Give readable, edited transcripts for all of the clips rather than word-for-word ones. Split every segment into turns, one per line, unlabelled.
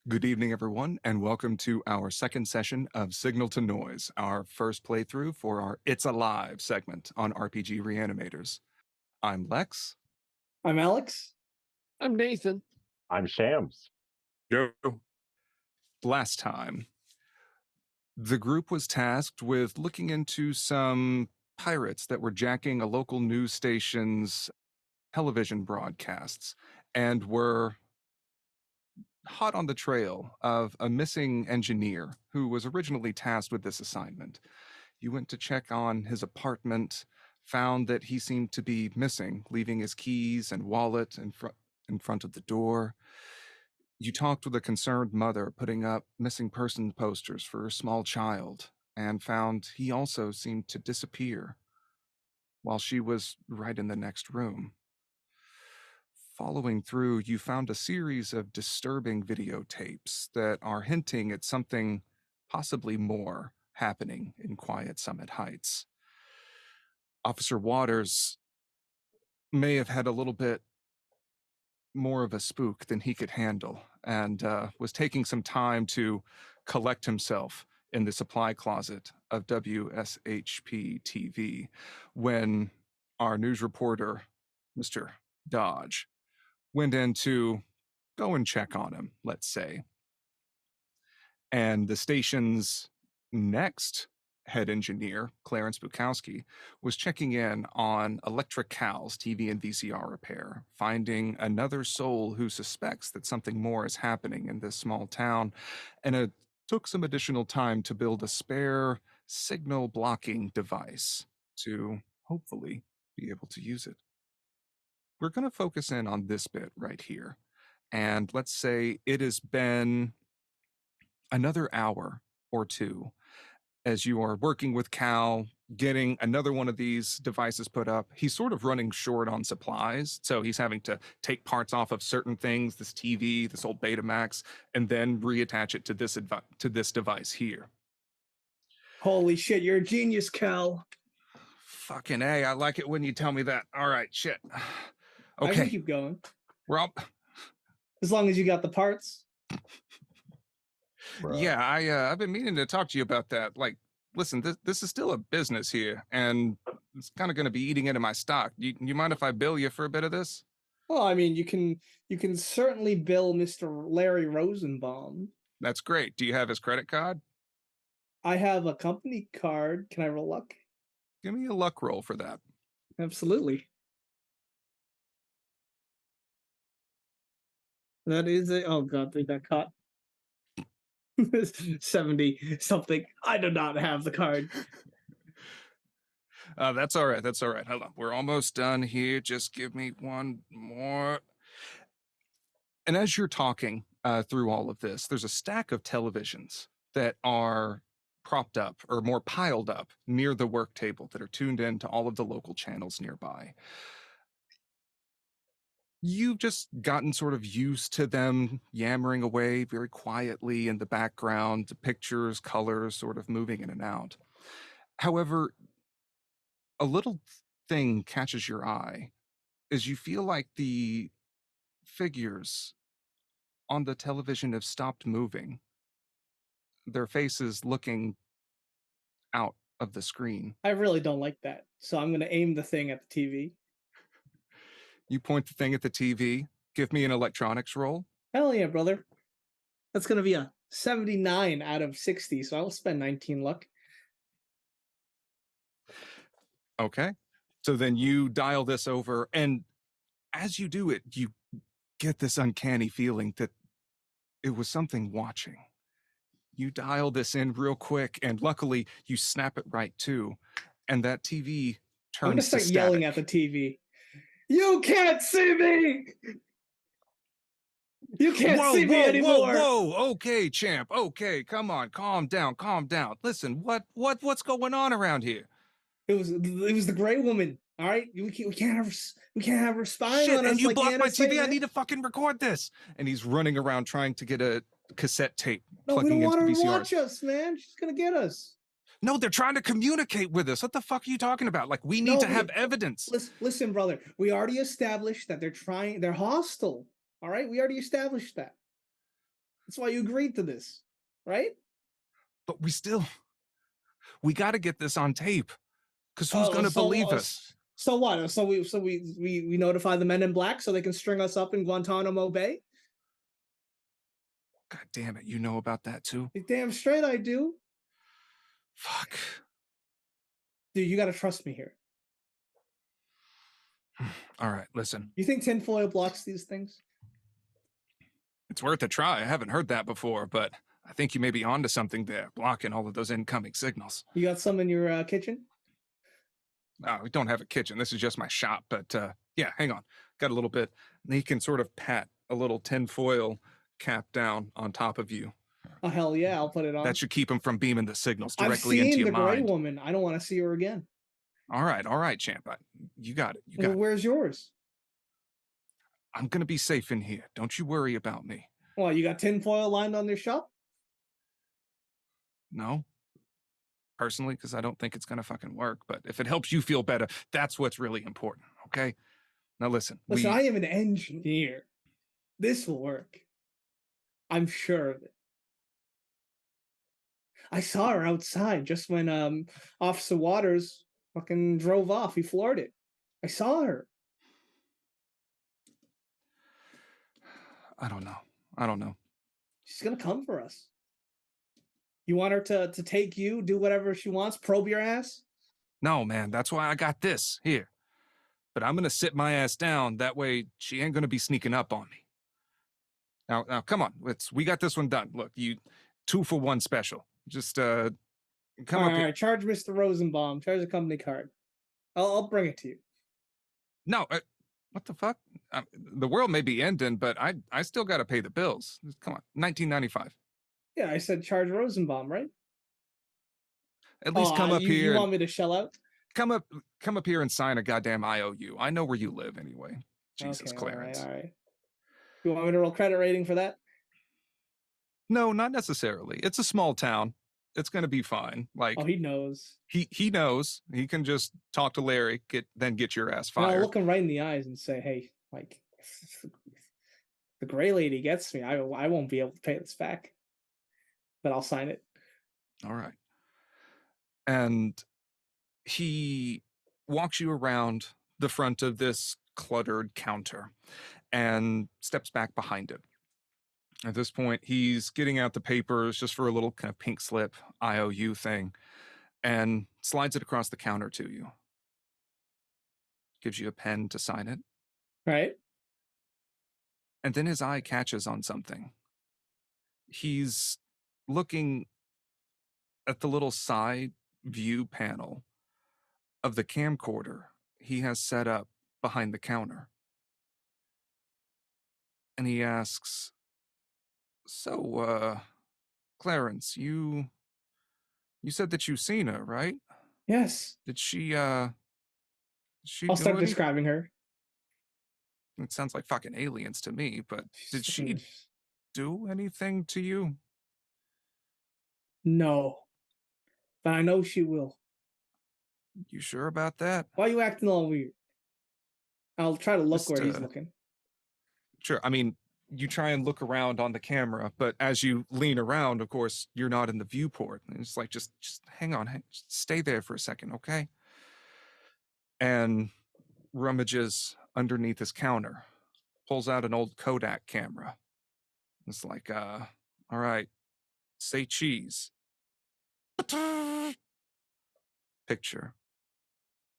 Good evening, everyone, and welcome to our second session of Signal to Noise, our first playthrough for our It's Alive segment on RPG Reanimators. I'm Lex.
I'm Alex.
I'm Nathan.
I'm Shams.
Joe. Last time, the group was tasked with looking into some pirates that were jacking a local news station's television broadcasts and were hot on the trail of a missing engineer who was originally tasked with this assignment. You went to check on his apartment, found that he seemed to be missing, leaving his keys and wallet in front of the door. You talked with a concerned mother putting up missing persons posters for her small child and found he also seemed to disappear while she was right in the next room. Following through, you found a series of disturbing videotapes that are hinting at something possibly more happening in Quiet Summit Heights. Officer Waters may have had a little bit more of a spook than he could handle and was taking some time to collect himself in the supply closet of WSHP TV when our news reporter, Mr. Dodge, went in to go and check on him, let's say. And the station's next head engineer, Clarence Bukowski, was checking in on Electric Cal's TV and VCR repair, finding another soul who suspects that something more is happening in this small town, and it took some additional time to build a spare signal blocking device to hopefully be able to use it. We're going to focus in on this bit right here. And let's say it has been another hour or two as you are working with Cal, getting another one of these devices put up. He's sort of running short on supplies, so he's having to take parts off of certain things, this TV, this old Betamax, and then reattach it to this device here.
Holy shit, you're a genius, Cal.
Fucking A, I like it when you tell me that. All right, shit.
I can
Okay,
keep going.
we're all...
As long as you got the parts.
Yeah, I've been meaning to talk to you about that. Like, listen, this is still a business here, and it's kind of going to be eating into my stock. You mind if I bill you for a bit of this?
Well, I mean, you can certainly bill Mr. Larry Rosenbaum.
That's great. Do you have his credit card?
I have a company card. Can I roll luck?
Give me a luck roll for that.
Absolutely. That is a oh god, they got caught. 70 something. I do not have the card.
That's all right. That's all right. Hold on. We're almost done here. Just give me one more. And as you're talking through all of this, there's a stack of televisions that are propped up or more piled up near the work table that are tuned in to all of the local channels nearby. You've just gotten sort of used to them yammering away very quietly in the background, the pictures, colors sort of moving in and out. However, a little thing catches your eye as you feel like the figures on the television have stopped moving, their faces looking out of the screen.
I really don't like that. So I'm gonna aim the thing at the TV.
You point the thing at the TV, give me an electronics roll.
Hell yeah, brother. That's gonna be a 79 out of 60, so I'll spend 19 luck.
Okay. So then you dial this over, and as you do it, you get this uncanny feeling that it was something watching. You dial this in real quick, and luckily you snap it right too, and that TV
I'm gonna
turns to
start yelling
static.
at the TV. You can't see me! You can't see me anymore!
Whoa, okay, champ, okay, come on, calm down. Listen, what's going on around here?
It was the gray woman. All right, we can't have her spying
Shit,
on us.
and you
like
blocked my TV.
NSA.
I need to fucking record this. And he's running around trying to get a cassette tape.
No, we don't want her to
VCRs.
watch us, man. She's gonna get us.
No, they're trying to communicate with us. What the fuck are you talking about? Like, we need to have evidence.
Listen, brother. We already established that they're hostile. All right, we already established that. That's why you agreed to this, right?
But we got to get this on tape. Because who's
Oh,
going to believe us?
so what? So we notify the Men in Black so they can string us up in Guantanamo Bay.
God damn it, you know about that too?
You're damn straight I do.
Fuck.
Dude, you gotta trust me here.
All right, listen.
You think tinfoil blocks these things?
It's worth a try. I haven't heard that before, but I think you may be onto something there, blocking all of those incoming signals.
You got some in your kitchen?
We don't have a kitchen. This is just my shop, but yeah, hang on. Got a little bit. And he can sort of pat a little tinfoil cap down on top of you.
Oh hell yeah, I'll put it on.
That should keep him from beaming the signals
I've
directly into
seen
your
the gray
mind.
woman. I don't want to see her again.
All right, champ. You got it. You got
Well,
it.
where's yours?
I'm gonna be safe in here. Don't you worry about me.
Well, you got tinfoil lined on their shop?
No, personally, because I don't think it's gonna fucking work. But if it helps you feel better, that's what's really important. Okay. Now listen.
Listen, I am an engineer. This will work. I'm sure of it. I saw her outside just when Officer Waters fucking drove off. He floored it. I saw her.
I don't know.
She's gonna come for us. You want her to take you, do whatever she wants, probe your ass?
No, man. That's why I got this here. But I'm gonna sit my ass down. That way, she ain't gonna be sneaking up on me. Now, come on. We got this one done. Look, you 2-for-1 special. Just come
all
up
right,
here.
all right, charge Mr. Rosenbaum. Charge the company card. I'll bring it to you.
No, what the fuck? The world may be ending, but I still got to pay the bills. Come on, 1995.
Yeah, I said charge Rosenbaum, right?
At least come up here.
You want me to shell out?
Come up here and sign a goddamn IOU. I know where you live anyway. Jesus,
okay,
Clarence.
All right. You want me to roll credit rating for that?
No, not necessarily. It's a small town. It's gonna be fine. Like,
oh, he knows.
He knows. He can just talk to Larry, get your ass fired.
And I'll look him right in the eyes and say, "Hey, like, if the gray lady gets me, I won't be able to pay this back, but I'll sign it."
All right. And he walks you around the front of this cluttered counter and steps back behind it. At this point, he's getting out the papers just for a little kind of pink slip IOU thing and slides it across the counter to you. Gives you a pen to sign it.
Right.
And then his eye catches on something. He's looking at the little side view panel of the camcorder he has set up behind the counter. And he asks, "So, Clarence, you said that you seen her, right?
Yes.
Did she
I'll
do
start
anything?"
describing her.
It sounds like fucking aliens to me, but did she do anything to you?
No. But I know she will.
You sure about that?
Why are you acting all weird? I'll try to look
Just,
where he's looking.
Sure. I mean, you try and look around on the camera, but as you lean around, of course, you're not in the viewport. And it's like, just hang on, just stay there for a second, okay? And rummages underneath his counter, pulls out an old Kodak camera. It's like, all right, say cheese. Picture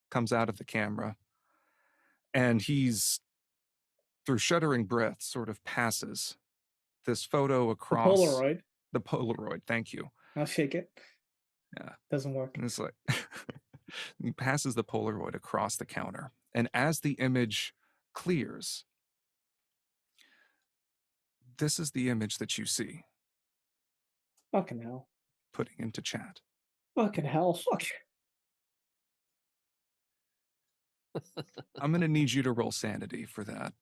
comes out of the camera, and he's, through shuddering breath, sort of passes this photo across the Polaroid. Thank you.
I'll shake it.
Yeah.
Doesn't work.
And it's like, he passes the Polaroid across the counter. And as the image clears, this is the image that you see.
Fucking hell.
Putting into chat.
Fucking hell. Fuck.
I'm going to need you to roll sanity for that.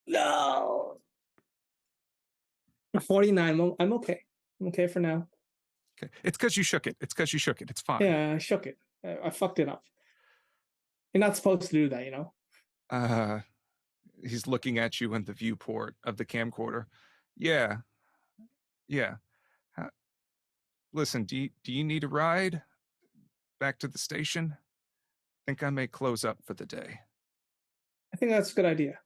No. 49. I'm okay. I'm okay for now.
Okay. It's because you shook it. It's fine.
Yeah, I shook it. I fucked it up. You're not supposed to do that, you know?
He's looking at you in the viewport of the camcorder. Yeah. Yeah. Ha- Listen, do you need a ride back to the station? Think I may close up for the day.
I think that's a good idea.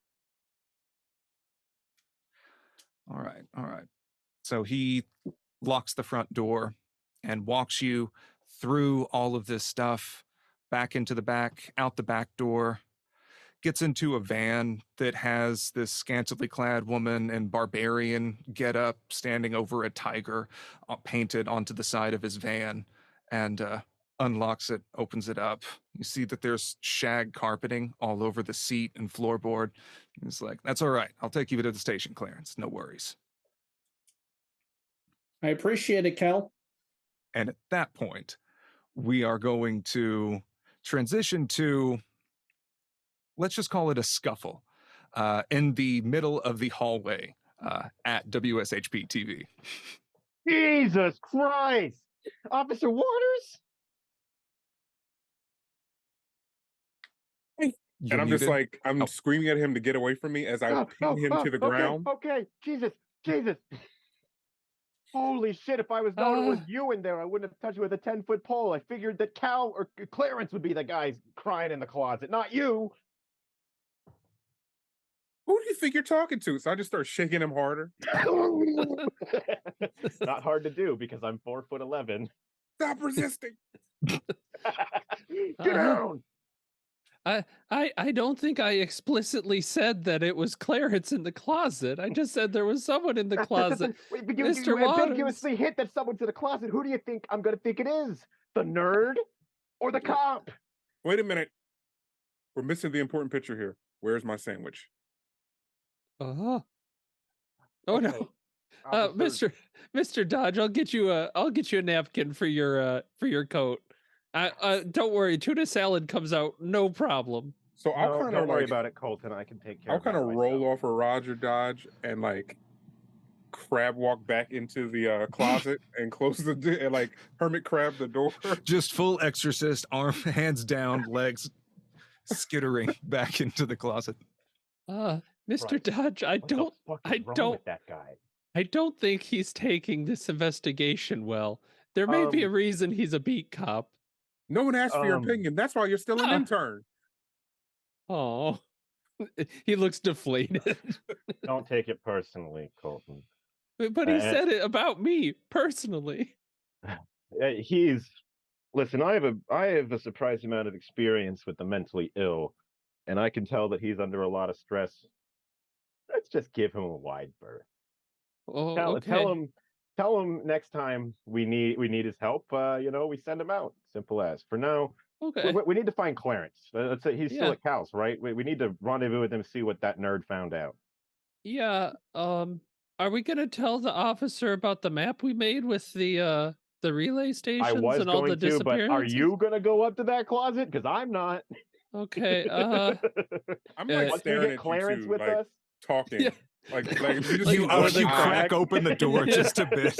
All right, all right. So he locks the front door and walks you through all of this stuff, back into the back, out the back door, gets into a van that has this scantily clad woman in barbarian getup standing over a tiger painted onto the side of his van, and unlocks it, opens it up. You see that there's shag carpeting all over the seat and floorboard. He's like, "That's all right. I'll take you to the station, Clarence. No worries."
I appreciate it, Kel.
And at that point, we are going to transition to, let's just call it a scuffle in the middle of the hallway at WSHP TV.
Jesus Christ! Officer Waters?
You're
And I'm just
muted.
like, I'm
Oh.
screaming at him to get away from me as I pin him to the ground.
Okay, Jesus. Holy shit, if I was known it was you in there, I wouldn't have touched you with a 10-foot pole. I figured that Cal or Clarence would be the guys crying in the closet, not you.
Who do you think you're talking to? So I just start shaking him harder.
Not hard to do because I'm 4'11".
Stop resisting.
Get down!
I don't think I explicitly said that it was Clarence in the closet. I just said there was someone in the closet.
Wait, but you
Mr. Waters.
ambiguously hit that someone to the closet. Who do you think I'm going to think it is? The nerd or the cop?
Wait a minute. We're missing the important picture here. Where's my sandwich?
Oh
Okay.
no.
Officer-
Mr. Dodge, I'll get you a napkin for your coat. Don't worry, tuna salad comes out no problem.
So I'll
No,
kind
don't
of
worry
like,
about it, Colton. I can take care
I'll
of that
kind of roll
myself.
off a Roger Dodge and like crab walk back into the closet and close the and like hermit crab the door.
Just full exorcist, arm, hands down, legs skittering back into the closet.
Mr.
Right.
Dodge, I
What the
don't
fuck is
I
wrong
don't
with that guy.
I don't think he's taking this investigation well. There may be a reason he's a beat cop.
No one asked for your opinion. That's why you're still an intern.
Oh, he looks deflated.
Don't take it personally, Colton.
But he said it about me personally.
Listen, I have a surprising amount of experience with the mentally ill, and I can tell that he's under a lot of stress. Let's just give him a wide berth.
Oh, okay.
Tell him next time we need his help. We send him out. Simple as. For now,
Okay.
we need to find Clarence. Let's say he's still
Yeah.
at Cal's, right? We need to rendezvous with him, see what that nerd found out.
Yeah. Are we gonna tell the officer about the map we made with the relay
I
stations
was
and all the
going to, but are
disappearances?
you gonna go up to that closet? Because I'm not.
Okay.
I'm like
Once we
staring
get
at
Clarence
you two,
with
like
us.
talking.
Yeah.
Like you just
Like,
see
You,
one
you
eye.
crack open the door just a bit,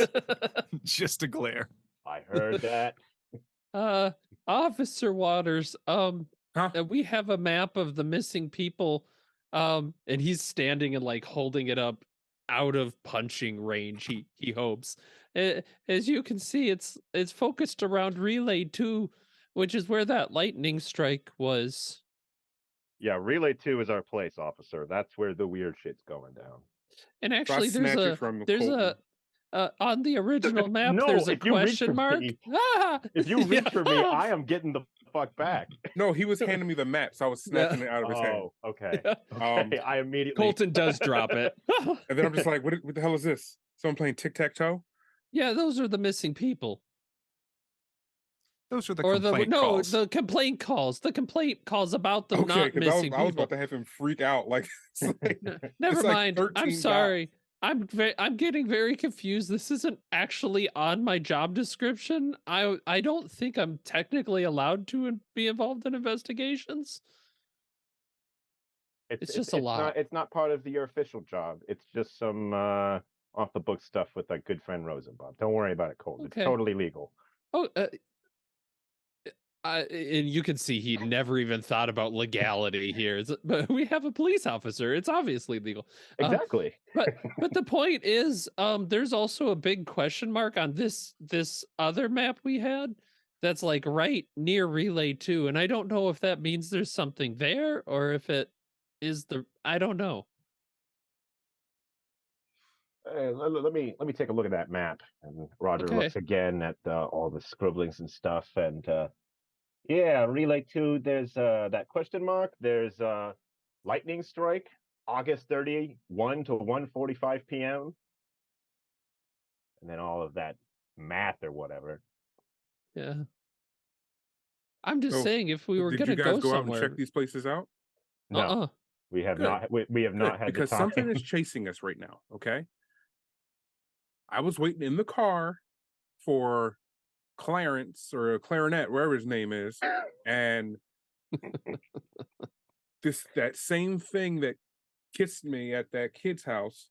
just to glare.
I heard that.
Officer Waters, we have a map of the missing people, and he's standing and like holding it up out of punching range. He hopes. As you can see, it's focused around Relay 2, which is where that lightning strike was.
Yeah, Relay 2 is our place, officer. That's where the weird shit's going down.
And
So I
actually,
snatch it from Colton.
on the original map,
No,
there's a
if you reach
question
for
mark.
me-
Ah!
If you reach for me,
Yeah.
I am getting the fuck back.
No, he was handing me the map, so I was snatching it out of his hand.
Oh, okay.
Yeah.
Okay, I immediately.
Colton does drop it.
And then I'm just like, what the hell is this? Someone playing tic-tac-toe?
Yeah, those are the missing people.
Those are the
Or
complaint calls.
the complaint calls. The complaint calls about them
Okay,
not
because
missing
I was
people.
about to have him freak out. Like, it's like
Never
it's like
mind.
13
I'm
guys.
sorry. I'm getting very confused. This isn't actually on my job description. I don't think I'm technically allowed to be involved in investigations. It's just a lot.
It's not part of your official job. It's just some off the book stuff with our good friend Rosenbaum. Don't worry about it, Colton.
Okay.
It's totally legal.
Oh, And you can see he never even thought about legality here. But we have a police officer. It's obviously legal.
Exactly.
But the point is, there's also a big question mark on this other map we had that's like right near Relay 2. And I don't know if that means there's something there or if it is I don't know.
Let me take a look at that map. And Roger
Okay.
looks again at all the scribblings and stuff. And yeah, Relay 2, there's that question mark. There's lightning strike, August 31 to 1:45 p.m. And then all of that math or whatever.
Yeah. I'm just
So,
saying if we were
did
gonna
you guys
go
go out and
somewhere.
check these places out?
No, we have
Good.
not. We have not had the
Because
time.
something is chasing us right now. Okay. I was waiting in the car for Clarence or Clarinet, wherever his name is, and that same thing that kissed me at that kid's house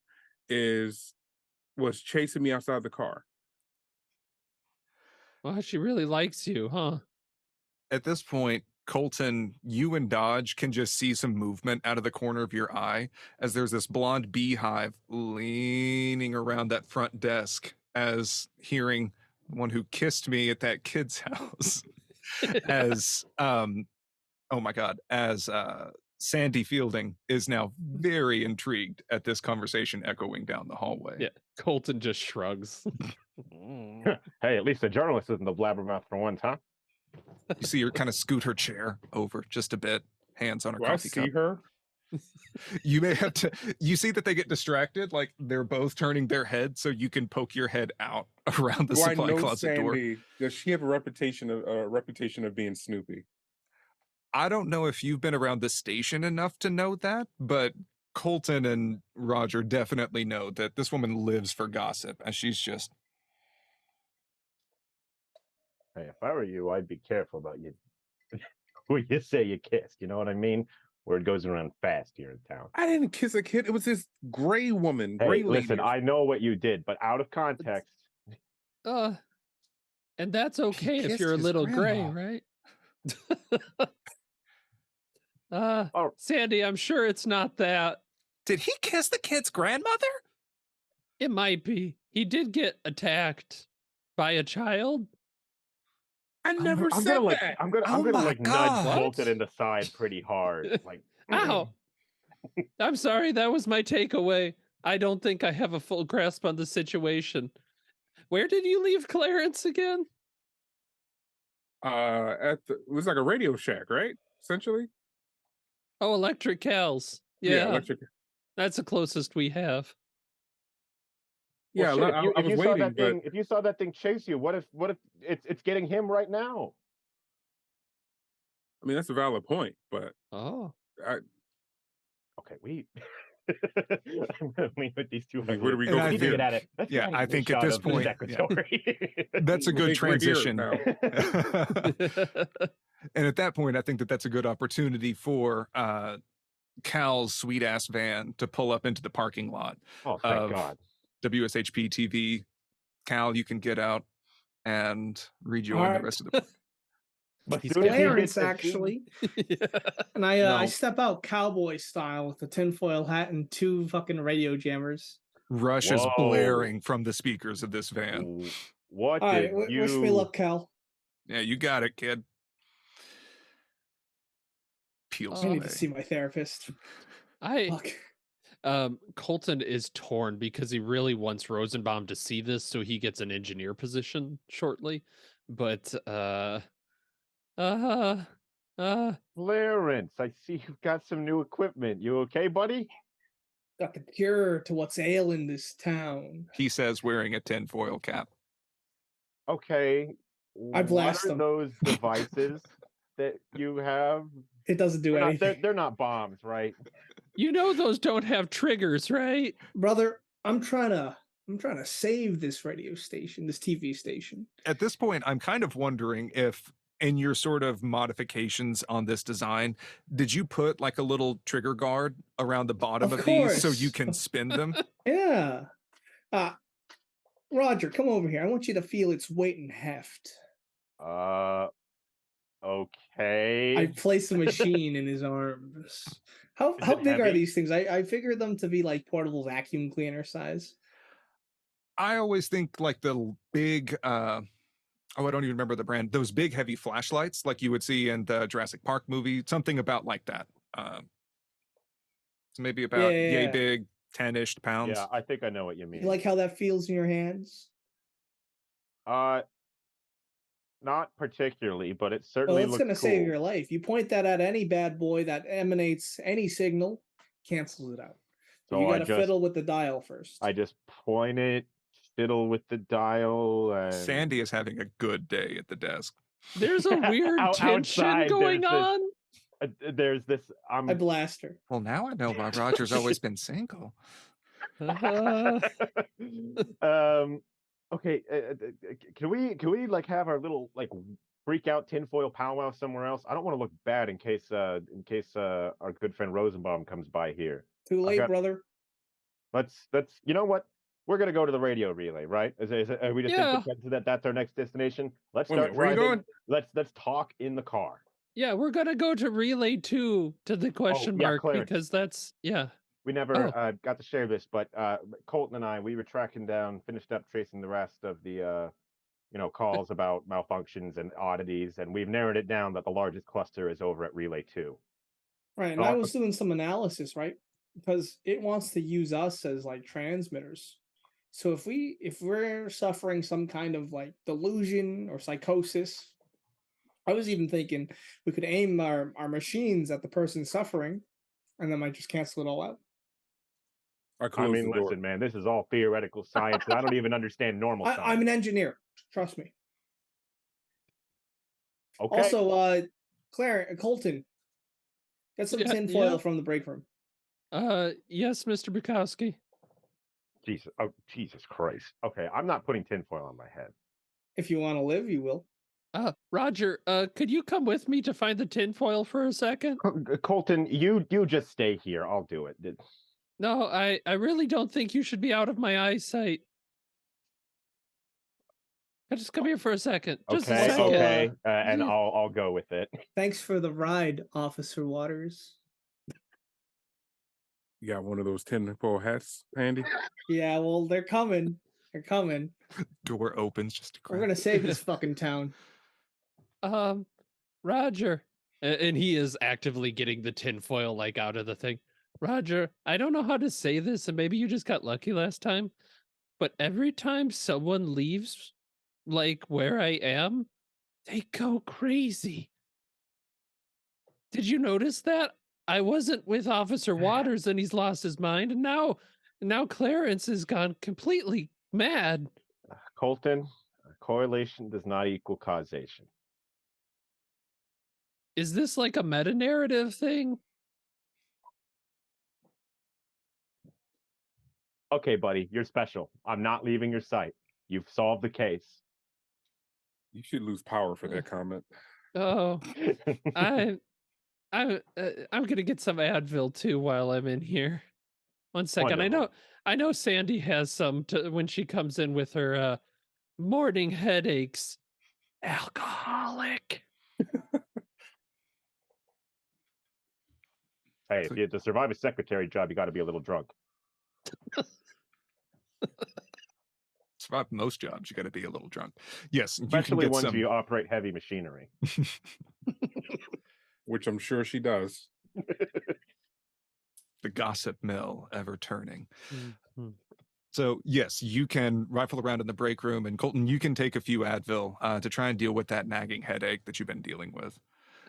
was chasing me outside the car.
Well, she really likes you, huh?
At this point, Colton, you and Dodge can just see some movement out of the corner of your eye as there's this blonde beehive leaning around that front desk as hearing the one who kissed me at that kid's house as oh my god, as Sandy Fielding is now very intrigued at this conversation echoing down the hallway.
Yeah. Colton just shrugs.
Hey, at least the journalist isn't the blabbermouth for once, huh?
You see her kind of scoot her chair over just a bit, hands on her
Do I
coffee
see
cup.
her?
You may have to, you see that they get distracted, like they're both turning their head so you can poke your head out around the
Do I
supply
know
closet door.
Sandy? Does she have a reputation of being snoopy?
I don't know if you've been around the station enough to know that, but Colton and Roger definitely know that this woman lives for gossip, and she's just
Hey, if I were you, I'd be careful about you. Who you say you kissed, you know what I mean? Word goes around fast here in town.
I didn't kiss a kid. It was this gray woman, gray
Hey,
lady.
listen, I know what you did, but out of context.
And that's okay if
kissed
you're a
his
little
grandma.
gray, right?
Oh,
Sandy, I'm sure it's not that.
Did he kiss the kid's grandmother?
It might be. He did get attacked by a child.
I never
I'm
said
gonna
that.
I'm gonna
Oh my
like
God.
nudge Colton in the side pretty hard. Like,
Ow! I'm sorry, that was my takeaway. I don't think I have a full grasp on the situation. Where did you leave Clarence again?
It was like a Radio Shack, right? Essentially.
Oh, Electric Cows. Yeah,
Electric.
that's the closest we have.
Yeah,
well, shit,
I
if
was
you saw
waiting,
that
but
thing, if you saw that thing chase you, what if it's getting him right now?
I mean that's a valid point. But
Oh,
Okay, I'm gonna leave with these two.
where do we
And
go
I
from
Keeping
here?
it at it. Let's
Yeah,
not
I
even
think at
shot
this
of
point,
Secretary.
that's a good
think we're here
transition.
now.
And at that point, I think that that's a good opportunity for Cal's sweet ass van to pull up into the parking lot
Oh, thank
of
God.
WSHP TV. Cal, you can get out and rejoin the
Alright.
rest of the.
But
It's
soon as he
Clarence,
hits the scene-
actually.
yeah.
And I
No.
step out cowboy style with the tinfoil hat and two fucking radio jammers.
Rush is
Whoa.
blaring from the speakers of this van.
What
All
did
right,
you?
wish me luck, Cal.
Yeah, you got it, kid. Peels
I need
away.
to see my therapist.
I
Fuck.
Colton is torn because he really wants Rosenbaum to see this so he gets an engineer position shortly. But
Clarence, I see you've got some new equipment. You okay, buddy?
Got the cure to what's ailing this town.
He says, wearing a tinfoil cap.
Okay.
I blast
what are
them.
those devices that you have?
It doesn't do anything.
They're not bombs, right?
you know those don't have triggers, right?
Brother, I'm trying to save this radio station, this TV station.
At this point, I'm kind of wondering if in your sort of modifications on this design, did you put like a little trigger guard around the bottom
Of
of these so
course.
you can spin them?
Yeah. Roger, come over here. I want you to feel its weight and heft.
Okay.
I place a machine in his arms. How
Is
how
it
big are
heavy?
these things? I figured them to be like portable vacuum cleaner size.
I always think like the big I don't even remember the brand. Those big heavy flashlights like you would see in the Jurassic Park movie, something about like that. So maybe
Yeah,
about
yeah,
yay
yeah.
big, 10-ish
Yeah,
pounds.
I think I know what you
You
mean.
like how that feels in your hands?
Uh, not particularly, but it
Well,
certainly
it's
looks
gonna save
cool.
your life. You point that at any bad boy that emanates any signal, cancels it out. But you
So
gotta fiddle with the dial
I
first.
just point it, fiddle with the dial, and
Sandy is having a good day at the desk.
There's a weird tension
outside
going on.
there's this.
I blast her.
Well, now I know why Roger's always been single.
Uh,
um. Okay, can we like have our little like freak out tinfoil powwow somewhere else? I don't want to look bad in case our good friend Rosenbaum comes by here.
Too
I've
late,
got
brother.
let's you know what? We're gonna go to the radio relay, right? Are we just in
yeah,
consensus that that's our next destination? Let's
Wait a
start
minute, where you
driving.
going?
Let's talk in the car.
yeah, we're gonna go to relay 2 to the
Oh
question
yeah,
mark
Clarence.
because that's yeah.
We never
Oh,
got to share this, but Colton and I, we were tracking down, finished up tracing the rest of the calls about malfunctions and oddities, and we've narrowed it down that the largest cluster is over at Relay 2.
Right, and I
Thought-
was doing some analysis, right? Because it wants to use us as like transmitters. So if we're suffering some kind of like delusion or psychosis, I was even thinking we could aim our machines at the person suffering, and then might just cancel it all out.
I
I
closed
mean,
the door.
listen, man, this is all theoretical science, and I don't even understand normal
I'm
science.
an engineer, trust me.
Okay.
Also, Colton, get some
yeah,
tinfoil
yeah.
from the break room.
Yes, Mr. Bukowski.
Jesus, oh Jesus Christ. Okay, I'm not putting tinfoil on my head.
If you want to live, you will.
Roger, could you come with me to find the tinfoil for a second?
Colton, you just stay here. I'll do it.
No, I really don't think you should be out of my eyesight. Just come here for a second. Just a
Okay,
Also,
second.
okay, and
Yeah.
I'll go with it.
Thanks for the ride, Officer Waters.
You got one of those tinfoil hats handy?
Yeah, well, they're coming. They're coming.
Door opens just to
We're
crack.
gonna save this fucking town.
Roger. And he is actively getting the tinfoil like out of the thing. Roger, I don't know how to say this, and maybe you just got lucky last time, but every time someone leaves, like where I am, they go crazy. Did you notice that? I wasn't with Officer Waters and he's lost his mind, and now Clarence has gone completely mad.
Colton, correlation does not equal causation.
Is this like a meta narrative thing?
Okay, buddy, you're special. I'm not leaving your sight. You've solved the case.
You should lose power for that comment.
Oh, I'm gonna get some Advil too while I'm in here. One second.
Wonderful.
I know Sandy has some to, when she comes in with her morning headaches. Alcoholic.
Hey, if you have to survive a secretary job, you got to be a little drunk.
Survive most jobs, you got to be a little drunk. Yes, you can
Especially
get
ones
some.
you operate heavy machinery.
Which I'm sure she does.
The gossip mill ever turning.
Mhm.
So yes, you can rifle around in the break room, and Colton, you can take a few Advil to try and deal with that nagging headache that you've been dealing with.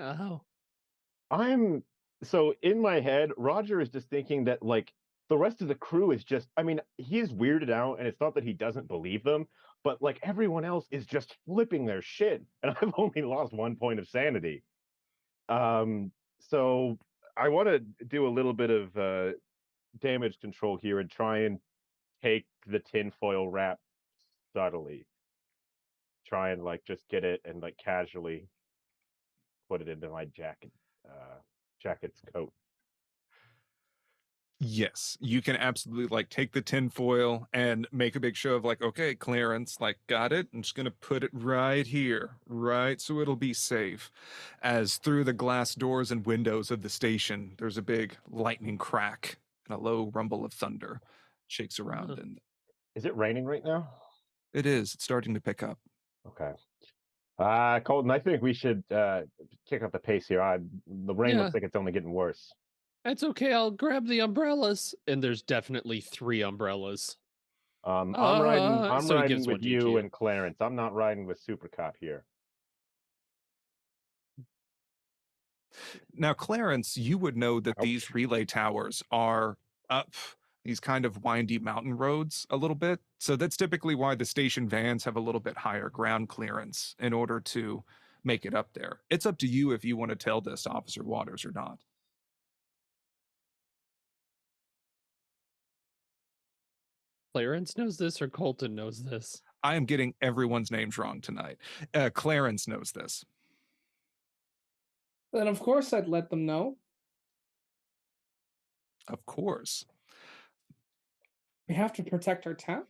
Oh.
I'm so in my head, Roger is just thinking that like the rest of the crew is just, I mean, he's weirded out, and it's not that he doesn't believe them, but like everyone else is just flipping their shit, and I've only lost 1 point of sanity. So I want to do a little bit of damage control here and try and take the tinfoil wrap subtly. Try and like just get it and like casually put it into my jacket's coat.
Yes, you can absolutely like take the tinfoil and make a big show of like, okay, Clarence, like, got it. I'm just gonna put it right here, right, so it'll be safe. As through the glass doors and windows of the station, there's a big lightning crack and a low rumble of thunder shakes around, and
Is it raining right now?
it is. It's starting to pick up.
Okay. Colton, I think we should kick up the pace here. The rain
Yeah.
looks like it's only getting worse.
That's okay. I'll grab the umbrellas. And there's definitely 3 umbrellas.
I'm
so he
riding
gives one
with
to each of
you
you.
and Clarence. I'm not riding with Super Cop here.
Now, Clarence, you would know that
Ouch.
these relay towers are up these kind of windy mountain roads a little bit. So that's typically why the station vans have a little bit higher ground clearance in order to make it up there. It's up to you if you want to tell this to Officer Waters or not.
Clarence knows this or Colton knows this?
I am getting everyone's names wrong tonight. Clarence knows this.
Then of course I'd let them know.
Of course.
We have to protect our town.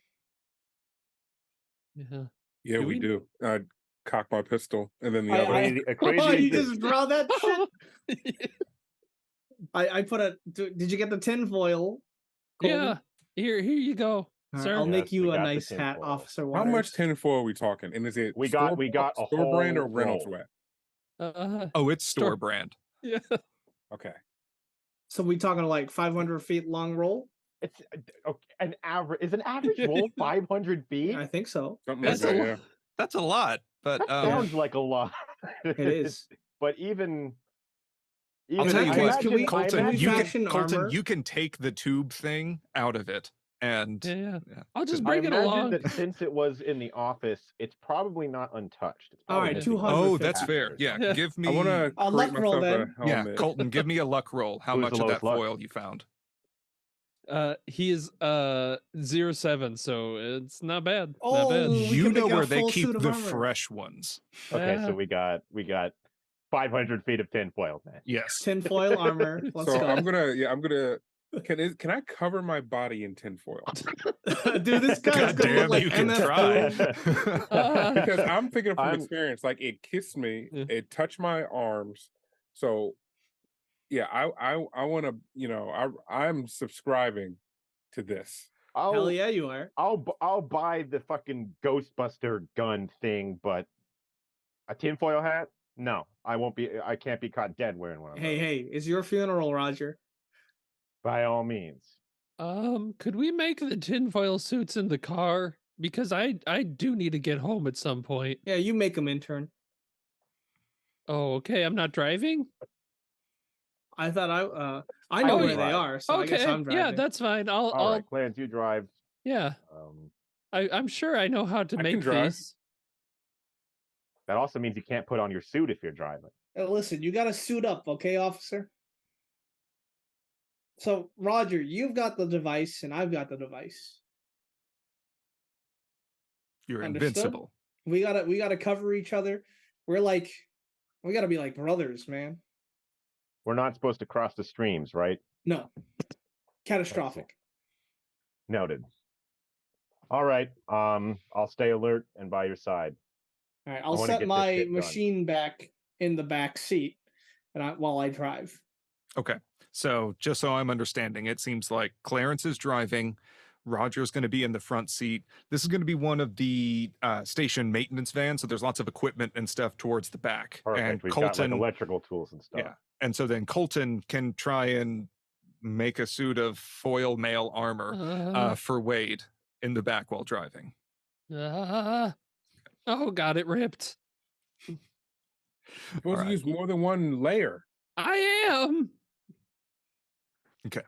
Yeah.
Yeah,
Do
we
we?
do. I cock my pistol, and then the
I-
other.
Crazy,
Oh,
crazy.
you just draw that shit. I put a. Did you get the tinfoil? Colton?
Yeah. Here you go,
All right,
sir.
I'll make
Yes,
you
we
a
got the
nice hat,
tinfoil.
Officer
How
Waters.
much tinfoil are we talking? And is it
We got a
store brand or
whole
Reynolds
roll.
Wet?
Oh, it's
Store-
store brand.
Yeah.
Okay.
So we talking like 500 feet long roll?
It's okay, an average. Is an average roll 500 feet?
I think so.
Something like
That's
that.
a
Yeah.
That's a lot, but
That sounds like a lot.
It is.
But even
I'll tell you
I
what,
imagine-
Colton,
imagine
you
fashion
can, Colton,
armor.
you can take the tube thing out of it, and
Yeah.
yeah.
I'll just
I
bring it
imagine
along.
that since it was in the office, it's probably not untouched. It's
All
probably
right,
missing, like,
200
Oh,
feet.
that's
half
fair.
or
Yeah,
something.
give me.
I want to
A
create
luck roll,
myself
then.
a
Yeah,
helmet.
Colton, give me a luck roll. How
Who's
much
the
of
lowest
that
luck?
foil you found?
He is 07, so it's not bad. Not
Oh,
bad.
we
You
can
know
make a
where they
full
keep
suit of
the
armor.
fresh ones.
Okay,
Yeah.
so we got 500 feet of tinfoil, man.
Yes.
Tinfoil armor. Let's
So
go.
I'm gonna. Can I cover my body in tinfoil?
Dude, this guy's
God
gonna
damn,
look like
you can
MF
try.
Uh,
Because I'm thinking from
I'm-
experience, like it kissed me,
Yeah.
it touched my arms. So yeah, I want to, I'm subscribing to this.
Hell yeah, you are.
I'll buy the fucking Ghostbuster gun thing, but a tinfoil hat? No, I can't be caught dead wearing one of
Hey,
those.
hey, it's your funeral, Roger.
By all means.
could we make the tinfoil suits in the car? Because I do need to get home at some point.
Yeah, you make them intern.
Oh, okay. I'm not driving.
I thought I know
Oh,
where
you-
they are, so I guess
Okay,
I'm driving.
yeah, that's fine. I'll
All right, Clarence, you drive.
yeah. I'm sure I know how to
I can
make
drive.
these.
That also means you can't put on your suit if you're driving.
Hey, listen, you got to suit up, okay, officer? So, Roger, you've got the device, and I've got the device.
You're
Understood?
invincible.
We gotta cover each other. We gotta be like brothers, man.
We're not supposed to cross the streams, right?
No, catastrophic.
Noted. All right. I'll stay alert and by your side.
All right,
I
I'll
wanna
set
get this
my
shit done.
machine back in the back seat, while I drive.
Okay. So just so I'm understanding, it seems like Clarence is driving. Roger's going to be in the front seat. This is going to be one of the station maintenance vans. So there's lots of equipment and stuff towards the back.
Perfect.
And
We've
Colton,
got like electrical tools and stuff.
yeah. And so then Colton can try and make a suit of foil mail armor for Wade in the back while driving.
Oh God, it ripped.
Supposed to
Alright.
use more than one layer.
I am.
Okay.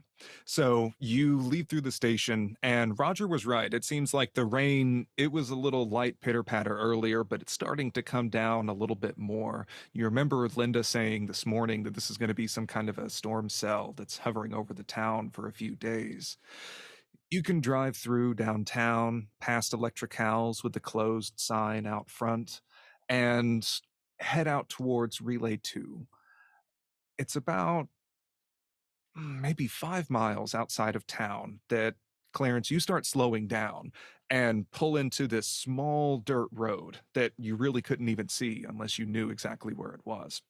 So you leave through the station, and Roger was right. It seems like the rain, it was a little light pitter patter earlier, but it's starting to come down a little bit more. You remember Linda saying this morning that this is going to be some kind of a storm cell that's hovering over the town for a few days. You can drive through downtown, past Electricals with the closed sign out front, and head out towards Relay 2. It's about maybe 5 miles outside of town that Clarence, you start slowing down and pull into this small dirt road that you really couldn't even see unless you knew exactly where it was.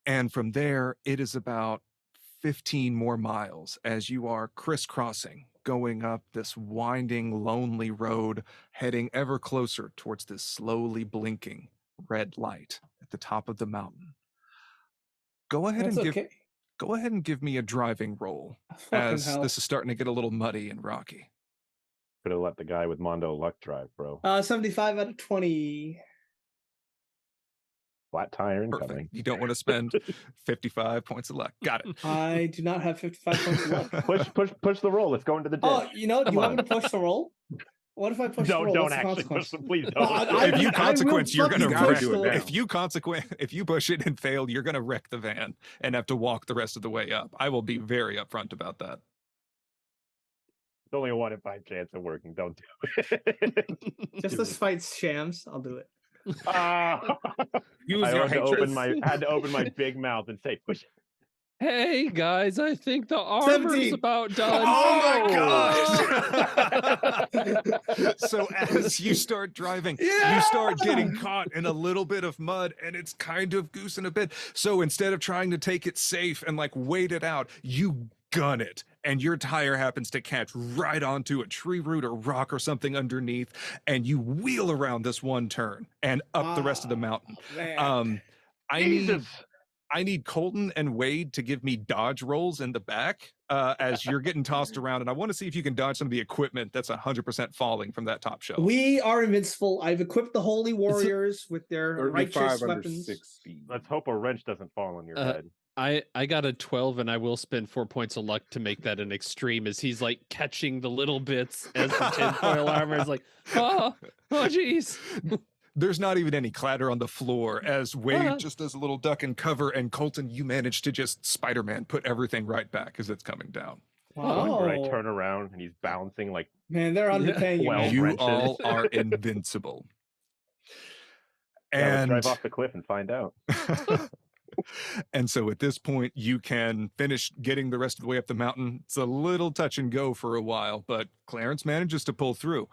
And from there, it is about 15 more miles as you are crisscrossing, going up this winding, lonely road, heading ever closer towards this slowly blinking red light at the top of the mountain. Go ahead
That's
and
okay.
go ahead and give me a driving roll,
Fucking
as
hell.
this is starting to get a little muddy and rocky.
Could have let the guy with Mondo luck drive, bro.
75 out of 20.
Flat tire incoming.
Perfect. You don't want to spend 55 points of luck. Got it.
I do not have 55 points of luck.
push the roll. Let's go into the ditch.
Oh, you know, do
Come
you want
on.
me to push the roll? What if I push the roll?
Don't
What's the
actually
consequence?
push the please
No,
don't.
If you
I
consequence,
will
you're gonna
fucking
wreck
push
it
the roll.
now.
If you push it and fail, you're gonna wreck the van and have to walk the rest of the way up. I will be very upfront about that.
It's only a 1 in 5 chance of working. Don't do it.
Just this fight's shams. I'll do it.
Use
I
your
had to
hatred.
open my big mouth and say, push it.
Hey guys, I think the armor's
17.
about done.
Oh my god! So as you start driving, you start getting caught in a little bit of mud and it's kind of goosing a bit. So instead of trying to take it safe and like wait it out, you gun it and your tire happens to catch right onto a tree root or rock or something underneath and you wheel around this one turn and up the rest of the mountain.
Man.
I need Colton and Wade to give me dodge rolls in the back as you're getting tossed around. And I want to see if you can dodge some of the equipment that's 100% falling from that top shelf.
We are invincible. I've equipped the holy warriors with their
35
righteous
under
weapons.
60.
Let's hope a wrench doesn't fall on your head.
I got a 12 and I will spend 4 points of luck to make that an extreme as he's like catching the little bits as the tinfoil armor is like, oh geez.
There's not even any clatter on the floor as Wade just does a little duck and cover, and Colton, you manage to just Spider-Man put everything right back as it's coming down.
Wow.
Where I turn around and he's bouncing like
Man, they're underpaying you.
12
Man.
You
wrenches.
all are invincible.
Yeah, let's
And
drive off the cliff and find out.
and so at this point, you can finish getting the rest of the way up the mountain. It's a little touch and go for a while, but Clarence manages to pull through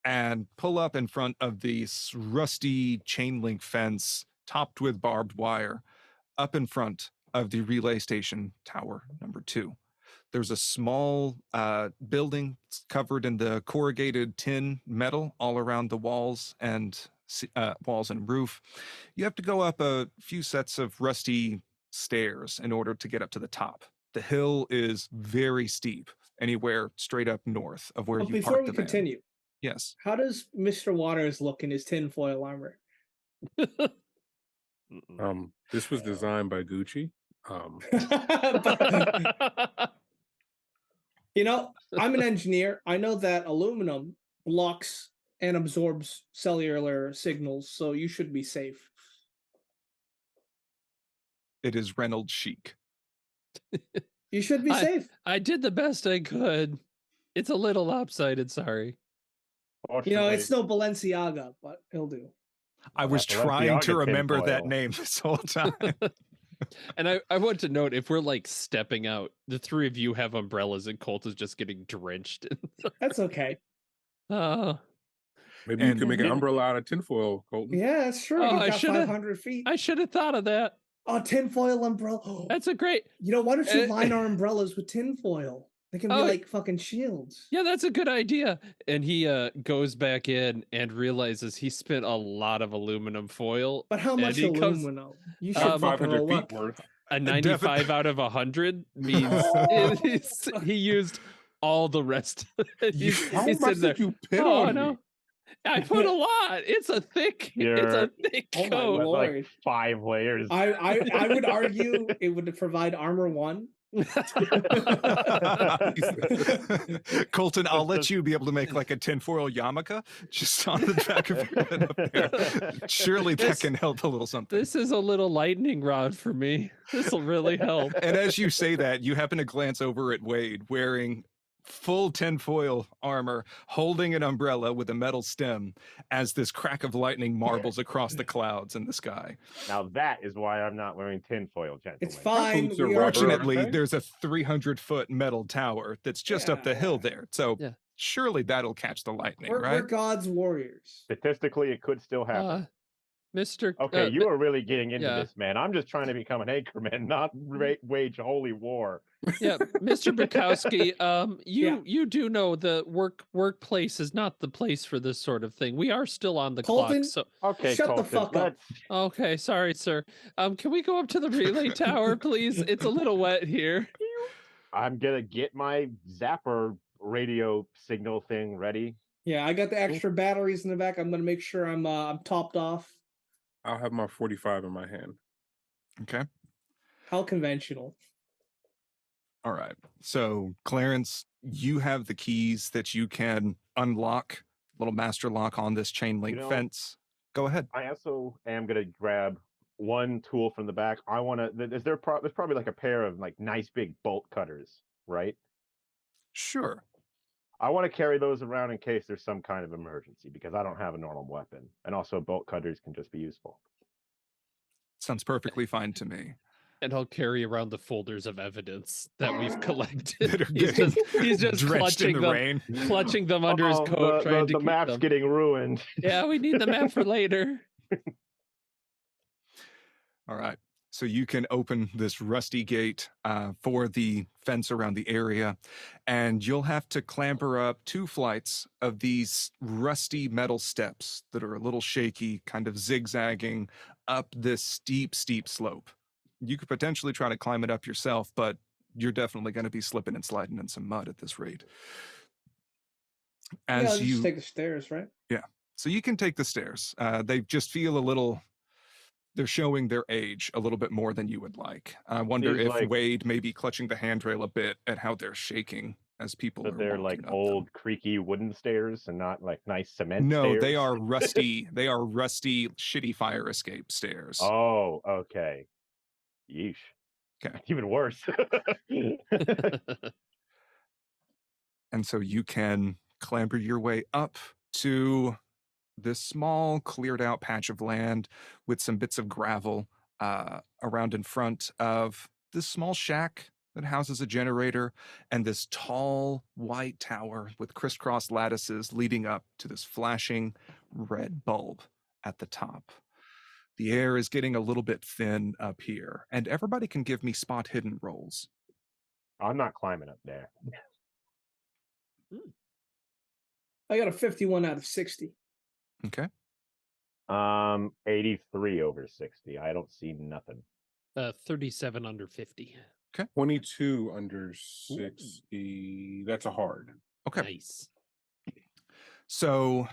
and pull up in front of this rusty chain link fence topped with barbed wire up in front of the relay station tower number 2. There's a small building covered in the corrugated tin metal all around the walls and roof. You have to go up a few sets of rusty stairs in order to get up to the top. The hill is very steep, anywhere straight up north of where
But
you
before
parked
we
the van.
continue,
Yes.
how does Mr. Waters look in his tinfoil armor?
This was designed by Gucci.
You know, I'm an engineer. I know that aluminum blocks and absorbs cellular signals, so you should be safe.
It is Reynolds chic.
You should be safe.
I did the best I could. It's a little lopsided, sorry.
You know, it's no Balenciaga, but it'll do.
I was trying to remember that name this whole time.
And I want to note, if we're like stepping out, the 3 of you have umbrellas and Colt is just getting drenched.
That's okay.
Maybe you can make an umbrella out of tinfoil, Colton.
Yeah, that's true.
Oh,
You've got 500 feet.
I should have thought of that.
Oh, tinfoil umbrella.
That's a great.
You know, why don't you line our umbrellas with tinfoil? They can be like fucking shields.
Yeah, that's a good idea. And he goes back in and realizes he spent a lot of aluminum foil.
But how much aluminum? You should
500 feet worth.
A 95 out of 100 means he used all the rest.
How much did you put on me?
I put a lot. It's a thick
coat. My Lord.
Like 5 layers.
I would argue it would provide armor 1.
Colton, I'll let you be able to make like a tinfoil yarmulke just on the back of your head up there. Surely that can help a little something.
This is a little lightning rod for me. This will really help.
And as you say that, you happen to glance over at Wade wearing full tinfoil armor, holding an umbrella with a metal stem as this crack of lightning marbles across the clouds in the sky.
Now that is why I'm not wearing tinfoil, gentlemen.
It's fine.
boots are
We
rubber,
are
aren't
Fortunately,
they?
there's a 300-foot metal tower that's just up the hill there. So
Yeah.
surely that'll catch the lightning,
we're
right?
God's warriors.
Statistically, it could still happen.
Mr.
Okay, you are really getting into
yeah.
this, man. I'm just trying to become an anchorman, not wage holy war.
Yeah, Mr. Bukowski,
Yeah.
you do know the workplace is not the place for this sort of thing. We are still on the
Colton,
clock, so
Okay,
shut the
Colton,
fuck up.
okay, sorry, sir. Can we go up to the relay tower, please? It's a little wet here.
I'm gonna get my zapper radio signal thing ready.
Yeah, I got the extra batteries in the back. I'm gonna make sure I'm topped off.
I'll have my 45 in my hand.
Okay.
How conventional.
All right. So, Clarence, you have the keys that you can unlock, little master lock on this chain link fence. Go ahead.
I also am gonna grab one tool from the back. I want to. There's probably like a pair of like nice big bolt cutters, right?
Sure.
I want to carry those around in case there's some kind of emergency because I don't have a normal weapon, and also bolt cutters can just be useful.
Sounds perfectly fine to me.
And I'll carry around the folders of evidence that we've collected.
That are
He's just
drenched in
clutching
the
them,
rain.
clutching them under his coat, trying to
the
keep
map's
them.
getting ruined.
Yeah, we need the map for later.
All right. So you can open this rusty gate for the fence around the area, and you'll have to clamber up 2 flights of these rusty metal steps that are a little shaky, kind of zigzagging up this steep, steep slope. You could potentially try to climb it up yourself, but you're definitely going to be slipping and sliding in some mud at this rate.
Yeah, I'll just take the stairs, right?
Yeah. So you can take the stairs. They just feel a little... They're showing their age a little bit more than you would like. I wonder
Seems
if
like-
Wade may be clutching the handrail a bit at how they're shaking as people
So
are
they're
walking
like
up
old,
them.
creaky wooden stairs and not like nice cement
No,
stairs.
they are rusty. They are rusty, shitty fire escape stairs.
Oh, okay. Yeesh.
Okay.
Even worse.
And so you can clamber your way up to this small, cleared out patch of land with some bits of gravel around in front of this small shack that houses a generator and this tall white tower with crisscross lattices leading up to this flashing red bulb at the top. The air is getting a little bit thin up here, and everybody can give me spot hidden rolls.
I'm not climbing up there.
I got a 51 out of 60.
Okay.
83 over 60. I don't see nothing.
37 under 50.
22 under 60. That's a hard.
Okay.
Nice.
So,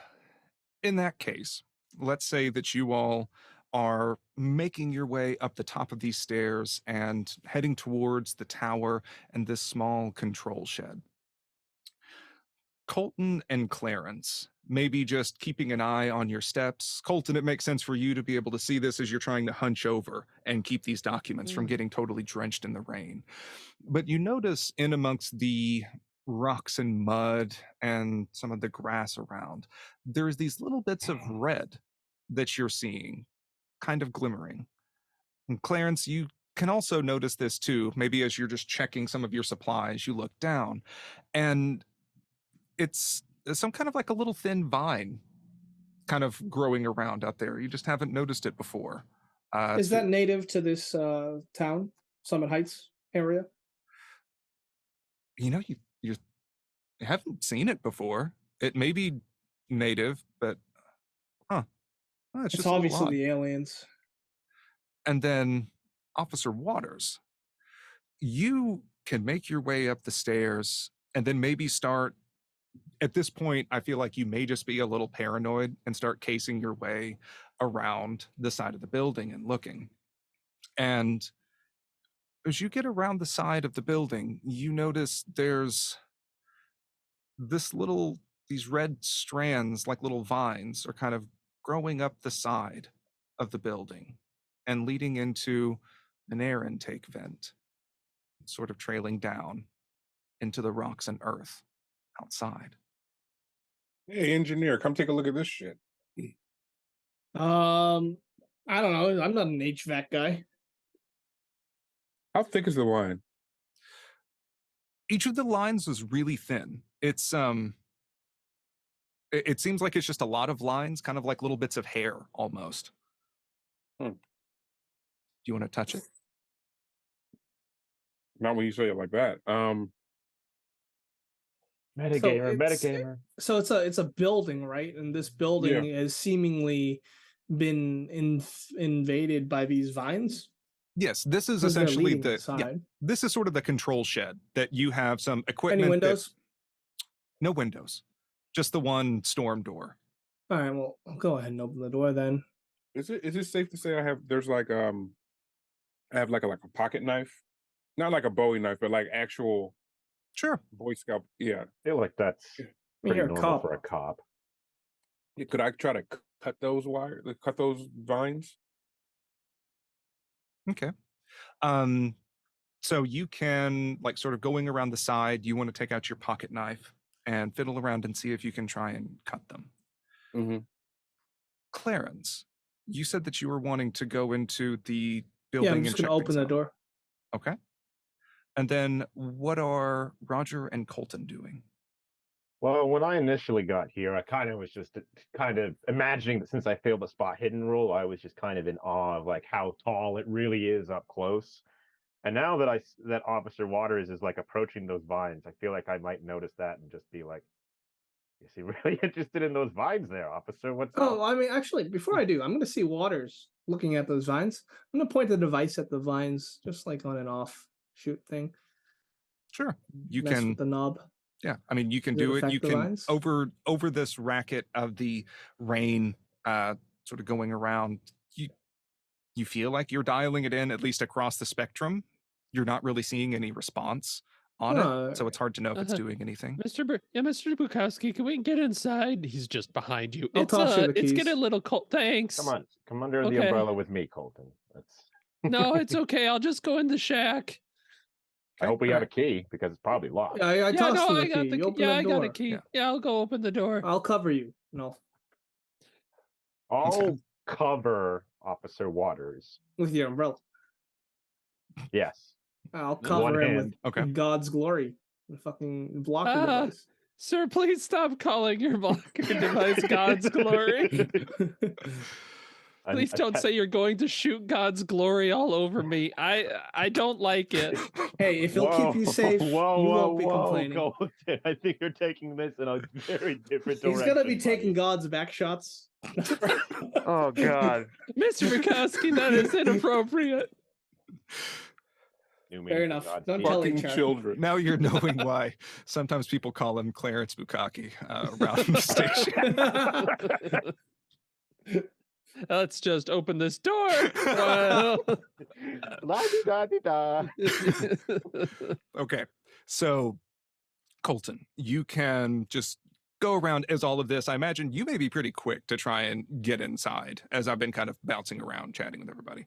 in that case, let's say that you all are making your way up the top of these stairs and heading towards the tower and this small control shed. Colton and Clarence, maybe just keeping an eye on your steps. Colton, it makes sense for you to be able to see this as you're trying to hunch over and keep these documents from getting totally drenched in the rain. But you notice in amongst the rocks and mud and some of the grass around, there's these little bits of red that you're seeing, kind of glimmering. And Clarence, you can also notice this too, maybe as you're just checking some of your supplies, you look down, and it's some kind of like a little thin vine kind of growing around out there. You just haven't noticed it before.
Is that native to this town, Summit Heights area?
You know, you haven't seen it before. It may be native, but it's just
obviously
the
the aliens.
And then Officer Waters, you can make your way up the stairs and then maybe start. At this point, I feel like you may just be a little paranoid and start casing your way around the side of the building and looking. And as you get around the side of the building, you notice there's these red strands, like little vines, are kind of growing up the side of the building and leading into an air intake vent, sort of trailing down into the rocks and earth outside.
Hey, engineer, come take a look at this shit.
I don't know. I'm not an HVAC guy.
How thick is the line?
Each of the lines was really thin. It's it seems like it's just a lot of lines, kind of like little bits of hair almost.
Hmm.
Do you want to touch it?
Not when you say it like that.
Metagamer.
So it's a building, right? And this building has seemingly been invaded by these vines.
Yes, this is
'Cause they're
essentially
leading inside.
this is sort of the control shed that you have some equipment.
Any windows?
No windows, just the one storm door.
All right, well, I'll go ahead and open the door then.
Is it safe to say I have like a pocket knife? Not like a Bowie knife, but like actual
Sure.
Boy Scout. Yeah.
I feel like that's
I mean,
pretty
you're a
normal
cop.
for a cop.
Could I try to cut those cut those vines?
Okay. So you can, like, sort of going around the side, you want to take out your pocket knife and fiddle around and see if you can try and cut them.
Mm-hmm.
Clarence, you said that you were wanting to go into the building
Yeah, I'm
and
just
check
gonna open
things
the
out.
door.
Okay. And then what are Roger and Colton doing?
Well, when I initially got here, I kind of was just kind of imagining that since I failed the spot hidden rule, I was just kind of in awe of like how tall it really is up close. And now that that Officer Waters is like approaching those vines, I feel like I might notice that and just be like, "Is he really interested in those vines, there, Officer? What's up?"
Oh, I mean, actually, before I do, I'm gonna see Waters looking at those vines. I'm gonna point the device at the vines, just like on and off shoot thing.
Sure. You
Mess
can
with the knob.
Yeah, I mean, you can
Does it
do it.
affect
You
the
can
vines?
over this racket of the rain, sort of going around. You feel like you're dialing it in at least across the spectrum. You're not really seeing any response on it, so it's hard to know if it's doing anything.
Mr. Bukowski, can we get inside? He's just behind you.
I'll toss you the
It's getting a
keys.
little cold. Thanks.
Come under the
Okay.
umbrella with me, Colton. That's.
No, it's okay. I'll just go in the shack.
I hope we have a key because it's probably locked.
Yeah, I
Yeah,
tossed
no,
him
I
the
got
key.
the
You
key.
open
Yeah,
the
I got a
door.
key.
Yeah.
Yeah, I'll go open the door.
I'll cover you. No,
I'll cover Officer Waters.
with your umbrella.
Yes.
I'll
One
cover him
hand.
with
Okay.
God's glory. The fucking blocker device.
Sir, please stop calling your blocker device God's glory. Please don't say you're going to shoot God's glory all over me. I don't like it.
Hey, if he'll keep you safe, you won't be complaining.
Colton, I think you're taking this in a very different direction.
He's gonna be
buddy.
taking God's back shots.
Oh God,
Mr. Bukowski, that is inappropriate.
Fair enough. Don't tell
Fucking
HR.
children.
Now you're knowing why sometimes people call him Clarence Bukaki around the station.
Let's just open this door. Well.
La-di-da-di-da.
Okay, so Colton, you can just go around as all of this. I imagine you may be pretty quick to try and get inside, as I've been kind of bouncing around chatting with everybody.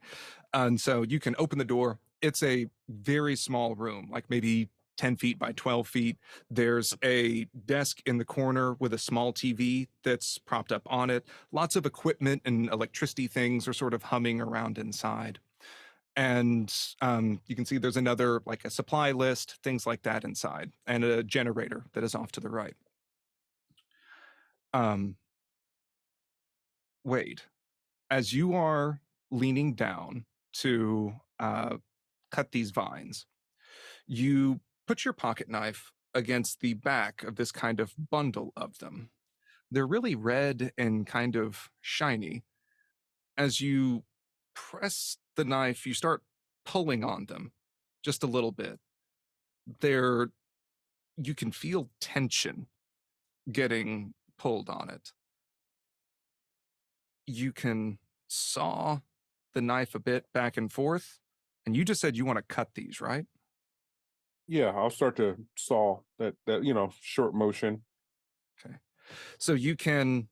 And so you can open the door. It's a very small room, like maybe 10 feet by 12 feet. There's a desk in the corner with a small TV that's propped up on it. Lots of equipment and electricity things are sort of humming around inside. And you can see there's another, like a supply list, things like that inside, and a generator that is off to the right. Wade, as you are leaning down to cut these vines, you put your pocket knife against the back of this kind of bundle of them. They're really red and kind of shiny. As you press the knife, you start pulling on them just a little bit. You can feel tension getting pulled on it. You can saw the knife a bit back and forth, and you just said you want to cut these, right?
Yeah, I'll start to saw that short motion.
Okay. So you can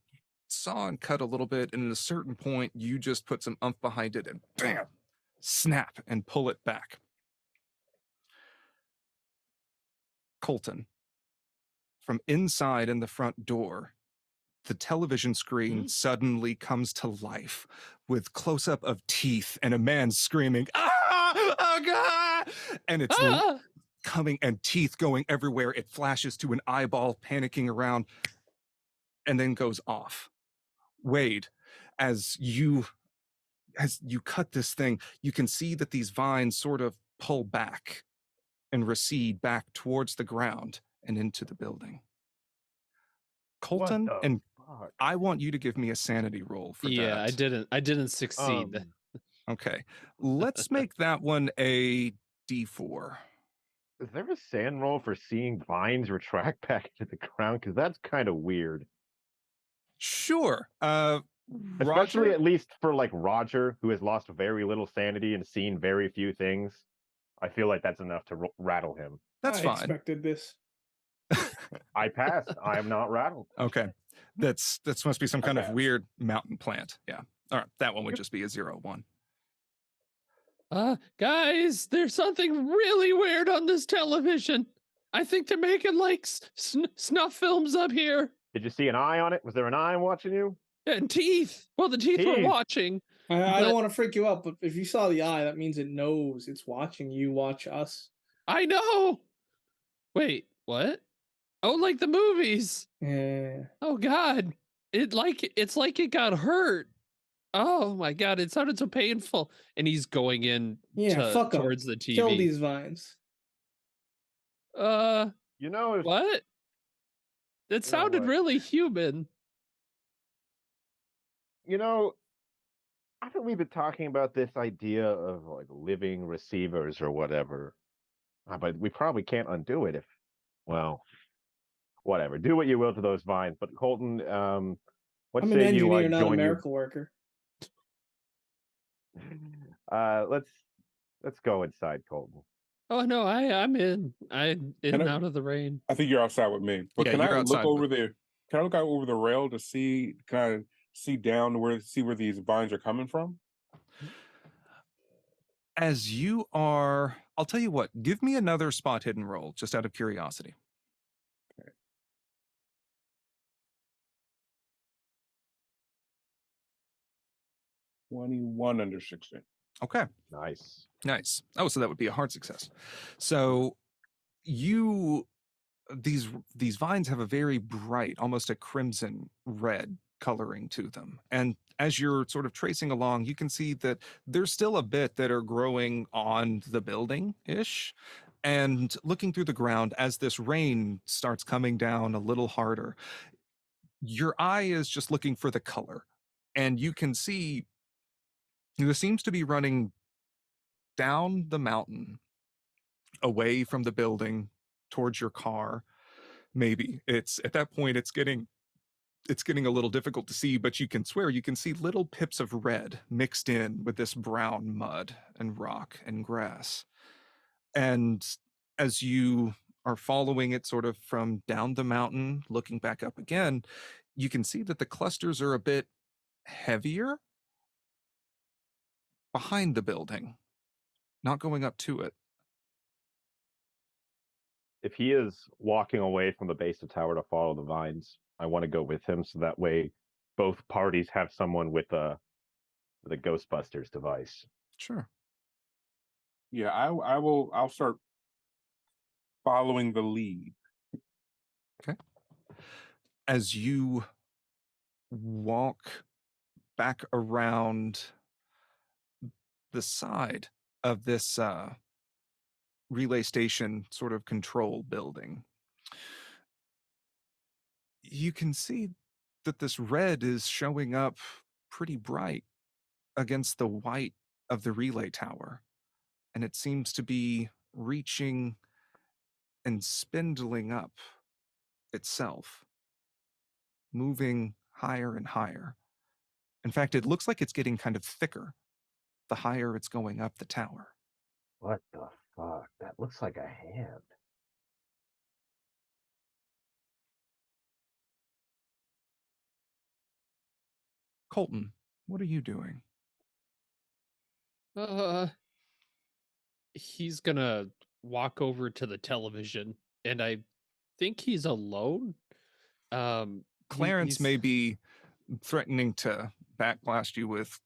saw and cut a little bit, and at a certain point, you just put some oomph behind it and bam, snap and pull it back. Colton, from inside in the front door, the television screen suddenly comes to life with close-up of teeth and a man screaming, "Ah! Oh, God!" And it's coming and teeth going everywhere. It flashes to an eyeball panicking around and then goes off. Wade, as you cut this thing, you can see that these vines sort of pull back and recede back towards the ground and into the building. Colton, and
fuck?
I want you to give me a sanity roll for that.
Yeah, I didn't succeed.
Okay. Let's make that one a D4.
Is there a sand roll for seeing vines retract back to the ground? Because that's kind of weird.
Sure.
Especially
Roger?
at least for like Roger, who has lost very little sanity and seen very few things. I feel like that's enough to rattle him.
That's
I
fine.
expected this.
I passed. I am not rattled.
Okay. That's must be some kind of
passed.
weird mountain plant. Yeah. All right. That one would just be a 0-1.
Guys, there's something really weird on this television. I think they're making like snuff films up here.
Did you see an eye on it? Was there an eye watching you?
And teeth. Well, the teeth were
Teeth.
watching.
I don't want to freak you out, but if you saw the eye, that means it knows it's watching you watch us.
I know. Wait, what? Oh, like the movies.
Yeah.
Oh God. It's like it got hurt. Oh my God, it sounded so painful. And he's going in
Fuck 'em.
towards the TV.
Kill these vines.
You know, if
What? That sounded
what?
really human.
You know, haven't we been talking about this idea of like living receivers or whatever? But we probably can't undo it if, well, whatever. Do what you will to those vines. But Colton, what
I'm an
say you
engineer,
like
not a
join your?
miracle worker.
Let's go inside, Colton.
Oh no, I'm in. I'm in and out of the rain.
I think you're outside with me. But
Yeah,
can
you're
I
outside
look over
with-
there? Can I look out over the rail to see? Can I see down to see where these vines are coming from?
As you are, I'll tell you what, give me another spot hidden roll, just out of curiosity.
21 under 16.
Okay.
Nice.
Nice. Oh, so that would be a hard success. So these vines have a very bright, almost a crimson red coloring to them. And as you're sort of tracing along, you can see that there's still a bit that are growing on the building-ish. And looking through the ground, as this rain starts coming down a little harder, your eye is just looking for the color. And you can see this seems to be running down the mountain, away from the building, towards your car. Maybe it's at that point it's getting a little difficult to see, but you can swear you can see little pips of red mixed in with this brown mud and rock and grass. And as you are following it sort of from down the mountain, looking back up again, you can see that the clusters are a bit heavier behind the building, not going up to it.
If he is walking away from the base of the tower to follow the vines, I want to go with him so that way both parties have someone with the Ghostbusters device.
Sure.
Yeah, I'll start following the lead.
Okay. As you walk back around the side of this relay station sort of control building, you can see that this red is showing up pretty bright against the white of the relay tower. And it seems to be reaching and spindling up itself, moving higher and higher. In fact, it looks like it's getting kind of thicker the higher it's going up the tower.
What the fuck? That looks like a hand.
Colton, what are you doing?
He's gonna walk over to the television and I think he's alone.
Clarence may be threatening to backblast you with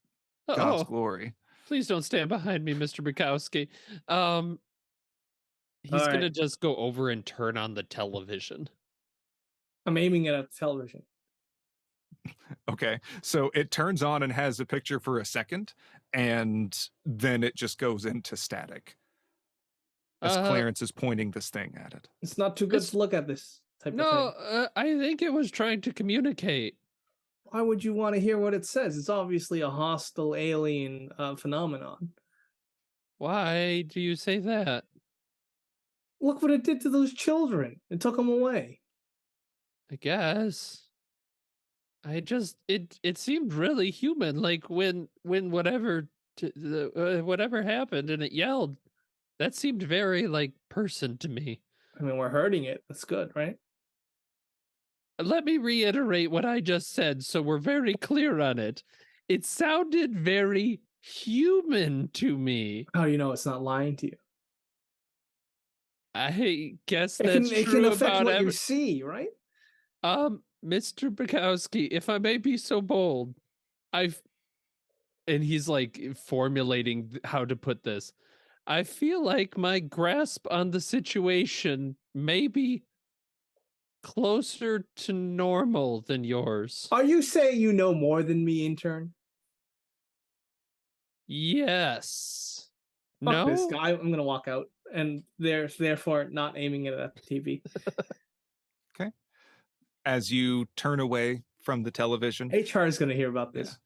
God's
Oh,
glory.
please don't stand behind me, Mr. Bukowski. He's
All
gonna
right.
just go over and turn on the television.
I'm aiming it at the television.
Okay, so it turns on and has a picture for a second, and then it just goes into static as
Uh,
Clarence is pointing this thing at it.
It's not too good
It's-
to look at this type of
no,
thing.
I think it was trying to communicate.
Why would you want to hear what it says? It's obviously a hostile alien phenomenon.
Why do you say that?
Look what it did to those children. It took them away.
I guess. It seemed really human. Like when whatever whatever happened and it yelled, that seemed very like person to me.
I mean, we're hurting it. That's good, right?
Let me reiterate what I just said so we're very clear on it. It sounded very human to me.
How do you know it's not lying to you?
I guess
It
that's
can
true
affect
about
what you see, right?
Mr. Bukowski, if I may be so bold, and he's like formulating how to put this. I feel like my grasp on the situation may be closer to normal than yours.
Are you saying you know more than me, intern?
Yes.
Fuck this
No?
guy. I'm gonna walk out, and therefore not aiming it at the TV.
Okay. As you turn away from the television,
HR is gonna hear about this.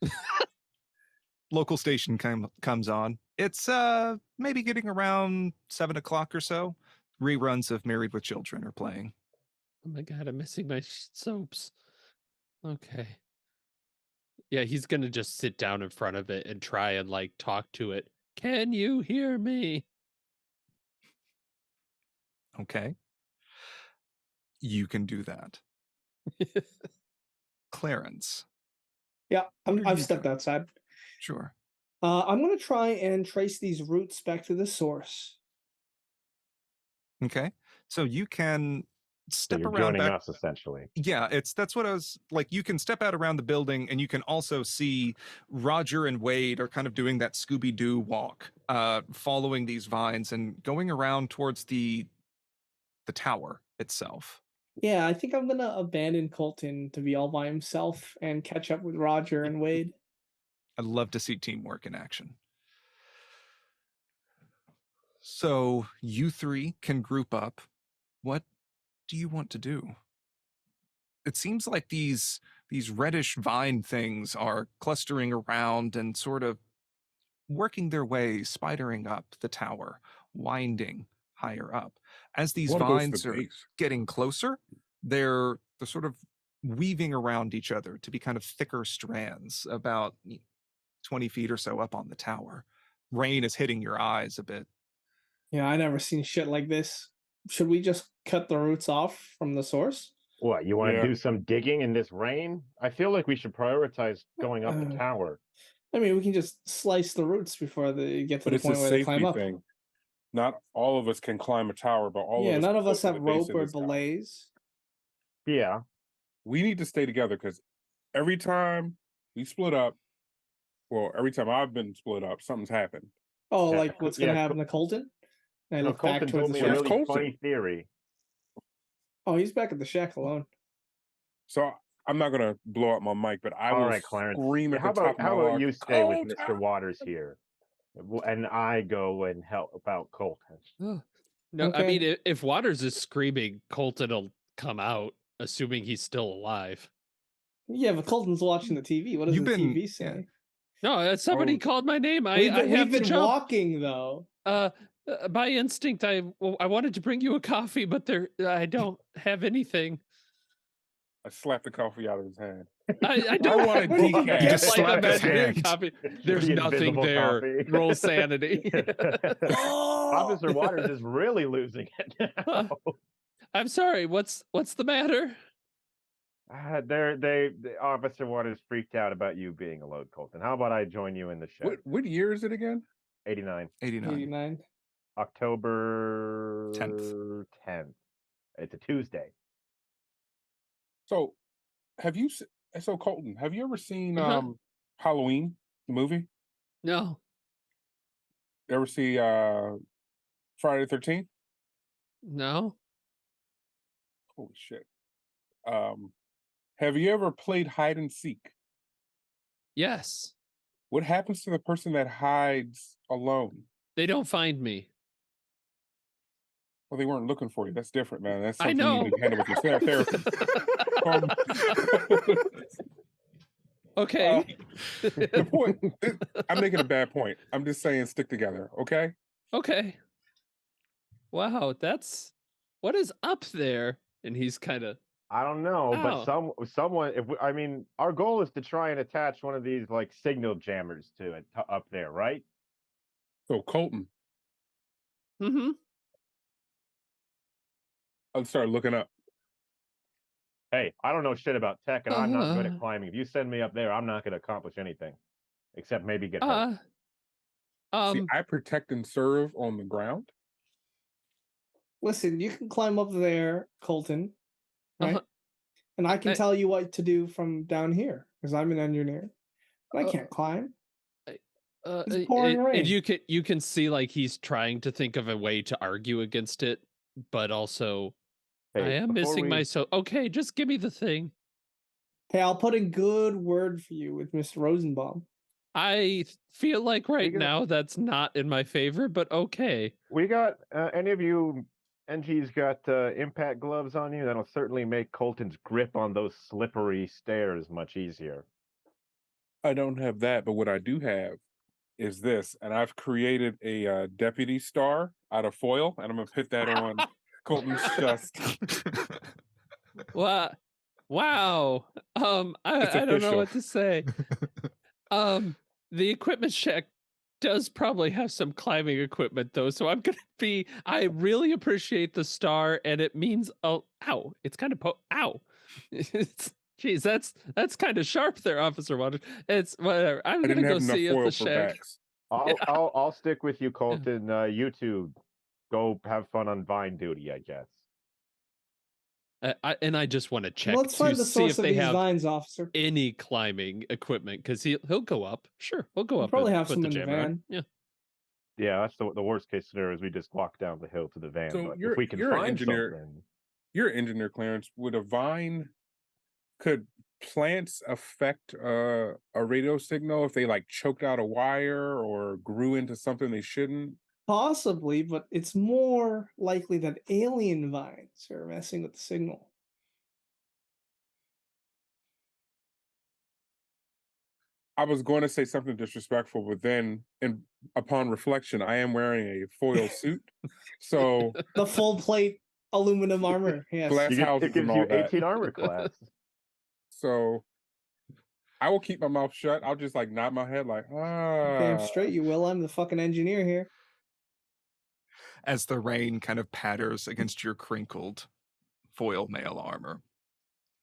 local station comes on. It's maybe getting around 7 o'clock or so. Reruns of Married with Children are playing.
Oh my god, I'm missing my soaps. Okay. Yeah, he's gonna just sit down in front of it and try and like talk to it. Can you hear me?
Okay. You can do that. Clarence.
Yeah,
What are
I've
you
stepped
doing?
outside.
Sure.
I'm gonna try and trace these roots back to the source.
Okay. So you can
So
step
you're
around
joining
back.
us essentially.
Yeah, that's what I was like. You can step out around the building, and you can also see Roger and Wade are kind of doing that Scooby-Doo walk, following these vines and going around towards the tower itself.
Yeah, I think I'm gonna abandon Colton to be all by himself and catch up with Roger and Wade.
I'd love to see teamwork in action. So you three can group up. What do you want to do? It seems like these reddish vine things are clustering around and sort of working their way, spidering up the tower, winding higher up. As these
Wanna go to the
vines are
base.
getting closer, they're sort of weaving around each other to be kind of thicker strands, about 20 feet or so up on the tower. Rain is hitting your eyes a bit.
Yeah, I never seen shit like this. Should we just cut the roots off from the source?
What, you want to
Yeah.
do some digging in this rain? I feel like we should prioritize going up the tower.
I mean, we can just slice the roots before they get to
But
the
it's a
point where they climb
safety
up.
thing. Not all of us can climb a tower, but all
Yeah,
of us
none
can
of
go
us
to
have
the base
rope
in
or
this tower.
belays.
Yeah.
We need to stay together because every time we split up, well, every time I've been split up, something's happened.
Oh,
Yeah,
like what's gonna happen to Colton? And I
No,
look back
Colton
towards
told
the
me a
shack.
Where's
really
Colton?
funny theory.
Oh, he's back at the shack alone.
So I'm not gonna blow up my mic, but I
All
will
right, Clarence.
scream at
How
the top
about
of my lungs.
you stay with
"Colton!"
Mr. Waters here, and I go and help out Colton.
No, I
Okay.
mean, if Waters is screaming, Colton will come out, assuming he's still alive.
Yeah, but Colton's watching the TV. What does
You've
the
been-
TV say?
No, somebody
Oh.
called my name. I
We've
have to
been
jump.
walking though.
By instinct, I wanted to bring you a coffee, but I don't have anything.
I slapped the coffee out of his hand.
I don't
want a
what do you
decaf.
get
You
just
like
slapped his
imaginary
hand.
coffee. There's
The
nothing
invisible
there.
coffee.
Roll sanity.
Oh!
Officer Waters is really losing it now.
I'm sorry. What's the matter?
The Officer Waters freaked out about you being a load, Colton. How about I join you in the shed?
What year is it again?
89.
89.
89.
October
10th.
10th. It's a Tuesday.
So, so Colton, have you ever seen Halloween, the movie?
No.
You ever see Friday the 13th?
No.
Holy shit. Have you ever played hide and seek?
Yes.
What happens to the person that hides alone?
They don't find me.
Well, they weren't looking for you. That's different, man. That's
I
something you
know.
need to handle with your therapist.
Okay.
The point, I'm making a bad point. I'm just saying stick together, okay?
Okay. Wow, what is up there? And he's kind of
I don't know, but
Ow.
someone. I mean, our goal is to try and attach one of these like signal jammers to it up there, right?
So Colton,
Mm-hmm.
I started looking up.
Hey, I don't know shit about tech, and I'm not good at climbing. If you send me up there, I'm not going to accomplish anything, except maybe get hurt.
See, I protect and serve on the ground.
Listen, you can climb up there, Colton, right? And I can
I-
tell you what to do from down here because I'm an engineer. But I can't climb. It's pouring rain.
And you can see like he's trying to think of a way to argue against it, but also I
Hey,
am
before
missing
we-
my okay, just give me the thing.
Hey, I'll put in good word for you with Mr. Rosenbaum.
I feel like right
got-
now that's not in my favor, but okay.
We got any of you NG's got impact gloves on you? That'll certainly make Colton's grip on those slippery stairs much easier.
I don't have that, but what I do have is this, and I've created a deputy star out of foil, and I'm gonna put that on Colton's chest.
Wow. Wow. I don't know what to say. The equipment check does probably have some climbing equipment though, so I'm gonna be. I really appreciate the star, and it means ow. It's kind of ow. Geez, that's kind of sharp there, Officer Waters. It's whatever. I'm gonna go see if the check.
I'll stick with you, Colton. You two, go have fun on Vine duty, I guess.
I just want to check
Let's
to
find the
see
source
if
of
they
these
have
vines, officer.
any climbing equipment because he'll go up. Sure, he'll go
We'll
up.
probably
and
have
put
some
the
in the
jammer on.
van.
Yeah.
Yeah, that's the worst case scenario is we just walk down the hill to the van.
So
But if we can
you're an
find
engineer.
something,
You're an engineer, Clarence. Could plants affect a radio signal if they like choked out a wire or grew into something they shouldn't?
Possibly, but it's more likely that alien vines are messing with the signal.
I was going to say something disrespectful, but then, upon reflection, I am wearing a foil suit, so
The full plate aluminum armor. Yes.
glass houses
it gives
and all
you
that.
18 armor class.
So I will keep my mouth shut. I'll just like nod my head, like
Damn straight you will. I'm the fucking engineer here.
As the rain kind of patters against your crinkled foil mail armor.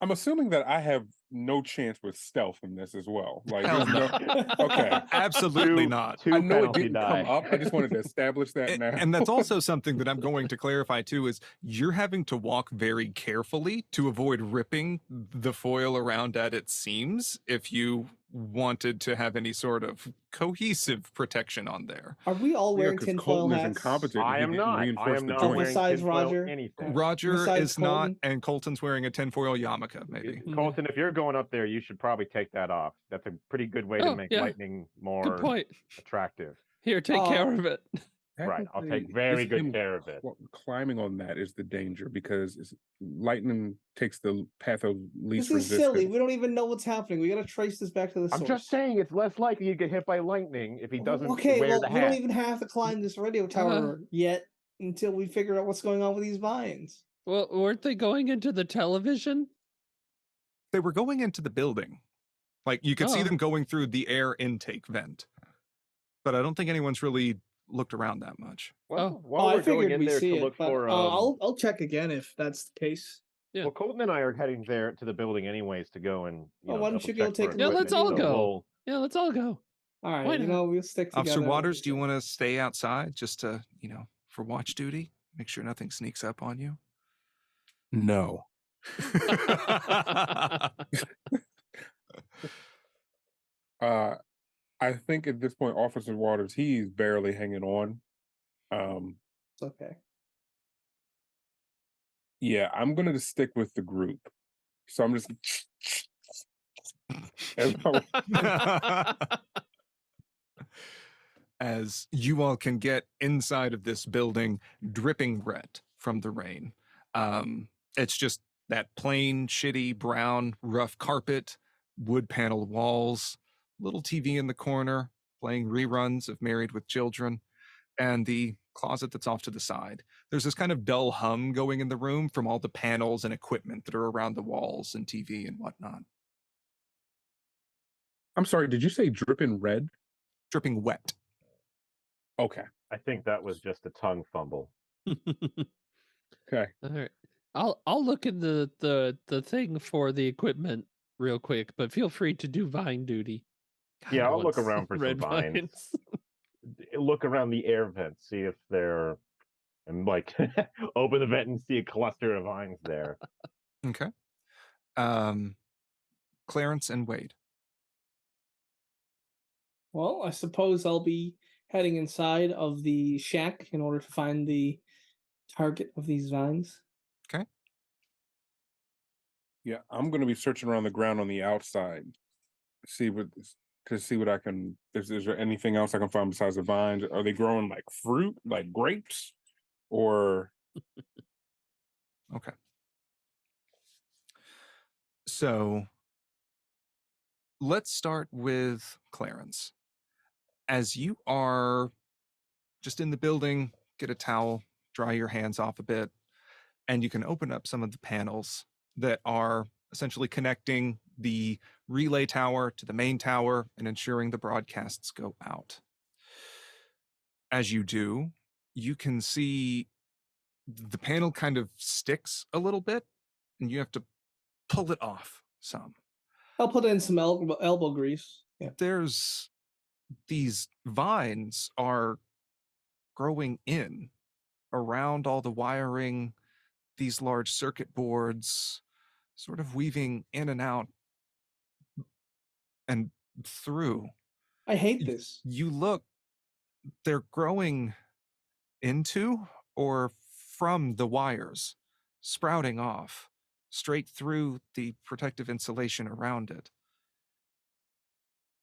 I'm assuming that I have no chance with stealth in this as well. Like,
Hell
there's okay,
Absolutely not.
I know it
penalty
didn't
die.
come up. I just wanted to establish that now.
And that's also something that I'm going to clarify too is you're having to walk very carefully to avoid ripping the foil around at its seams if you wanted to have any sort of cohesive protection on there.
Are we all wearing
'cause
tinfoil
Colton is
hats?
incompetent.
I
He
am
didn't
not. I
reinforce
am
the
not
joint.
wearing
Besides
tinfoil
Roger?
anything.
Roger
Besides
is not,
Colton?
and Colton's wearing a tinfoil yarmulke, maybe.
Colton, if you're going up there, you should probably take that off. That's a pretty good way to make lightning
Good
more
point.
attractive.
Here, take care of it.
Right, I'll take
Technically,
very
it's
good
him
care of it.
Climbing on that is the danger because lightning takes the path of least
This is
resistance.
silly. We don't even know what's happening. We got to trace this back to the source.
I'm just saying it's less likely you get hit by lightning if he doesn't
Okay,
wear
well,
the
we
hat.
don't even have to climb this radio tower yet until we figure out what's going on with these vines.
Well, weren't they going into the television?
They were going into the building. Like you could see
Oh.
them going through the air intake vent. But I don't think anyone's really looked around that much.
Well,
Oh,
while
I
we're going
figured
in
we
there
see
to
it,
look
but
for,
I'll check again if that's the case.
Yeah.
well, Colton and I are heading there to the building anyways to go and
Why don't you go
double-check
take
for
a
Yeah,
look
let's
at
all
equipment,
it?
so
go. Yeah, let's all go.
All right,
Why not?
we'll stick together.
Officer Waters, do you want to stay outside just to, for watch duty? Make sure nothing sneaks up on you? No.
I think at this point, Officer Waters, he's barely hanging on.
It's okay.
Yeah, I'm gonna just stick with the group. So I'm just
As you all can get inside of this building, dripping wet from the rain. It's just that plain, shitty, brown, rough carpet, wood paneled walls, little TV in the corner, playing reruns of Married with Children, and the closet that's off to the side. There's this kind of dull hum going in the room from all the panels and equipment that are around the walls and TV and whatnot.
I'm sorry, did you say dripping red?
Dripping wet.
Okay.
I think that was just a tongue fumble.
Okay.
All right. I'll look in the thing for the equipment real quick, but feel free to do vine duty. God,
Yeah,
I
I'll look
want
around for some
red
vines. Look around the air vent, see if they're, and like open the vent and see a cluster of vines there.
Okay. Clarence and Wade.
Well, I suppose I'll be heading inside of the shack in order to find the target of these vines.
Okay.
Yeah, I'm gonna be searching around the ground on the outside, see what I can. Is there anything else I can find besides the vines? Are they growing like fruit, like grapes, or?
Okay. So let's start with Clarence. As you are just in the building, get a towel, dry your hands off a bit, and you can open up some of the panels that are essentially connecting the relay tower to the main tower and ensuring the broadcasts go out. As you do, you can see the panel kind of sticks a little bit, and you have to pull it off some.
I'll put in some elbow grease. Yeah.
There's these vines are growing in around all the wiring, these large circuit boards, sort of weaving in and out and through.
I hate this.
You look, they're growing into or from the wires, sprouting off straight through the protective insulation around it.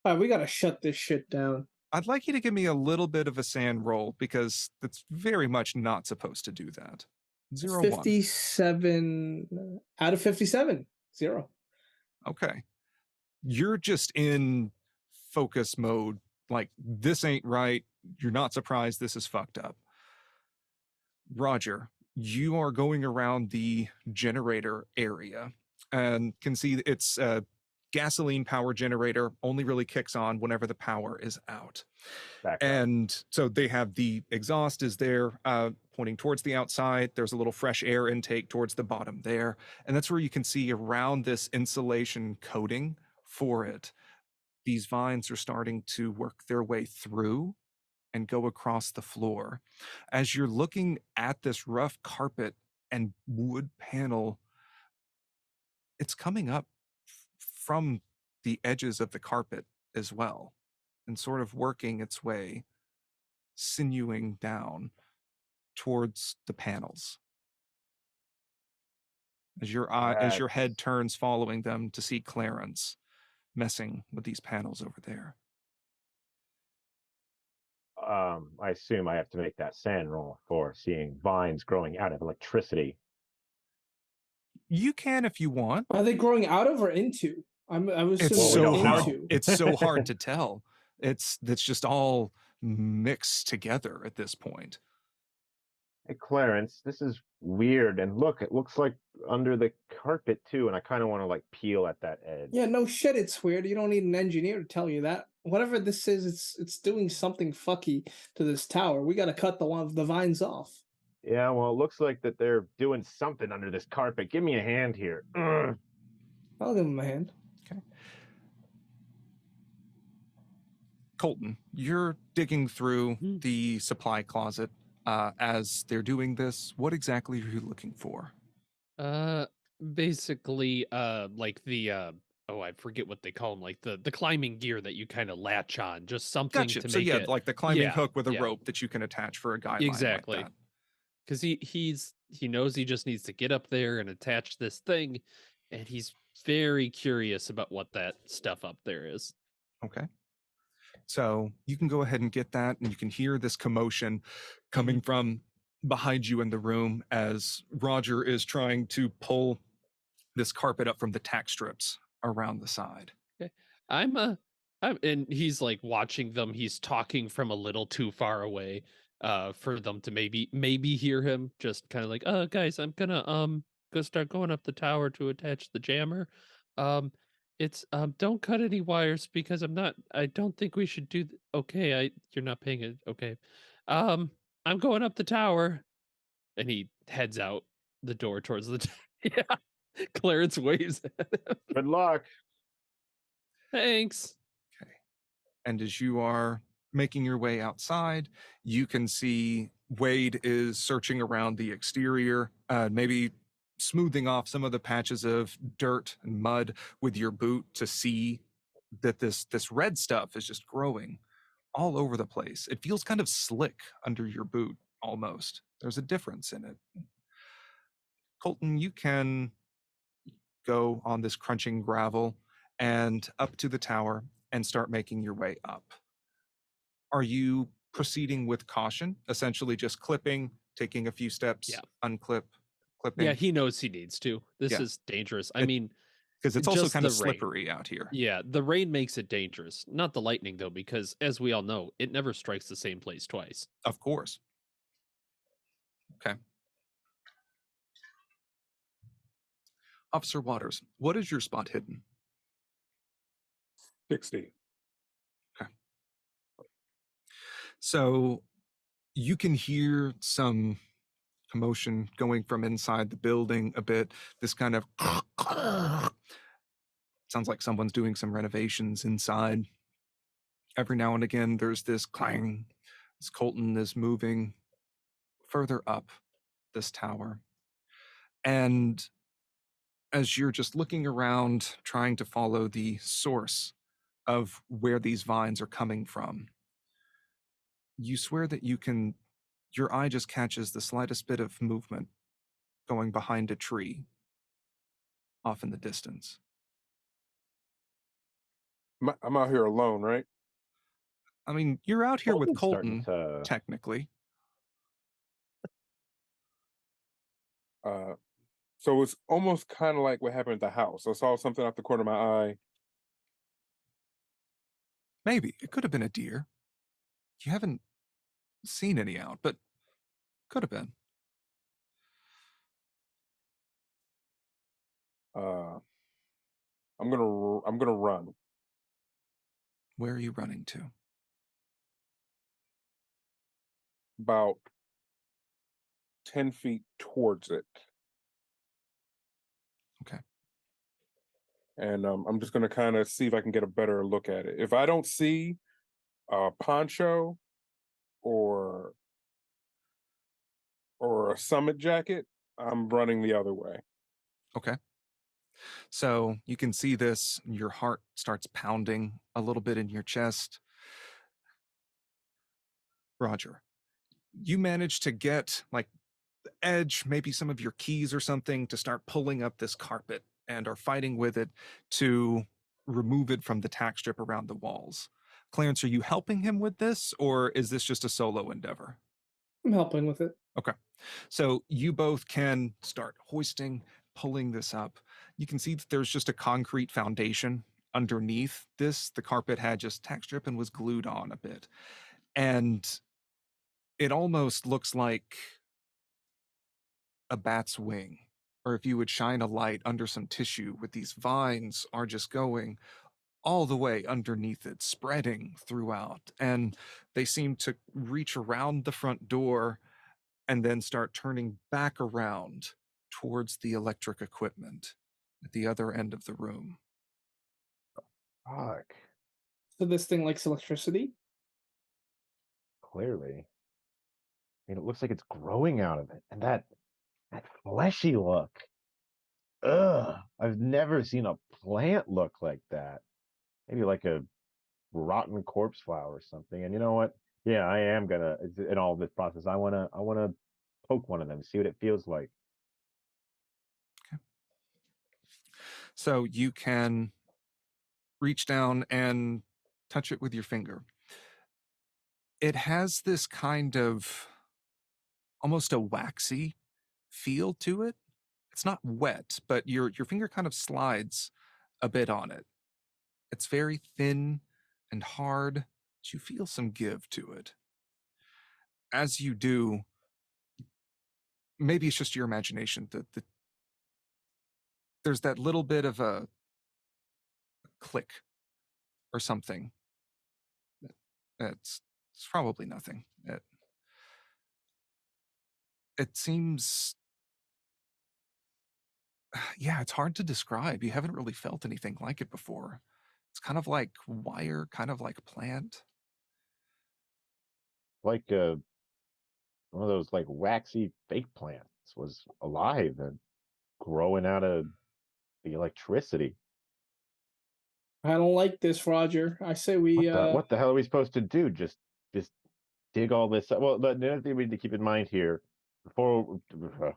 All right, we gotta shut this shit down.
I'd like you to give me a little bit of a sand roll because that's very much not supposed to do that. 0, 1.
57 out of 57. 0.
Okay. You're just in focus mode. Like, this ain't right. You're not surprised this is fucked up. Roger, you are going around the generator area and can see it's a gasoline power generator, only really kicks on whenever the power is out. And so they have the exhaust is there pointing towards the outside. There's a little fresh air intake towards the bottom there. And that's where you can see around this insulation coating for it, these vines are starting to work their way through and go across the floor. As you're looking at this rough carpet and wood panel, it's coming up from the edges of the carpet as well and sort of working its way, sinewing down towards the panels. As your head turns following them to see Clarence messing with these panels over there.
I assume I have to make that sand roll for seeing vines growing out of electricity.
You can if you want.
Are they growing out of or into? I was
It's
assuming
so hard.
into.
It's so hard to tell. It's just all mixed together at this point.
Hey, Clarence, this is weird. And look, it looks like under the carpet too. And I kind of want to like peel at that edge.
Yeah, no shit, it's weird. You don't need an engineer to tell you that. Whatever this is, it's doing something fucky to this tower. We got to cut the vines off.
Yeah, well, it looks like that they're doing something under this carpet. Give me a hand here. Ugh.
I'll give him a hand.
Okay. Colton, you're digging through the supply closet as they're doing this. What exactly are you looking for?
Uh, basically, like the oh, I forget what they call them, like the climbing gear that you kind of latch on, just something
Gotcha.
to
So
make
yeah,
it.
like the climbing
Yeah,
hook with a
yeah,
rope that you can attach for a guy line like
exactly.
that.
Because he knows he just needs to get up there and attach this thing, and he's very curious about what that stuff up there is.
Okay. So you can go ahead and get that, and you can hear this commotion coming from behind you in the room as Roger is trying to pull this carpet up from the tack strips around the side.
Okay. And he's like watching them. He's talking from a little too far away, for them to maybe hear him. Just kind of like, guys, I'm gonna go start going up the tower to attach the jammer. Um, it's don't cut any wires because I don't think we should do. Okay, you're not paying it. Okay, um, I'm going up the tower, and he heads out the door towards the. Yeah, Clarence waves at him.
Good luck.
Thanks.
Okay. And as you are making your way outside, you can see Wade is searching around the exterior, maybe smoothing off some of the patches of dirt and mud with your boot to see that this red stuff is just growing all over the place. It feels kind of slick under your boot almost. There's a difference in it. Colton, you can go on this crunching gravel and up to the tower and start making your way up. Are you proceeding with caution, essentially just clipping, taking a few steps,
Yeah.
unclip, clipping?
Yeah, he knows he needs to. This
Yeah.
is dangerous. I
It-
mean,
Because it's also
just
kind of
the rain.
slippery out here.
Yeah, the rain makes it dangerous. Not the lightning, though, because as we all know, it never strikes the same place twice.
Of course. Okay. Officer Waters, what is your spot hidden?
60.
So you can hear some commotion going from inside the building a bit. This kind of sounds like someone's doing some renovations inside. Every now and again, there's this clang as Colton is moving further up this tower. And as you're just looking around, trying to follow the source of where these vines are coming from, you swear that your eye just catches the slightest bit of movement going behind a tree off in the distance.
I'm out here alone, right?
I mean, you're out here with
Colton's starting
Colton,
to-
technically.
So it's almost kind of like what happened at the house. I saw something out the corner of my eye.
Maybe. It could have been a deer. You haven't seen any out, but could have been.
I'm gonna run.
Where are you running to?
About 10 feet towards it.
Okay.
And I'm just gonna kind of see if I can get a better look at it. If I don't see a poncho or a summit jacket, I'm running the other way.
Okay. So you can see this, your heart starts pounding a little bit in your chest. Roger, you manage to get like the edge, maybe some of your keys or something, to start pulling up this carpet and are fighting with it to remove it from the tack strip around the walls. Clarence, are you helping him with this, or is this just a solo endeavor?
I'm helping with it.
Okay. So you both can start hoisting, pulling this up. You can see that there's just a concrete foundation underneath this. The carpet had just tack strip and was glued on a bit. And it almost looks like a bat's wing, or if you would shine a light under some tissue, with these vines are just going all the way underneath it, spreading throughout. And they seem to reach around the front door and then start turning back around towards the electric equipment at the other end of the room.
Fuck.
So this thing likes electricity.
Clearly. I mean, it looks like it's growing out of it. And that fleshy look. ugh, I've never seen a plant look like that. Maybe like a rotten corpse flower or something. And you know what? Yeah, I am gonna in all this process. I wanna poke one of them, see what it feels like.
So you can reach down and touch it with your finger. It has this kind of almost a waxy feel to it. It's not wet, but your finger kind of slides a bit on it. It's very thin and hard, but you feel some give to it. As you do, maybe it's just your imagination, there's that little bit of a click or something. It's probably nothing. It seems, yeah, it's hard to describe. You haven't really felt anything like it before. It's kind of like wire, kind of like plant.
Like one of those like waxy fake plants was alive and growing out of the electricity.
I don't like this, Roger. I say we
What the hell are we supposed to do? Just dig all this up? Well, the other thing we need to keep in mind here before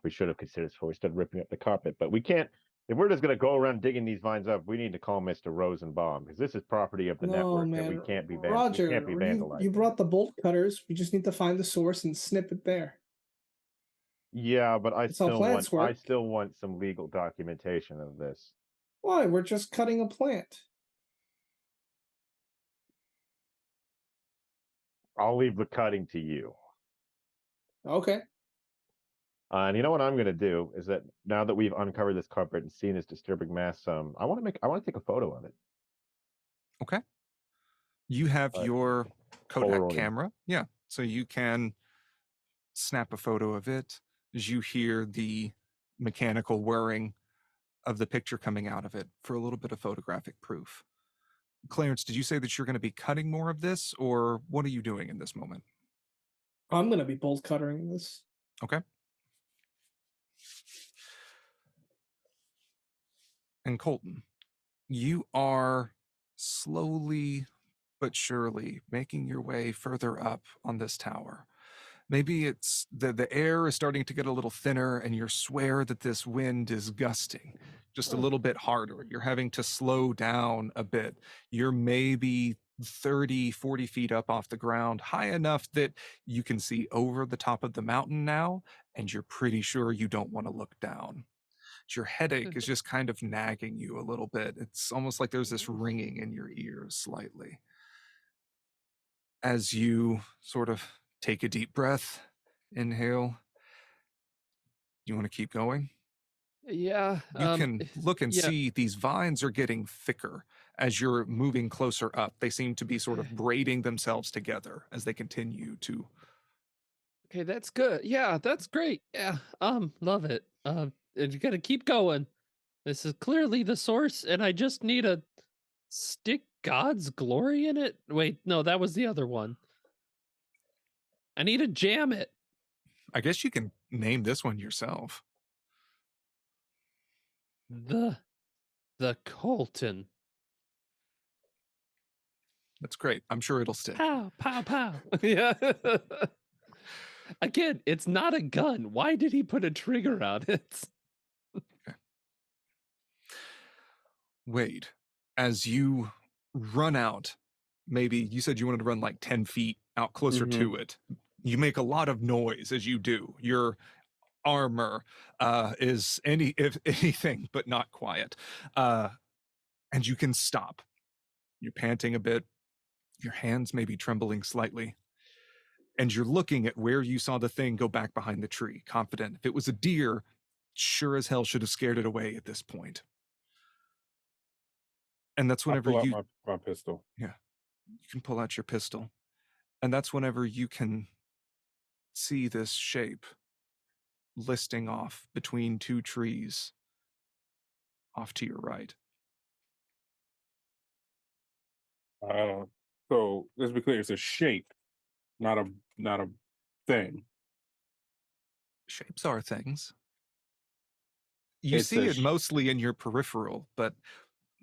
we should have considered this before we started ripping up the carpet, but we can't. If we're just going to go around digging these vines up, we need to call Mr. Rosenbaum because this is property of the
no
network that we
man.
can't be
Roger,
vandalized.
you brought the bolt cutters. We just need to find the source and snip it there.
Yeah, but
That's how plants work.
I still want some legal documentation of this.
Why? We're just cutting a plant.
I'll leave the cutting to you.
Okay.
And you know what I'm going to do is that now that we've uncovered this carpet and seen this disturbing mess, I want to take a photo of it.
Okay. You have your Kodak
Polaroid.
camera. Yeah. So you can snap a photo of it as you hear the mechanical whirring of the picture coming out of it for a little bit of photographic proof. Clarence, did you say that you're going to be cutting more of this, or what are you doing in this moment?
I'm gonna be bolt cuttering this.
Okay. And Colton, you are slowly but surely making your way further up on this tower. Maybe it's the air is starting to get a little thinner, and you swear that this wind is gusting just a little bit harder. You're having to slow down a bit. You're maybe 30, 40 feet up off the ground, high enough that you can see over the top of the mountain now, and you're pretty sure you don't want to look down. Your headache is just kind of nagging you a little bit. It's almost like there's this ringing in your ears slightly. As you sort of take a deep breath, inhale. You want to keep going?
Yeah.
You can look and
yeah.
see these vines are getting thicker as you're moving closer up. They seem to be sort of braiding themselves together as they continue to.
Okay, that's good. Yeah, that's great. Yeah, love it. And you gotta keep going. This is clearly the source, and I just need to stick God's glory in it. Wait, no, that was the other one. I need to jam it.
I guess you can name this one yourself.
The Colton.
That's great. I'm sure it'll stick.
Pow, pow, pow. Yeah. Again, it's not a gun. Why did he put a trigger on it?
Okay. Wade, as you run out, maybe you said you wanted to run like 10 feet out closer to it. You make a lot of noise as you do. Your armor is if anything but not quiet. And you can stop. You're panting a bit. Your hands may be trembling slightly. And you're looking at where you saw the thing go back behind the tree, confident. If it was a deer, sure as hell should have scared it away at this point. And that's whenever
I pull
you
out my pistol.
Yeah. You can pull out your pistol. And that's whenever you can see this shape listing off between two trees off to your right.
So let's be clear, it's a shape, not a thing.
Shapes are things. You
It's
see
a
it mostly in your peripheral, but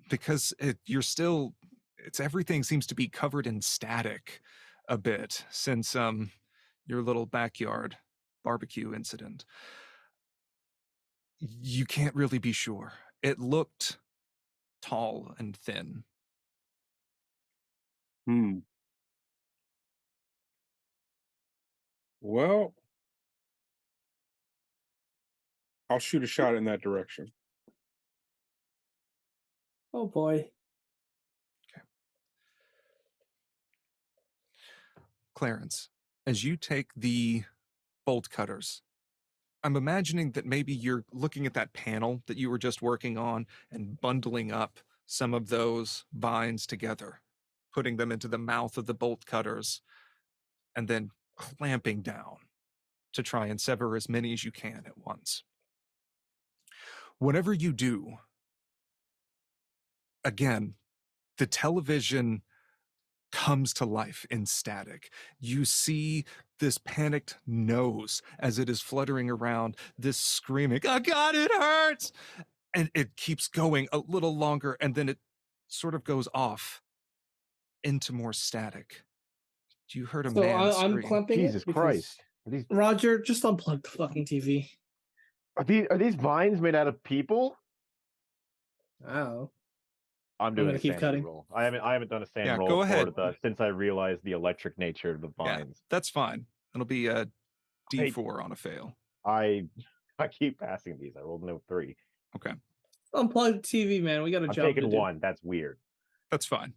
because it's everything seems to be covered in static a bit since your little backyard barbecue incident. You can't really be sure. It looked tall and thin.
Well, I'll shoot a shot in that direction.
Oh boy.
Clarence, as you take the bolt cutters, I'm imagining that maybe you're looking at that panel that you were just working on and bundling up some of those vines together, putting them into the mouth of the bolt cutters, and then clamping down to try and sever as many as you can at once. Whatever you do, again, the television comes to life in static. You see this panicked nose as it is fluttering around, this screaming, "Oh God, it hurts!" And it keeps going a little longer, and then it sort of goes off into more static. You heard a
So
man
I'm
scream.
clamping
Jesus
it because
Christ. Are these,
Roger, just unplug the fucking TV.
are these vines made out of people?
Oh.
I'm doing
gonna
a
keep
sanity
cutting.
roll. I haven't done a sand
Yeah,
roll
go
for
ahead.
since I realized the electric nature of the
Yeah,
vines.
that's fine. It'll be a D4 on a fail.
I keep passing these. I rolled no 3.
Okay,
Unplug the TV, man. We got a
I'm
job to
taking
do.
1. That's weird.
that's fine.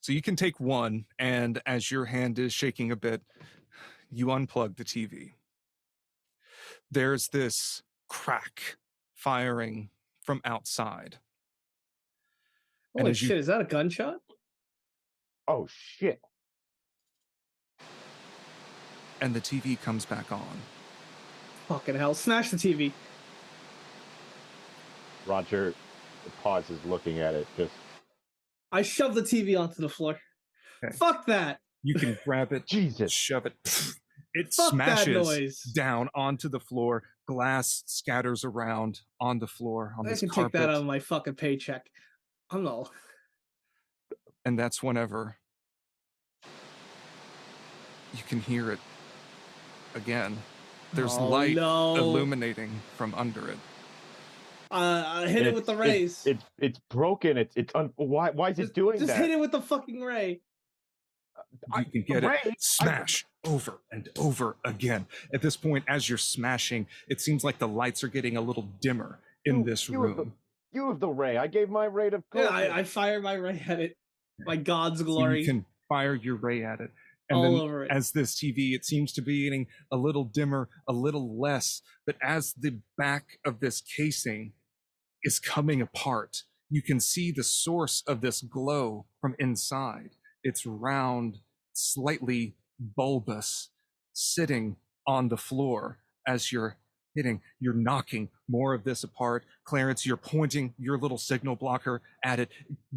So you can take one, and as your hand is shaking a bit, you unplug the TV. There's this crack firing from outside.
Holy
as you
shit, is that a gunshot?
Oh shit.
and the TV comes back on.
Fucking hell. Smash the TV.
Roger pauses looking at it. Just
I shove the TV onto the floor.
Okay.
Fuck that.
You can grab it,
Jesus.
shove it. It
Fuck that
smashes
noise.
down onto the floor. Glass scatters around on the floor, on
I
this
can
carpet.
take that out of my fucking paycheck. I'm not.
And that's whenever you can hear it again. There's light illuminating from under it.
I hit it with the rays.
It's broken. Why is it doing that?
Just hit it with the fucking ray.
You can get it smash over and over again. At this point, as you're smashing, it seems like the lights are getting a little dimmer in this room.
You have the ray. I gave my ray to
Yeah, I fire my ray at it. My God's glory.
So you can fire your ray at it. And
all
then
over it.
as this TV, it seems to be getting a little dimmer, a little less. But as the back of this casing is coming apart, you can see the source of this glow from inside. It's round, slightly bulbous, sitting on the floor as you're hitting. You're knocking more of this apart. Clarence, you're pointing your little signal blocker at it.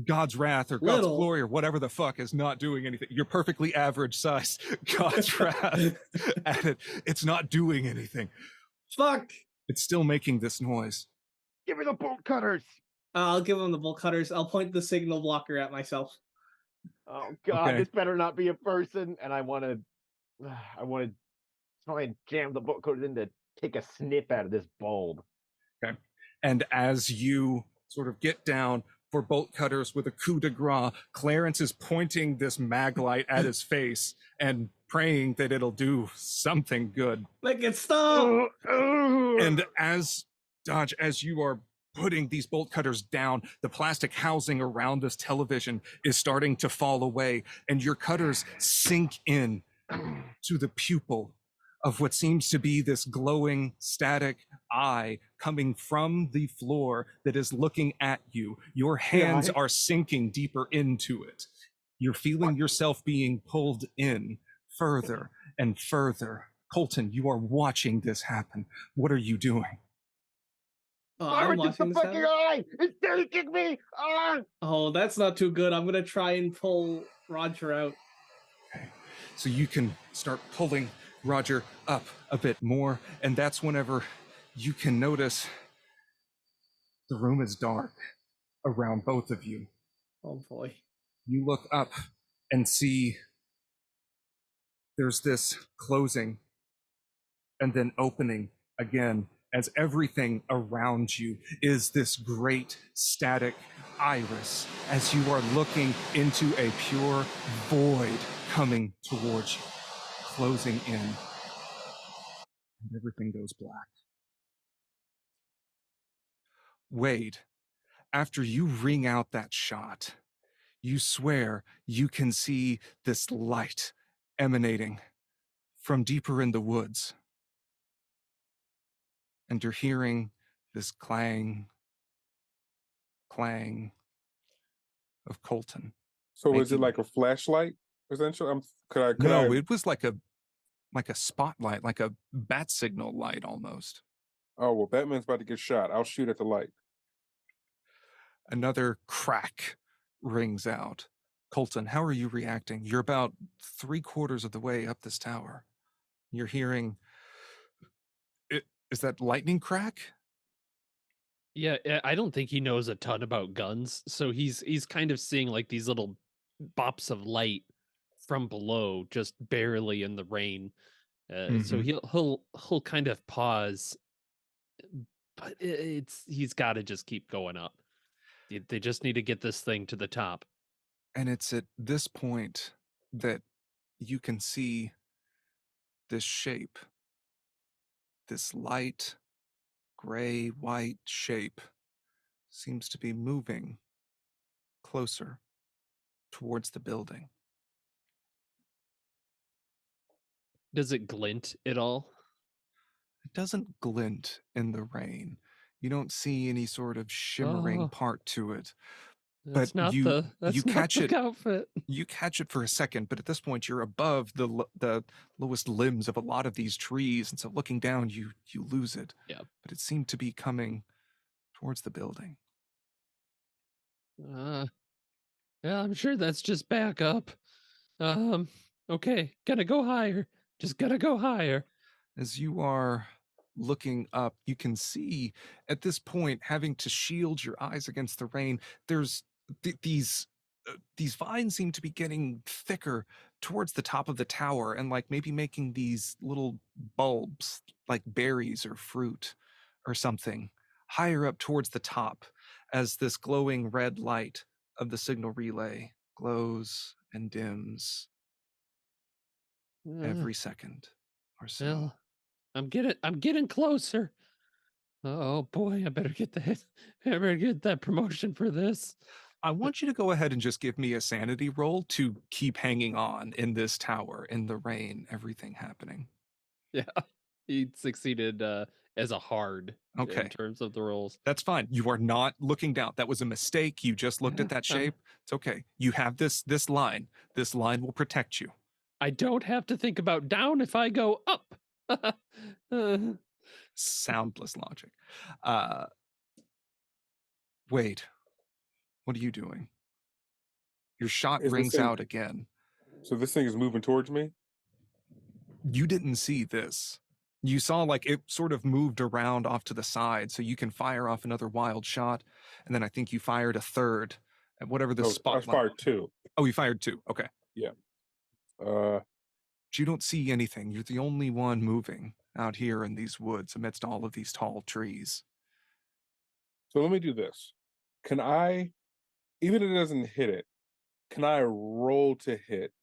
God's wrath or God's glory or whatever the fuck is not doing anything. You're perfectly average size. God's wrath at it. It's not doing anything.
Fuck.
It's still making this noise.
Give me the bolt cutters.
I'll give him the bolt cutters. I'll point the signal blocker at myself.
Oh God, this better not be a person. And I want to try and jam the bolt cutters in to take a snip out of this bulb.
Okay. And as you sort of get down for bolt cutters with a coup de grace, Clarence is pointing this mag light at his face and praying that it'll do something good.
Make it stop.
And as Dodge, as you are putting these bolt cutters down, the plastic housing around this television is starting to fall away, and your cutters sink in to the pupil of what seems to be this glowing static eye coming from the floor that is looking at you. Your hands are sinking deeper into it. You're feeling yourself being pulled in further and further. Colton, you are watching this happen. What are you doing?
I'm watching
the fucking eye! It's taking me!
Oh, that's not too good. I'm gonna try and pull Roger out.
Okay. So you can start pulling Roger up a bit more, and that's whenever you can notice The room is dark around both of you.
Oh boy.
You look up and see there's this closing and then opening again as everything around you is this great static iris as you are looking into a pure void coming towards you, closing in, and everything goes black. Wade, after you ring out that shot, you swear you can see this light emanating from deeper in the woods. And you're hearing this clang, clang of Colton.
So is it
making-
like a flashlight? Essentially, could
No,
I?
it was like a spotlight, like a bat signal light almost.
Oh well, Batman's about to get shot. I'll shoot at the light.
Another crack rings out. Colton, how are you reacting? You're about 3/4 of the way up this tower. You're hearing, is that lightning crack?
Yeah, I don't think he knows a ton about guns, so he's kind of seeing like these little bops of light from below, just barely in the rain. So he'll kind of pause, but he's got to just keep going up. They just need to get this thing to the top.
And it's at this point that you can see this shape, this light, gray, white shape seems to be moving closer towards the building.
Does it glint at all?
It doesn't glint in the rain. You don't see any sort of shimmering
Oh.
part to it.
That's
But
not
you catch
the
it.
outfit.
You catch it for a second, but at this point you're above the lowest limbs of a lot of these trees, and so looking down, you lose it.
Yeah.
But it seemed to be coming towards the building.
Yeah, I'm sure that's just back up. Okay, gotta go higher. Just gotta go higher.
As you are looking up, you can see at this point, having to shield your eyes against the rain, there's these vines seem to be getting thicker towards the top of the tower and like maybe making these little bulbs like berries or fruit or something higher up towards the top as this glowing red light of the signal relay glows and dims every second or so.
Well, I'm getting closer. Oh boy, I better get that promotion for this.
I want you to go ahead and just give me a sanity roll to keep hanging on in this tower, in the rain, everything happening.
Yeah, he succeeded as a hard
Okay.
in terms of the rolls.
That's fine. You are not looking down. That was a mistake. You just looked at that shape. It's okay. You have this line. This line will protect you.
I don't have to think about down if I go up.
Soundless logic. Wade, what are you doing? Your shot
Is this
rings
thing-
out again.
So this thing is moving towards me.
You didn't see this. You saw like it sort of moved around off to the side, so you can fire off another wild shot, and then I think you fired a third at whatever the
I
spotlight.
fired 2.
Oh, you fired 2. Okay.
Uh,
But you don't see anything. You're the only one moving out here in these woods amidst all of these tall trees.
so let me do this. Can I, even if it doesn't hit it, can I roll to hit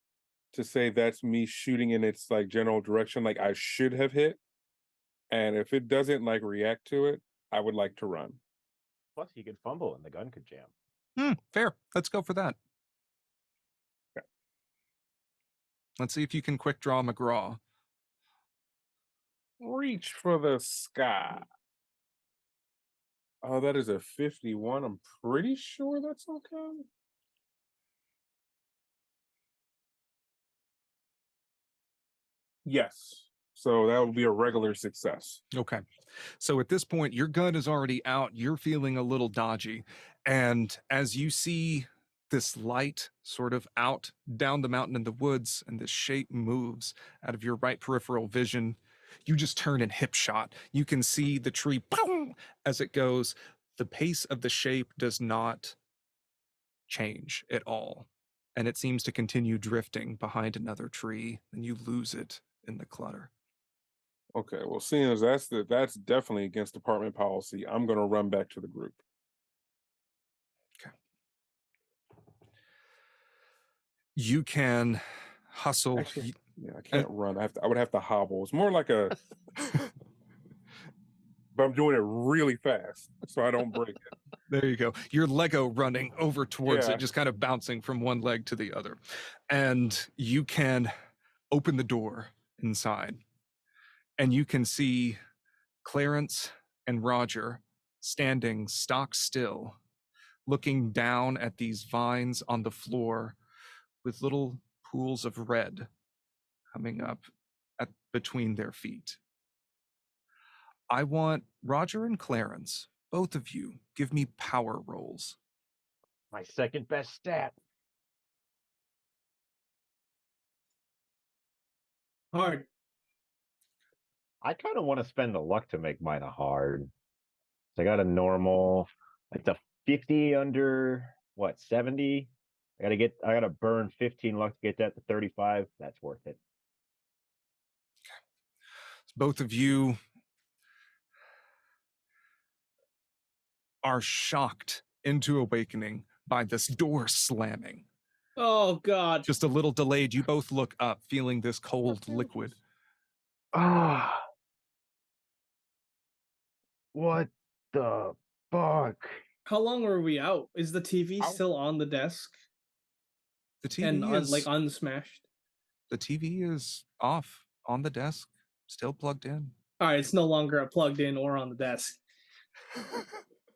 to say that's me shooting in its like general direction, like I should have hit? And if it doesn't like react to it, I would like to run.
Plus, he could fumble and the gun could jam.
Fair. Let's go for that.
Okay.
Let's see if you can quick draw McGraw.
Reach for the sky. Oh, that is a 51. I'm pretty sure that's okay. Yes. So that would be a regular success.
Okay. So at this point, your gun is already out. You're feeling a little dodgy. And as you see this light sort of out down the mountain in the woods, and this shape moves out of your right peripheral vision, you just turn and hip shot. You can see the tree as it goes the pace of the shape does not change at all, and it seems to continue drifting behind another tree, and you lose it in the clutter.
Okay, well, seeing as that's definitely against department policy, I'm gonna run back to the group.
Okay. You can hustle.
Actually, yeah, I can't run. I would have to hobble. It's more like a, but I'm doing it really fast so I don't break it.
There you go. Your Lego running over towards
Yeah.
it, just kind of bouncing from one leg to the other. And you can open the door inside, and you can see Clarence and Roger standing stock still, looking down at these vines on the floor with little pools of red coming up between their feet. I want Roger and Clarence, both of you, give me power rolls.
My second best stat.
Hard.
I kind of want to spend the luck to make mine a hard. So I got a normal. It's a 50 under what 70. I gotta burn 15 luck to get that to 35. That's worth it.
Both of you are shocked into awakening by this door slamming.
Oh God.
Just a little delayed, you both look up, feeling this cold liquid.
Ah. What the fuck?
How long were we out? Is the TV still on the desk
The TV
and
is
like unsmashed?
the TV is off on the desk, still plugged in.
All right, it's no longer plugged in or on the desk.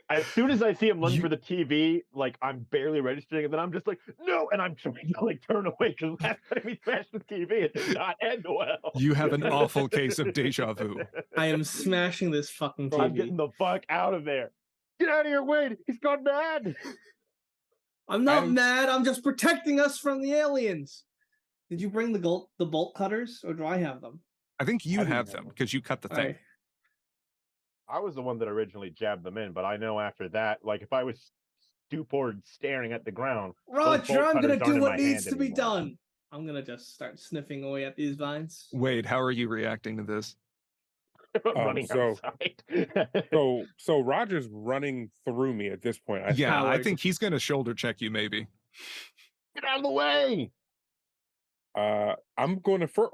As soon as I see him run for the TV, like I'm barely registering, and then I'm just like, no, and I'm trying to like turn away because last time he smashed the TV, it did not end well.
You have an awful case of deja vu.
I am smashing this fucking TV.
I'm getting the fuck out of there. Get out of here, Wade. He's gone mad.
I'm not mad. I'm just protecting us from the aliens. Did you bring the bolt cutters, or do I have them?
I think you have them because you cut the thing.
Right.
I was the one that originally jabbed them in, but I know after that, like if I was stupid staring at the ground,
Roger, I'm gonna do what needs to be done. I'm gonna just start sniffing away at these vines.
Wade, how are you reacting to this?
Running outside.
so Roger's running through me at this point.
I think he's gonna shoulder check you maybe.
Get out of the way.
I'm going to for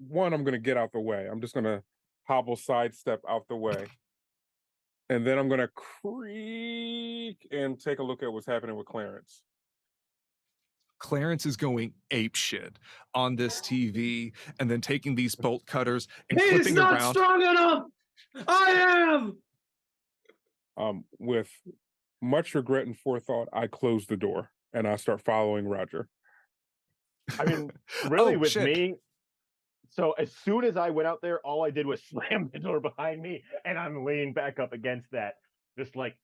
one, I'm going to get out the way. I'm just going to hobble sidestep out the way. And then I'm going to creak and take a look at what's happening with Clarence.
Clarence is going ape shit on this TV and then taking these bolt cutters and
He's
flipping
not
around.
strong enough. I am.
With much regret and forethought, I close the door and I start following Roger.
I mean, really, with me. So as soon as I went out there, all I did was slam the door behind me, and I'm leaning back up against that, just like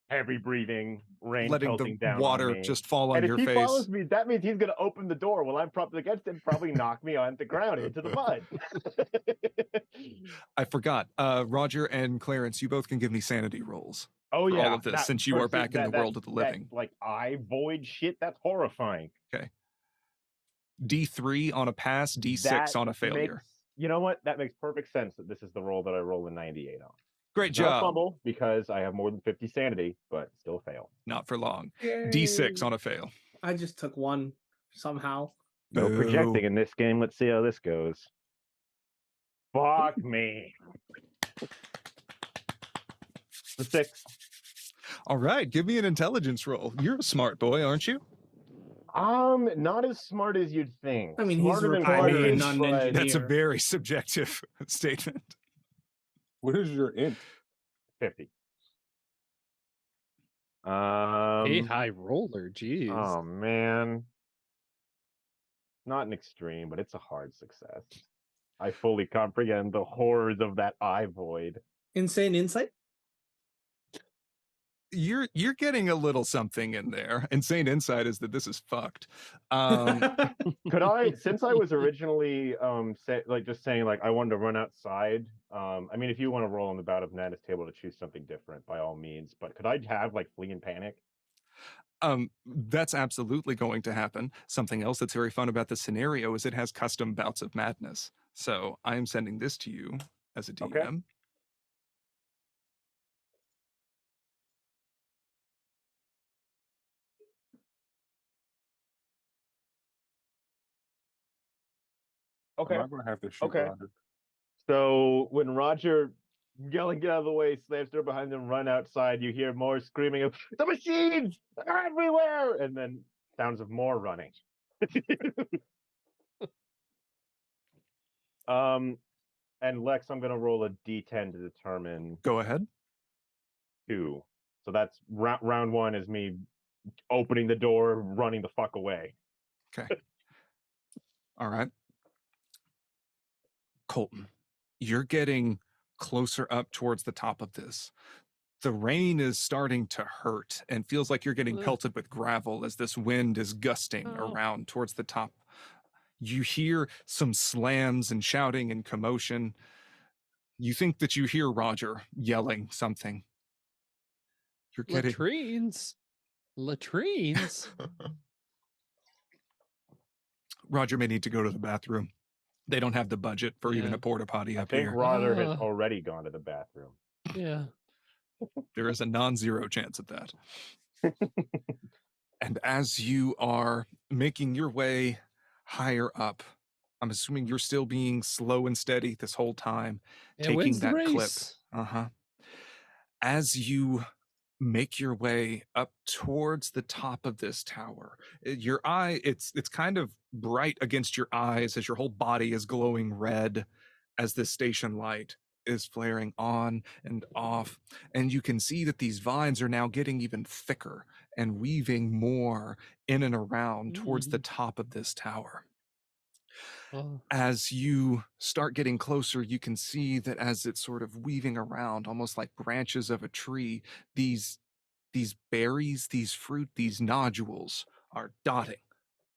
heavy breathing, rain
letting
pelting
the
down
water
on me.
just fall on
and
your
if he
face.
follows me, that means he's gonna open the door while I'm propped against him, probably knock me on the ground into the mud.
I forgot. Roger and Clarence, you both can give me sanity rolls.
Oh
for
yeah,
all of this, since you are back in the world of the living.
Like I void shit, that's horrifying.
Okay. D3 on a pass, D6 on a failure.
You know what? That makes perfect sense that this is the roll that I roll a 98 on.
Great
Not
job.
fumble because I have more than 50 sanity, but still fail.
Not for long.
Yay.
D6 on a fail.
I just took one somehow.
No projecting in this game. Let's see how this goes. Fuck me. The 6.
All right, give me an intelligence roll. You're a smart boy, aren't you?
Not as smart as you'd think.
I mean,
Smarter
he's
than
reported
Roger,
not an engineer.
That's a very subjective statement.
What is your int?
50.
Hey, high roller, jeez.
Oh man. Not an extreme, but it's a hard success. I fully comprehend the horrors of that eye void.
Insane insight.
You're getting a little something in there. Insane insight is that this is fucked.
Could I, since I was originally just saying like I wanted to run outside, I mean if you want to roll on the Bout of Madness table to choose something different by all means, but could I have like flee and panic?
That's absolutely going to happen. Something else that's very fun about this scenario is it has custom bouts of madness. So I am sending this to you as a DM.
Okay. Okay.
I'm not gonna have to shoot
Okay.
Roger.
So when Roger yelling get out of the way, slams door behind them, run outside, you hear more screaming of the machines are everywhere, and then sounds of more running. And Lex, I'm gonna roll a D10 to determine
Go ahead.
2. So that's round 1 is me opening the door, running the fuck away.
Okay. All right. Colton, you're getting closer up towards the top of this. The rain is starting to hurt and feels like you're getting pelted with gravel as this wind is gusting around towards the top. You hear some slams and shouting and commotion. You think that you hear Roger yelling something. You're getting
Latrines.
Roger may need to go to the bathroom. They don't have the budget for even a porta potty up
I think
here.
Roger has already gone to the bathroom.
Yeah.
There is a non-zero chance of that. And as you are making your way higher up, I'm assuming you're still being slow and steady this whole time, taking that clip. As you make your way up towards the top of this tower, your eye, it's kind of bright against your eyes as your whole body is glowing red as this station light is flaring on and off, and you can see that these vines are now getting even thicker and weaving more in and around towards the top of this tower. As you start getting closer, you can see that as it's sort of weaving around, almost like branches of a tree, these berries, these fruit, these nodules are dotting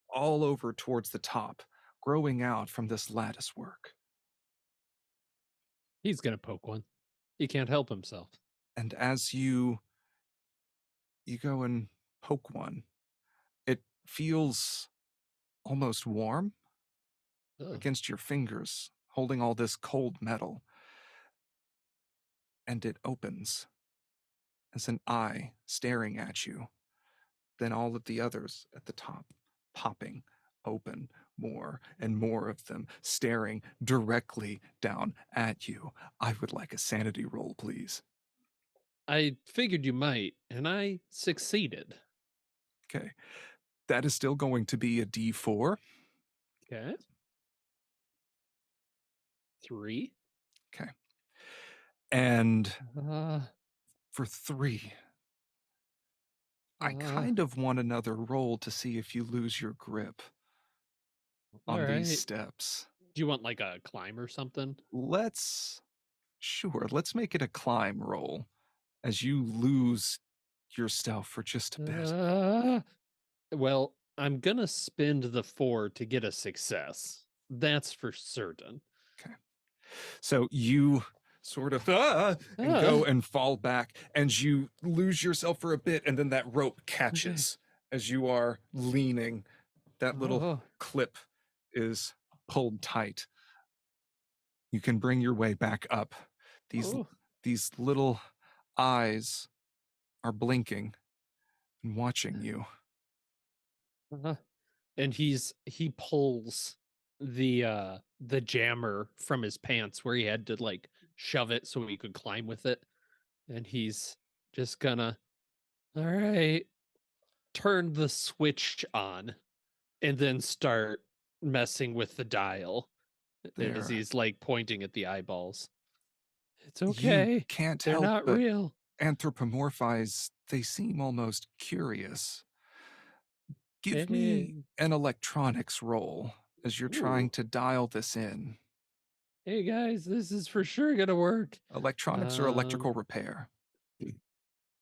all over towards the top, growing out from this lattice work.
He's gonna poke one. He can't help himself.
And as you go and poke one, it feels almost warm against your fingers, holding all this cold metal. And it opens as an eye staring at you. Then all of the others at the top popping open, more and more of them staring directly down at you. I would like a sanity roll, please.
I figured you might, and I succeeded.
Okay. That is still going to be a D4.
Okay. 3.
Okay. And for 3, I kind of want another roll to see if you lose your grip on these steps.
Do you want like a climb or something?
Let's make it a climb roll as you lose yourself for just a bit.
Well, I'm gonna spend the 4 to get a success. That's for certain.
Okay. So you sort of and go and fall back, and you lose yourself for a bit, and then that rope catches as you are leaning. That little clip is pulled tight. You can bring your way back up. These little eyes are blinking and watching you.
And he pulls the jammer from his pants where he had to like shove it so he could climb with it. And he's just gonna, all right, turn the switch on and then start messing with the dial as he's like pointing at the eyeballs. It's okay.
You can't
They're
help
not
but
real.
anthropomorphize. They seem almost curious. Give me an electronics roll as you're trying to dial this in.
Hey guys, this is for sure gonna work.
Electronics or electrical repair?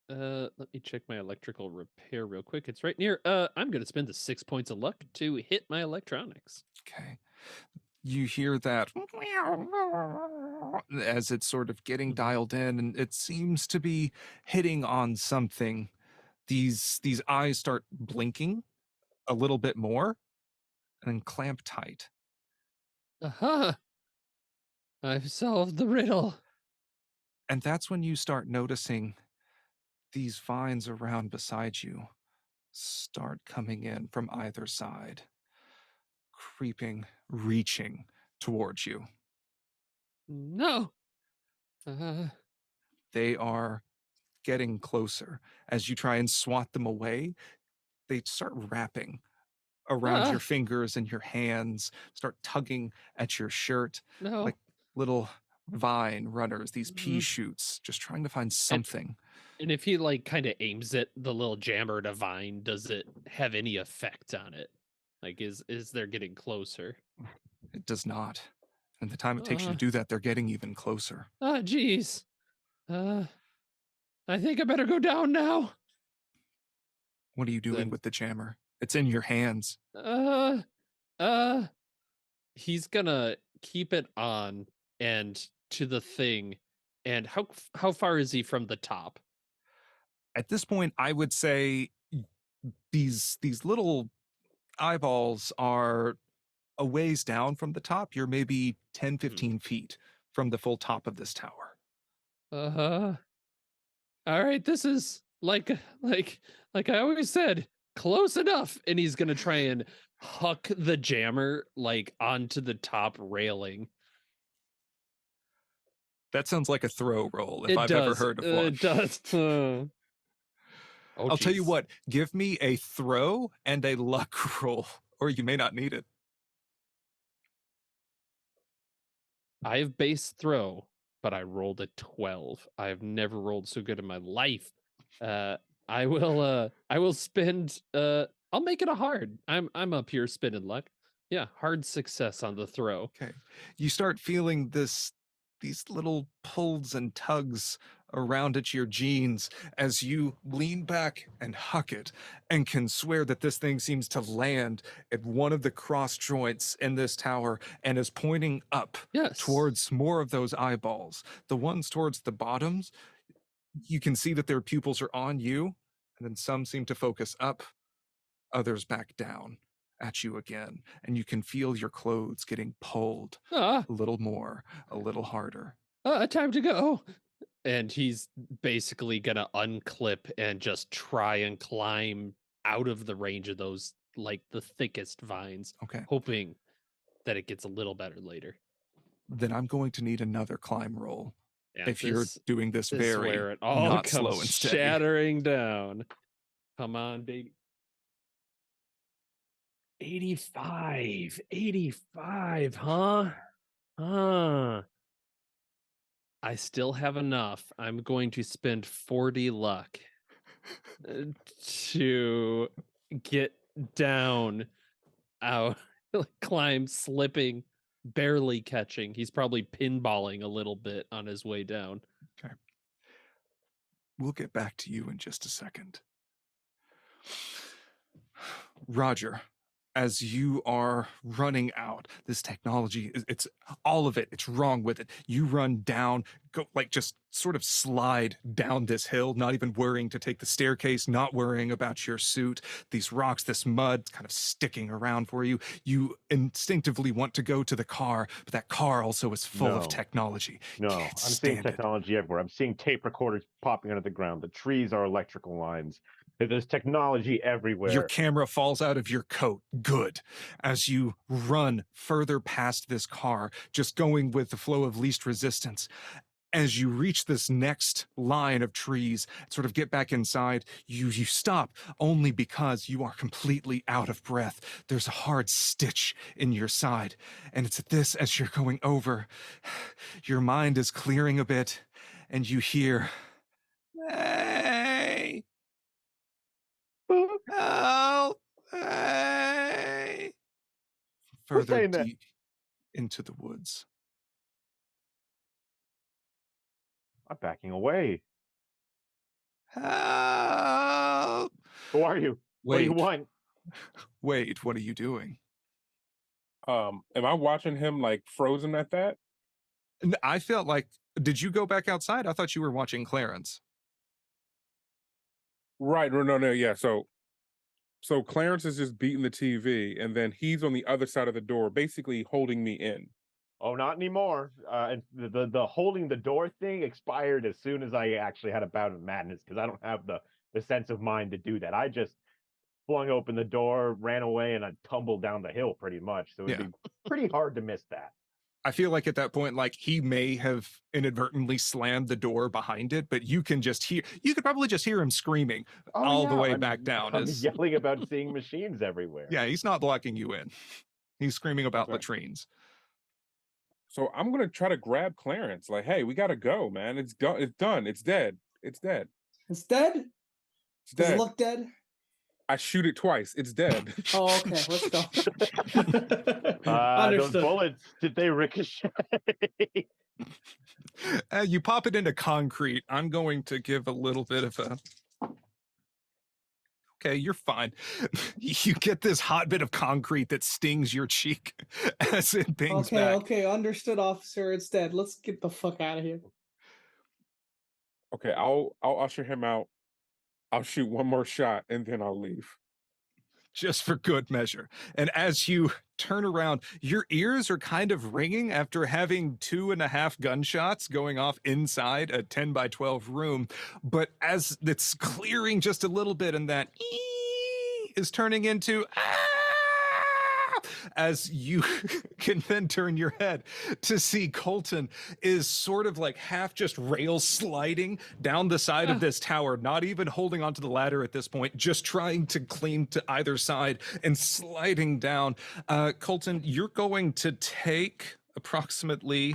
Let me check my electrical repair real quick. It's right near. I'm gonna spend the 6 points of luck to hit my electronics.
Okay. You hear that as it's sort of getting dialed in, and it seems to be hitting on something. These eyes start blinking a little bit more and then clamp tight.
Aha! I've solved the riddle.
And that's when you start noticing these vines around beside you start coming in from either side, creeping, reaching towards you.
No. Uh,
They are getting closer. As you try and swat them away, they start wrapping around your
ah,
fingers and your hands, start tugging at your shirt
no.
like little vine runners, these pea
Mm.
shoots, just trying to find something.
And if he like kind of aims it, the little jammer to vine, does it have any effect on it? Like, is they're getting closer?
It does not. And the time it takes you to do that, they're getting even closer.
Geez. I think I better go down now.
What are you doing
Then-
with the jammer? It's in your hands.
He's gonna keep it on and to the thing. And how far is he from the top?
At this point, I would say these little eyeballs are a ways down from the top. You're maybe 10, 15 feet from the full top of this tower.
All right, this is like I always said, close enough. And he's gonna try and huck the jammer like onto the top railing.
That sounds like a throw roll if I've ever heard of one.
It does.
I'll tell you
Jeez.
what, give me a throw and a luck roll, or you may not need it.
I have base throw, but I rolled a 12. I've never rolled so good in my life. I will spend I'll make it a hard. I'm up here spending luck. Yeah, hard success on the throw.
Okay. You start feeling these little pulls and tugs around at your jeans as you lean back and huck it and can swear that this thing seems to land at one of the cross joints in this tower and is pointing up
Yes.
towards more of those eyeballs. The ones towards the bottoms, you can see that their pupils are on you, and then some seem to focus up, others back down at you again, and you can feel your clothes getting pulled
Ah,
a little more, a little harder.
time to go. And he's basically gonna unclip and just try and climb out of the range of those like the thickest vines,
Okay.
hoping that it gets a little better later.
Then I'm going to need another climb roll
And
if you're doing this
this is
very
where it all
not
comes
slow and steady.
shattering down. Come on, baby. 85, huh? I still have enough. I'm going to spend 40 luck to get down, out, climb, slipping, barely catching. He's probably pinballing a little bit on his way down.
Okay. We'll get back to you in just a second. Roger, as you are running out, this technology, it's all of it, it's wrong with it. You run down, go like just sort of slide down this hill, not even worrying to take the staircase, not worrying about your suit. These rocks, this mud kind of sticking around for you. You instinctively want to go to the car, but that car also is full of
No.
technology.
No,
Can't
I'm seeing
stand it.
technology everywhere. I'm seeing tape recorders popping out of the ground. The trees are electrical lines. There's technology everywhere.
Your camera falls out of your coat. Good. As you run further past this car, just going with the flow of least resistance. As you reach this next line of trees, sort of get back inside, you stop only because you are completely out of breath. There's a hard stitch in your side. And it's at this, as you're going over, your mind is clearing a bit, and you hear, "Hey! Help! Hey!" Further
saying that?
deep into the woods.
I'm backing away.
Help!
Who are you? What do you
Wait,
want?
wait, what are you doing?
Am I watching him like frozen at that?
I felt like, did you go back outside? I thought you were watching Clarence.
Right. No. Yeah. So Clarence is just beating the TV, and then he's on the other side of the door, basically holding me in.
Oh, not anymore. And the holding the door thing expired as soon as I actually had a bout of madness because I don't have the sense of mind to do that. I just flung open the door, ran away, and I tumbled down the hill pretty much. So it'd
Yeah.
be pretty hard to miss that.
I feel like at that point, like he may have inadvertently slammed the door behind it, but you can just hear, you could probably just hear him screaming all the way back down.
I'm yelling about seeing machines everywhere.
Yeah, he's not blocking you in. He's screaming about
Okay.
latrines.
So I'm gonna try to grab Clarence. Like, hey, we gotta go, man. It's done. It's done. It's dead. It's dead.
It's dead?
It's
Does
dead.
it look dead?
I shoot it twice. It's dead.
Oh, okay. Let's go.
Those
Understood.
bullets, did they ricochet?
You pop it into concrete. I'm going to give a little bit of a. Okay, you're fine. You get this hot bit of concrete that stings your cheek as it pings
Okay,
back.
okay. Understood, officer. It's dead. Let's get the fuck out of here.
Okay, I'll usher him out. I'll shoot one more shot and then I'll leave.
Just for good measure. And as you turn around, your ears are kind of ringing after having 2.5 gunshots going off inside a 10 by 12 room. But as it's clearing just a little bit and that is turning into as you can then turn your head to see Colton is sort of like half just rail sliding down the side of this tower, not even holding onto the ladder at this point, just trying to cling to either side and sliding down. Colton, you're going to take approximately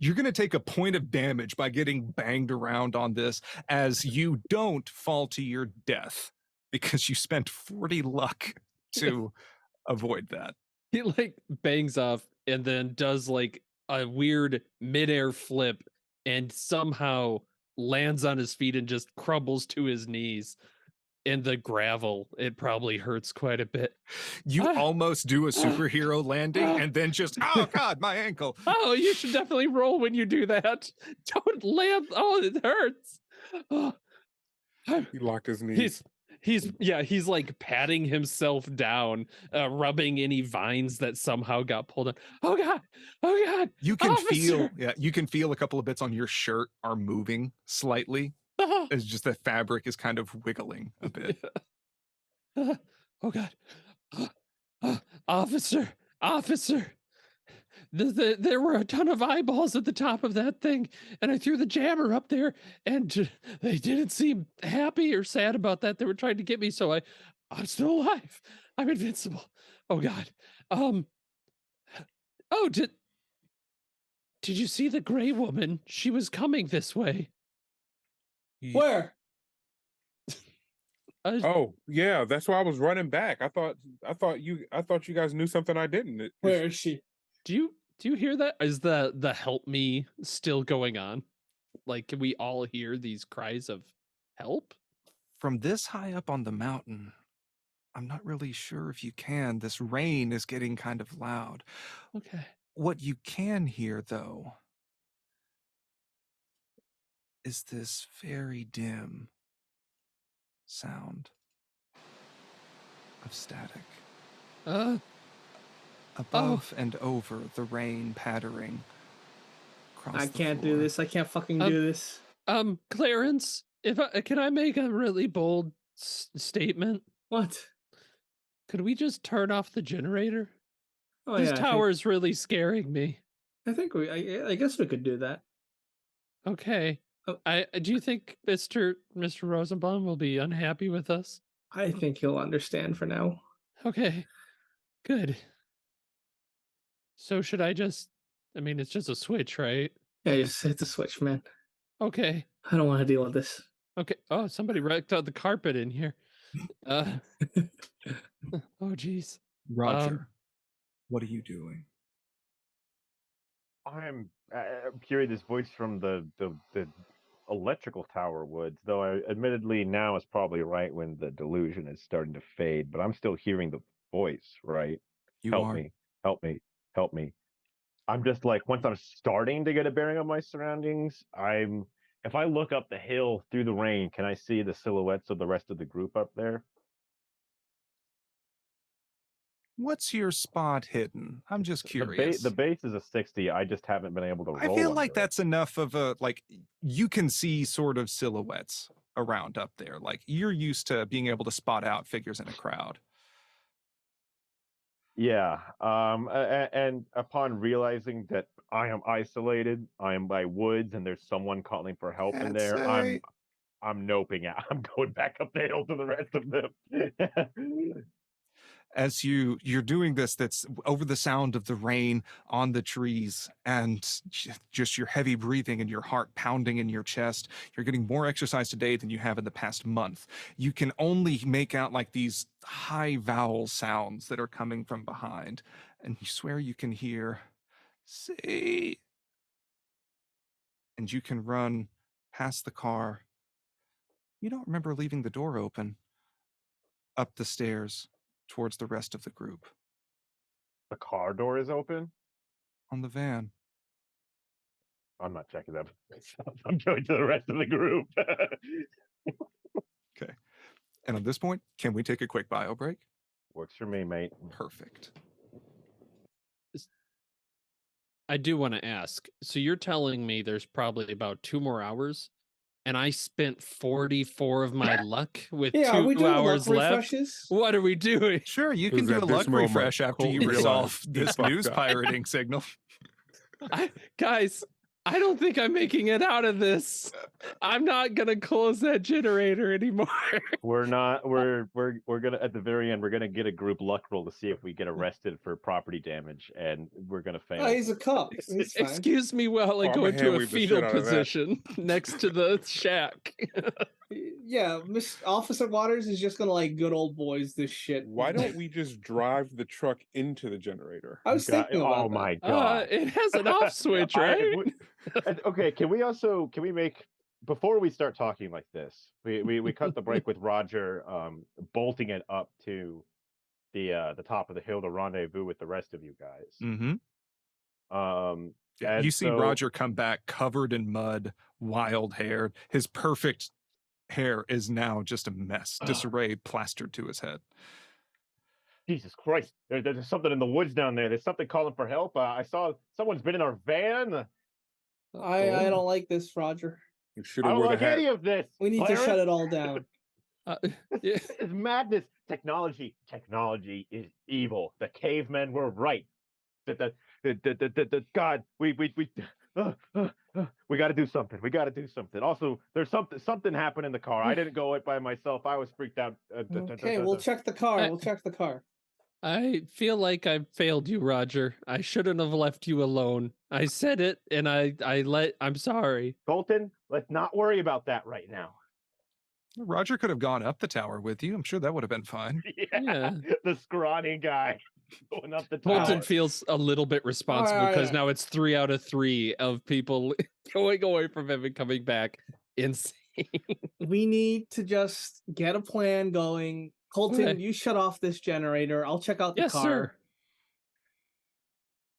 you're going to take a point of damage by getting banged around on this as you don't fall to your death because you spent 40 luck to avoid that.
He like bangs off and then does like a weird midair flip and somehow lands on his feet and just crumbles to his knees in the gravel. It probably hurts quite a bit.
You almost do a superhero landing and then just, oh God, my ankle.
Oh, you should definitely roll when you do that. Don't land. Oh, it hurts. Oh.
He locked his knees.
He's like patting himself down, rubbing any vines that somehow got pulled on. Oh God.
You can
Officer!
you can feel a couple of bits on your shirt are moving slightly. It's just the fabric is kind of wiggling a bit.
Oh God. Officer. There were a ton of eyeballs at the top of that thing, and I threw the jammer up there, and they didn't seem happy or sad about that. They were trying to get me, so I'm still alive. I'm invincible. Oh God. Oh, did you see the gray woman? She was coming this way.
Where?
Oh yeah, that's why I was running back. I thought you guys knew something I didn't.
Where is she?
Do you hear that? Is the help me still going on? Like, can we all hear these cries of help?
From this high up on the mountain, I'm not really sure if you can. This rain is getting kind of loud.
Okay.
What you can hear, though, is this very dim sound of static. Above and over the rain pattering across
I
the
can't do
floor.
this. I can't fucking do this.
Clarence, can I make a really bold statement?
What?
Could we just turn off the generator?
Oh
This
yeah.
tower is really scaring me.
I think I guess we could do that.
Okay.
Oh.
Do you think Mr. Rosenbaum will be unhappy with us?
I think he'll understand for now.
Okay. Good. So should I just it's just a switch, right?
Yeah, just hit the switch, man.
Okay.
I don't want to deal with this.
Okay. Oh, somebody wrecked out the carpet in here. Oh geez.
Roger, what are you doing?
I'm hearing this voice from the electrical tower woods, though admittedly now is probably right when the delusion is starting to fade, but I'm still hearing the voice, right?
You
Help
are.
me, help me, help me. I'm just like, once I'm starting to get a bearing on my surroundings, if I look up the hill through the rain, can I see the silhouettes of the rest of the group up there?
What's your spot hidden? I'm just curious.
The base is a 60. I just haven't been able to roll
I feel
under
like
it.
that's enough of a, like, you can see sort of silhouettes around up there. Like, you're used to being able to spot out figures in a crowd.
Yeah. And upon realizing that I am isolated, I am by woods, and there's someone calling for help in there, I'm noping out. I'm going back up the hill to the rest of them.
As you're doing this, that's over the sound of the rain on the trees and just your heavy breathing and your heart pounding in your chest. You're getting more exercise today than you have in the past month. You can only make out like these high vowel sounds that are coming from behind, and you swear you can hear "say," and you can run past the car. You don't remember leaving the door open, up the stairs towards the rest of the group
The car door is open.
on the van.
I'm not checking that myself. I'm going to the rest of the group.
Okay. And at this point, can we take a quick bio break?
Works for me, mate.
Perfect.
I do want to ask. So you're telling me there's probably about 2 more hours, and I spent 44 of my luck with
Yeah, are we
2
doing
hours
luck
left.
refreshes?
What are we doing?
Sure, you
It
can
was
do
at
a
this
luck
moment
refresh after you
Colton
resolve
realized he
this
fucked
news
up.
pirating signal.
Guys, I don't think I'm making it out of this. I'm not gonna close that generator anymore.
We're not. We're gonna, at the very end, we're gonna get a group luck roll to see if we get arrested for property damage, and we're gonna fail.
Oh, he's a cop. He's fine.
Excuse me while I
Oh,
go
I'ma
into
hand
a
wave the shit
fetal
out of that.
position next to the shack.
Yeah, Miss Officer Waters is just gonna like good old boys this shit.
Why don't we just drive the truck into the generator?
I was thinking about
Oh
that.
my god!
It has an off switch, right?
Okay, can we make, before we start talking like this, we cut the break with Roger bolting it up to the top of the hill to rendezvous with the rest of you guys.
Mm-hmm. Yeah,
And
you see
so-
Roger come back covered in mud, wild hair. His perfect hair is now just a mess, disarray plastered to his head.
Jesus Christ, there's something in the woods down there. There's something calling for help. I saw someone's been in our van.
I don't like this, Roger.
You should
I
have
don't
worn
like
a hat.
any of this.
We need to
Clarence.
shut it all down.
Yeah.
This is madness. Technology is evil. The cavemen were right. God, we got to do something. We got to do something. Also, there's something happened in the car. I didn't go it by myself. I was freaked out.
Okay, we'll check the car. We'll check the car.
I feel like I've failed you, Roger. I shouldn't have left you alone. I said it, and I'm sorry.
Colton, let's not worry about that right now.
Roger could have gone up the tower with you. I'm sure that would have been fine.
Yeah.
The scrawny guy going up the tower.
Colton feels a little bit responsible because now it's 3 out of 3 of people going away from him and coming back. Insane.
We need to just get a plan going. Colton,
Okay.
you shut off this generator. I'll check out the
Yes,
car.
sir.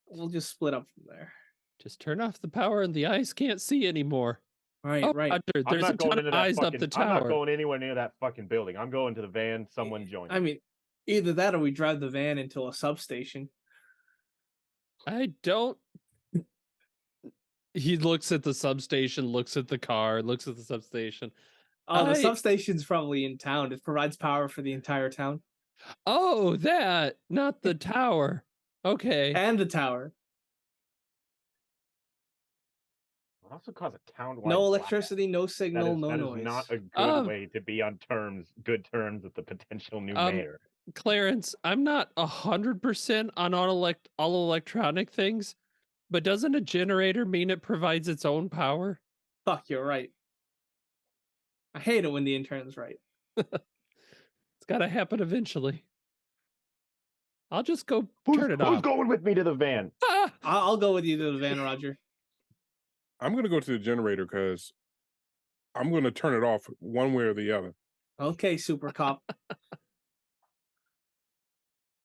We'll just split up from there.
Just turn off the power and the eyes can't see anymore.
Right,
Oh,
right.
Roger,
I'm
there's
not
a
going
ton
into
of
that
eyes
fucking,
up the
I'm not
tower.
going anywhere near that fucking building. I'm going to the van. Someone join.
I mean, either that or we drive the van into a substation.
I don't. He looks at the substation, looks at the car, looks at the substation.
Oh, the
I-
substation's probably in town. It provides power for the entire town.
Oh, that, not the tower. Okay.
And the tower.
It also cause a town-wide
No
blackout.
electricity, no signal, no
that
noise.
is not a good
Um,
way to be on good terms with the potential new
um,
mayor.
Clarence, I'm not 100% on all electronic things, but doesn't a generator mean it provides its own power?
Fuck, you're right. I hate it when the intern's right.
It's got to happen eventually. I'll just go
Who's
turn it off.
going with me to the van?
I'll go with you to the van, Roger.
I'm gonna go to the generator because I'm going to turn it off one way or the other.
Okay, super cop.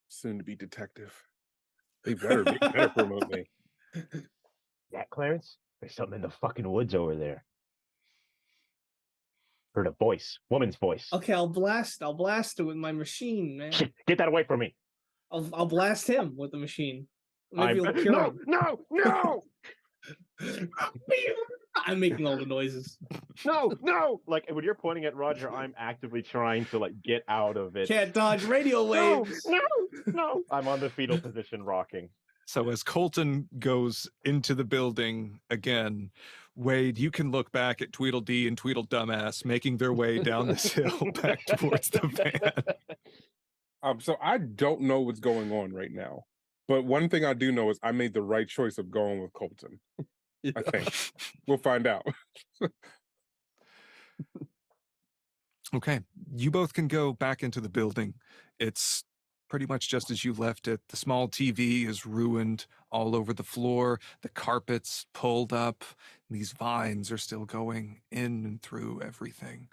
Soon to be detective. They better promote me.
Yeah, Clarence, there's something in the fucking woods over there. Heard a voice, woman's voice.
Okay, I'll blast it with my machine, man.
Shit, get that away from me.
I'll blast him with the machine. Maybe it'll cure
No,
him.
no.
I'm making all the noises.
No. Like when you're pointing at Roger, I'm actively trying to like get out of it.
Can't dodge radio waves.
No. I'm on the fetal position, rocking.
So as Colton goes into the building again, Wade, you can look back at Tweedledee and Tweedledumbass making their way down this hill back towards the van.
So I don't know what's going on right now, but one thing I do know is I made the right choice of going with Colton. I think we'll find out.
Okay, you both can go back into the building. It's pretty much just as you left it. The small TV is ruined all over the floor. The carpet's pulled up. These vines are still going in and through everything,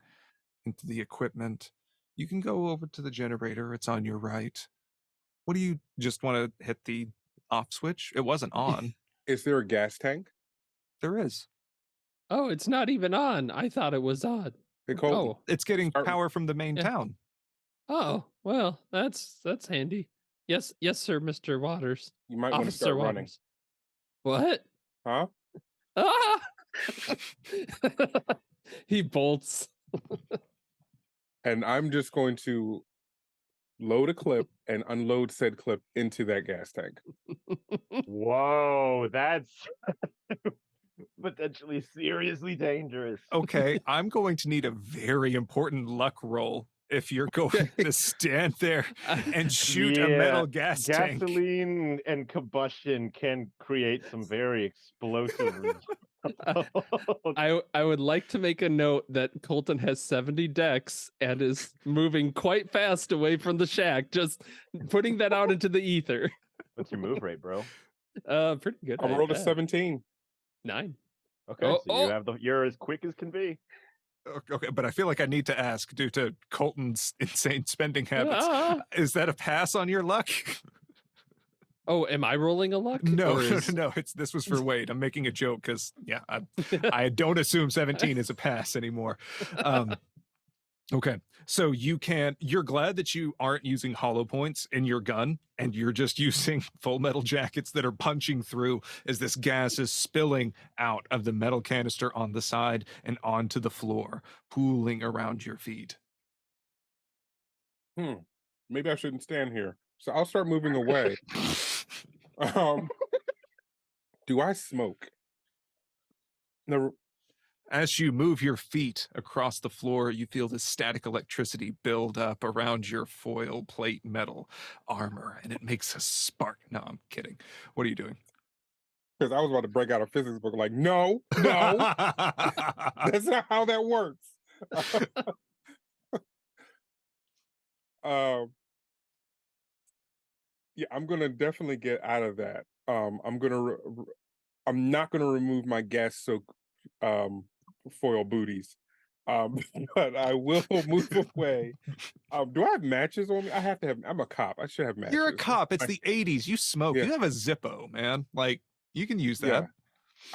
into the equipment. You can go over to the generator. It's on your right. What do you just want to hit the off switch? It wasn't on.
Is there a gas tank?
There is.
Oh, it's not even on. I thought it was on.
Hey, Colton.
Oh,
It's getting power from the main town.
oh, well, that's handy. Yes, sir, Mr. Waters.
You might want to
Officer
start running.
Waters. What?
Huh?
Ah! He bolts.
And I'm just going to load a clip and unload said clip into that gas tank.
Whoa, that's potentially seriously dangerous.
Okay, I'm going to need a very important luck roll if you're going to stand there and shoot a metal gas tank.
Gasoline and combustion can create some very explosive results.
I would like to make a note that Colton has 70 decks and is moving quite fast away from the shack. Just putting that out into the ether.
What's your move rate, bro?
Pretty good.
I rolled a 17.
9.
Okay, so you're as quick as can be.
Okay, but I feel like I need to ask, due to Colton's insane spending habits, is that a pass on your luck?
Oh, am I rolling a luck?
No. This was for Wade. I'm making a joke because, I don't assume 17 is a pass anymore. Okay, so you're glad that you aren't using hollow points in your gun and you're just using full metal jackets that are punching through as this gas is spilling out of the metal canister on the side and onto the floor, pooling around your feet.
Maybe I shouldn't stand here. So I'll start moving away. Do I smoke? No.
As you move your feet across the floor, you feel this static electricity build up around your foil plate metal armor, and it makes a spark. No, I'm kidding. What are you doing?
Because I was about to break out a physics book like, no, that's not how that works. Yeah, I'm gonna definitely get out of that. I'm not gonna remove my gas soak foil booties, but I will move away. Do I have matches on me? I have to have. I'm a cop. I should have matches.
You're a cop. It's the 80s. You smoke.
Yeah.
You have a Zippo, man. Like, you can use that.
Yeah.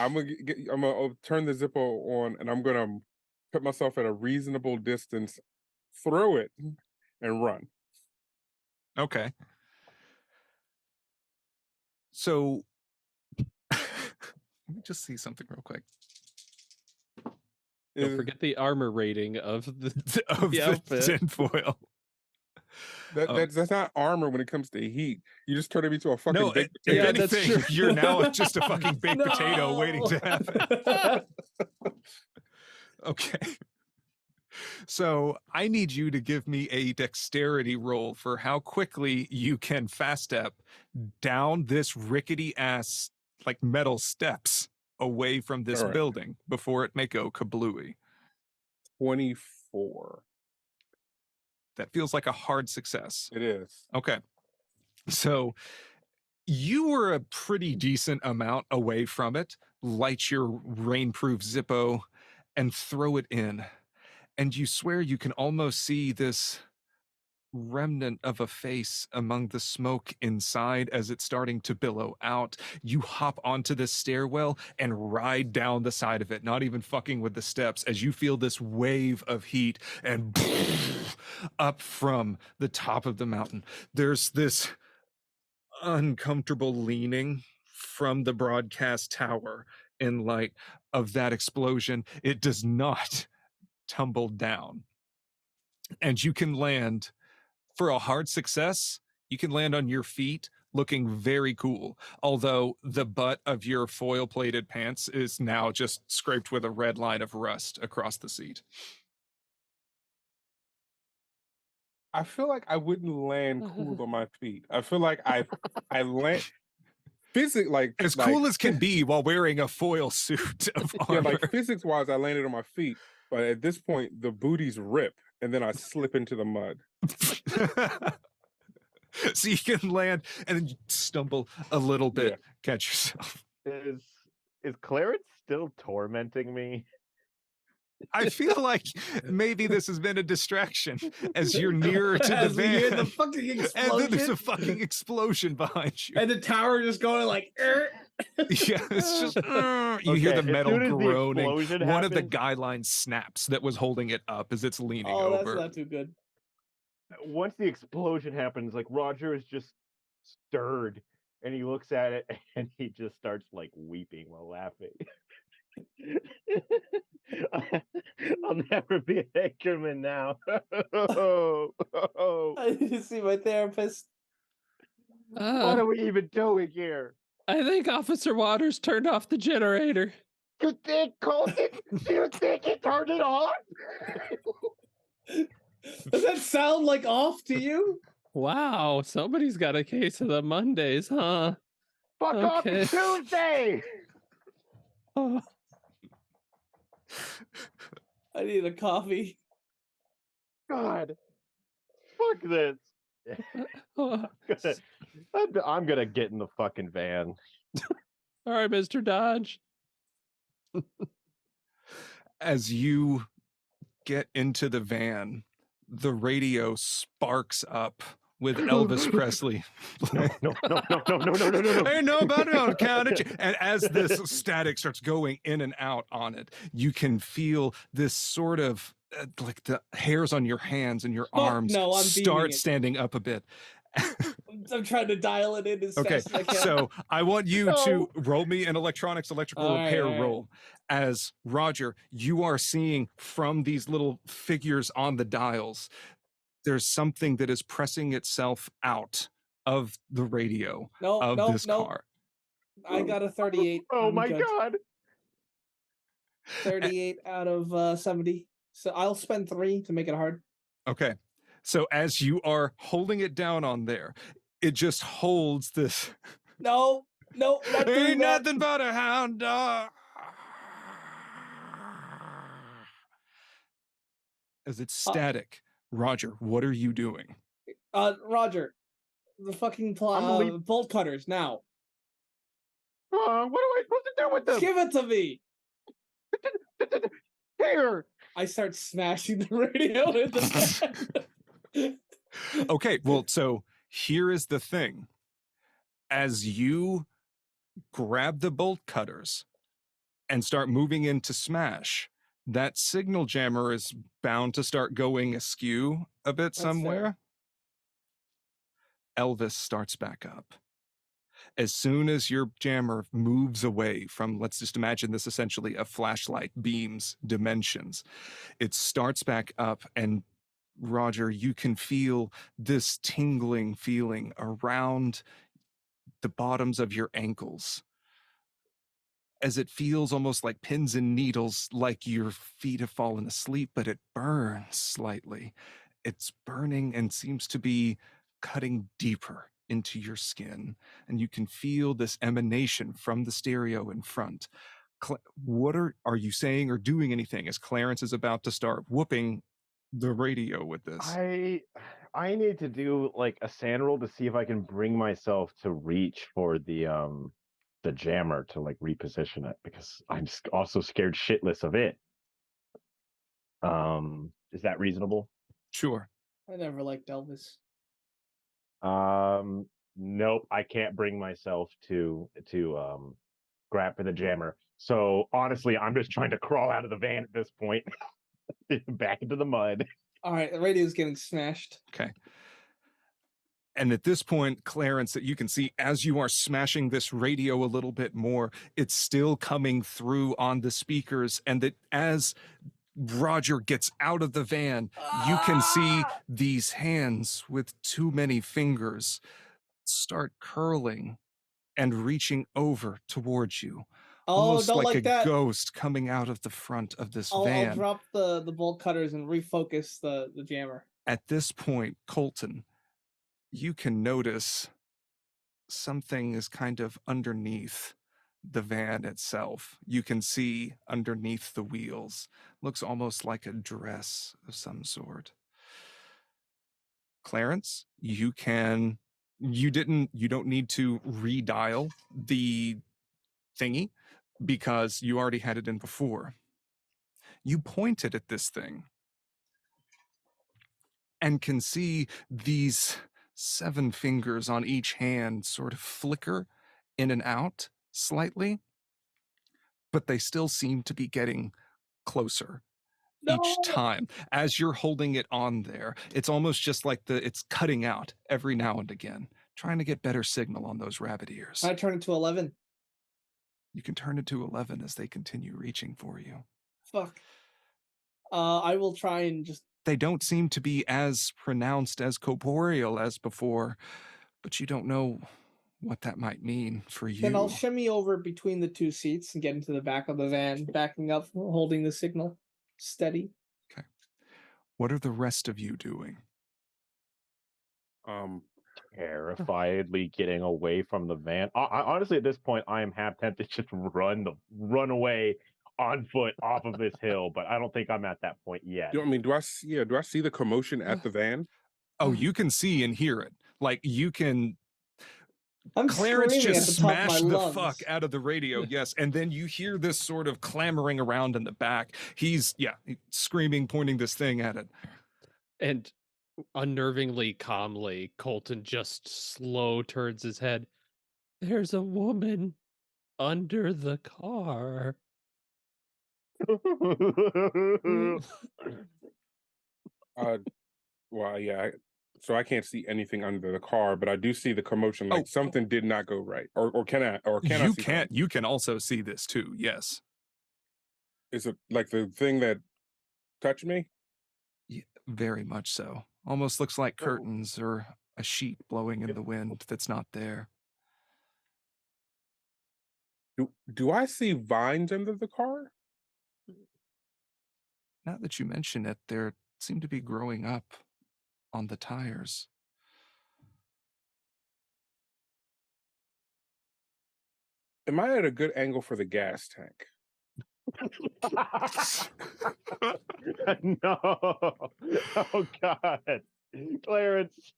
I'm gonna turn the Zippo on, and I'm gonna put myself at a reasonable distance, throw it, and run.
Okay. So let me just see something real quick.
Don't forget the armor rating of the outfit.
Tinfoil.
That's not armor when it comes to heat. You just turn it into a fucking baked potato.
If anything, you're now just a fucking baked potato waiting to happen. Okay. So I need you to give me a dexterity roll for how quickly you can fast step down this rickety ass like metal steps away from this building before it may go kablooey.
24.
That feels like a hard success.
It is.
Okay. So you were a pretty decent amount away from it. Light your rainproof Zippo and throw it in. And you swear you can almost see this remnant of a face among the smoke inside as it's starting to billow out. You hop onto this stairwell and ride down the side of it, not even fucking with the steps, as you feel this wave of heat and up from the top of the mountain. There's this uncomfortable leaning from the broadcast tower in light of that explosion. It does not tumble down. And you can land for a hard success. You can land on your feet looking very cool. Although the butt of your foil plated pants is now just scraped with a red line of rust across the seat.
I feel like I wouldn't land cool on my feet. I feel like I land like
As
like,
cool as can be while wearing a foil suit of
yeah,
armor.
like physics wise, I landed on my feet, but at this point the booties rip and then I slip into the mud.
So you can land and then you stumble a little bit,
Yeah.
catch yourself.
Is Clarence still tormenting me?
I feel like maybe this has been a distraction as you're nearer to the
As we hear
van.
the fucking
And then there's a
explosion,
fucking explosion behind you.
and the tower just going like.
Yeah, it's just you hear
Okay,
the
as
metal
soon as the
groaning.
explosion
One of the
happens-
guy lines snaps that was holding it up as it's leaning
Oh, that's
over.
not too good.
Once the explosion happens, like Roger is just stirred, and he looks at it and he just starts like weeping while laughing. I'll never be an anchorman now.
I need to see my therapist.
What are we even doing here?
I think Officer Waters turned off the generator.
You think, Colin? Do you think he turned it off?
Does that sound like off to you?
Wow, somebody's got a case of the Mondays, huh?
Fuck off
Okay.
it's Tuesday!
Oh,
I need a coffee.
God. Fuck this.
oh.
I'm gonna get in the fucking van.
All right, Mr. Dodge.
As you get into the van, the radio sparks up with Elvis Presley.
No.
I know about it on count it. And as this static starts going in and out on it, you can feel this sort of like the hairs on your hands and your arms
no, I'm beaming
start
it.
standing up a bit.
I'm trying to dial it in as
Okay,
fast as I can.
so I want you to
No.
roll me an electrical
All right,
repair
all right.
roll. As Roger, you are seeing from these little figures on the dials, there's something that is pressing itself out of the radio of this car.
I got a 38.
Oh
I'm
my
good.
god.
38 out of 70. So I'll spend 3 to make it hard.
Okay. So as you are holding it down on there, it just holds this.
No, not doing
Ain't
that.
nothing but a hound dog. As it's static. Roger, what are you doing?
Roger, the fucking bolt cutters now.
What am I supposed to do with them?
Give it to me.
Here.
I start smashing the radio in the
Okay, well, so here is the thing. As you grab the bolt cutters and start moving into smash, that signal jammer is bound to start going askew a bit somewhere. Elvis starts back up. As soon as your jammer moves away from, let's just imagine this essentially a flashlight beams dimensions, it starts back up, and Roger, you can feel this tingling feeling around the bottoms of your ankles, as it feels almost like pins and needles, like your feet have fallen asleep, but it burns slightly. It's burning and seems to be cutting deeper into your skin, and you can feel this emanation from the stereo in front. What are you saying or doing anything as Clarence is about to start whooping the radio with this?
I need to do like a sand roll to see if I can bring myself to reach for the jammer to like reposition it, because I'm also scared shitless of it. Is that reasonable?
Sure.
I never liked Elvis.
Nope, I can't bring myself to grab for the jammer. So honestly, I'm just trying to crawl out of the van at this point, back into the mud.
All right, the radio's getting smashed.
Okay. And at this point, Clarence, that you can see as you are smashing this radio a little bit more, it's still coming through on the speakers. And that as Roger gets out of the van, you can see these hands with too many fingers start curling and reaching over towards you.
Oh,
Almost
don't
like
like
a
that.
ghost coming out of the front of this
I'll
van.
drop the bolt cutters and refocus the jammer.
At this point, Colton, you can notice something is kind of underneath the van itself. You can see underneath the wheels. Looks almost like a dress of some sort. Clarence, you don't need to redial the thingy because you already had it in before. You pointed at this thing and can see these 7 fingers on each hand sort of flicker in and out slightly, but they still seem to be getting closer each time. As you're holding it on there, it's almost just like it's cutting out every now and again, trying to get better signal on those rabbit ears.
I turn it to 11.
You can turn it to 11 as they continue reaching for you.
Fuck. I will try and just...
They don't seem to be as pronounced as corporeal as before, but you don't know what that might mean for you.
Then I'll shimmy over between the 2 seats and get into the back of the van, backing up, holding the signal steady.
Okay. What are the rest of you doing?
Terrifiedly getting away from the van. I honestly, at this point, I am half tempted to just run away on foot off of this hill, but I don't think I'm at that point yet.
Do I see the commotion at the van?
Oh, you can see and hear it. Like you can.
I'm
Clarence
screaming
just
at the top of my
smashed the
lungs.
fuck out of the radio, yes, and then you hear this sort of clamoring around in the back. He's screaming, pointing this thing at it.
And unnervingly calmly, Colton just slow turns his head. There's a woman under the car.
Well, yeah. So I can't see anything under the car, but I do see the commotion. Like something did not go right, or can I? Or can I?
You can also see this too. Yes.
Is it like the thing that touched me?
Yeah, very much so. Almost looks like curtains or a sheet blowing in the wind that's not there.
Do I see vines under the car?
Now that you mention it, there seem to be growing up on the tires.
Am I at a good angle for the gas tank?
No. Oh God. Clarence.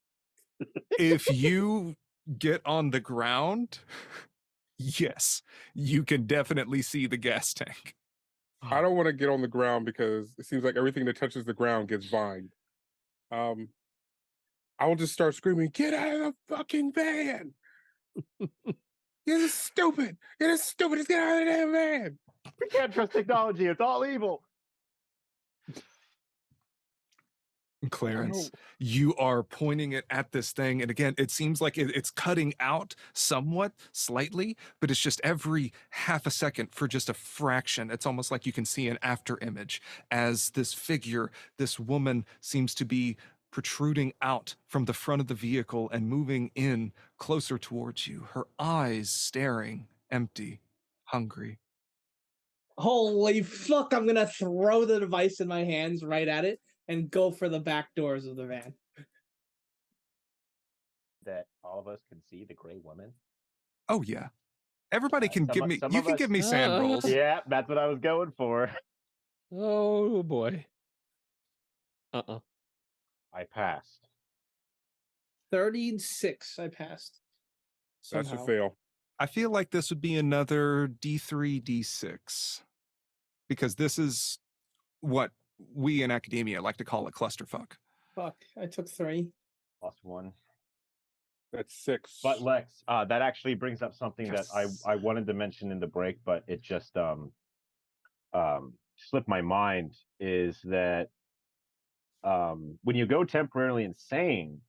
If you get on the ground, yes, you can definitely see the gas tank.
I don't want to get on the ground because it seems like everything that touches the ground gets vined. I will just start screaming, "Get out of the fucking van! This is stupid! It is stupid! Just get out of the damn van!"
We can't trust technology. It's all evil.
Clarence, you are pointing it at this thing, and again, it seems like it's cutting out somewhat, slightly, but it's just every half a second for just a fraction. It's almost like you can see an after image as this figure, this woman, seems to be protruding out from the front of the vehicle and moving in closer towards you, her eyes staring, empty, hungry.
Holy fuck, I'm gonna throw the device in my hands right at it and go for the back doors of the van.
That all of us can see the gray woman.
Oh yeah. Everybody can give me, you can give me sand rolls.
Yeah, that's what I was going for.
Oh boy.
I passed.
36, I passed.
That's
Somehow.
a fail.
I feel like this would be another D3, D6. Because this is what we in academia like to call it clusterfuck.
Fuck, I took 3.
+1.
That's 6.
But Lex, that actually brings up something that I wanted to mention in the break, but it just slipped my mind. Is that when you go temporarily insane,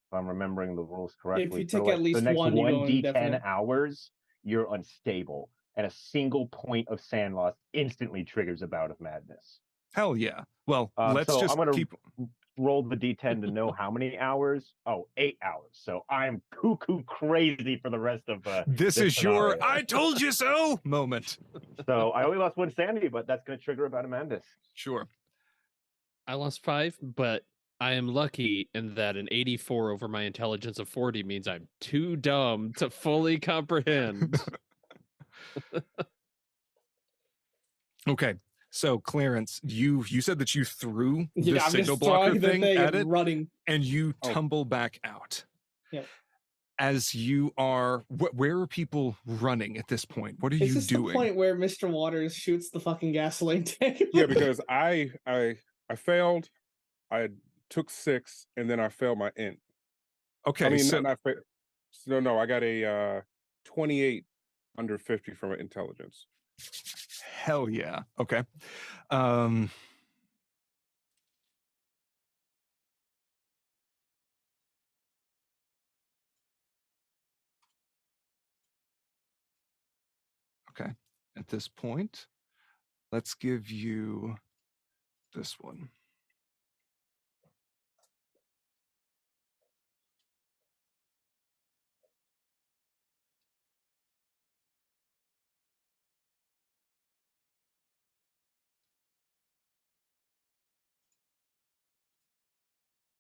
if I'm remembering the rules correctly,
you
for
take
like
at least
the next
one, you go
1d10
indefinite.
hours, you're unstable, and a single point of sand loss instantly triggers a bout of madness.
Hell yeah. Well, let's
so
just
I'm gonna
keep
roll the d10 to know how many hours. Oh, 8 hours. So I'm cuckoo crazy for the rest of
this is
scenario.
your I told you so moment.
So I only lost 1 sanity, but that's going to trigger about a madness.
Sure.
I lost 5, but I am lucky in that an 84 over my intelligence of 40 means I'm too dumb to fully comprehend.
Okay. So Clarence, you said that you threw the
Yeah, I'm
signal
just
blocker
throwing the
thing
thing
at
and
it,
running.
and you
Oh.
tumble back out.
Yep.
As you are, where are people running at this point? What are
Is
you
this
doing?
the point where Mr. Waters shoots the fucking gasoline tank?
Yeah, because I failed. I took 6, and then I failed my int.
Okay,
I mean,
so
not no, I got a 28 under 50 from intelligence.
hell yeah. Okay. Okay. At this point, let's give you this one.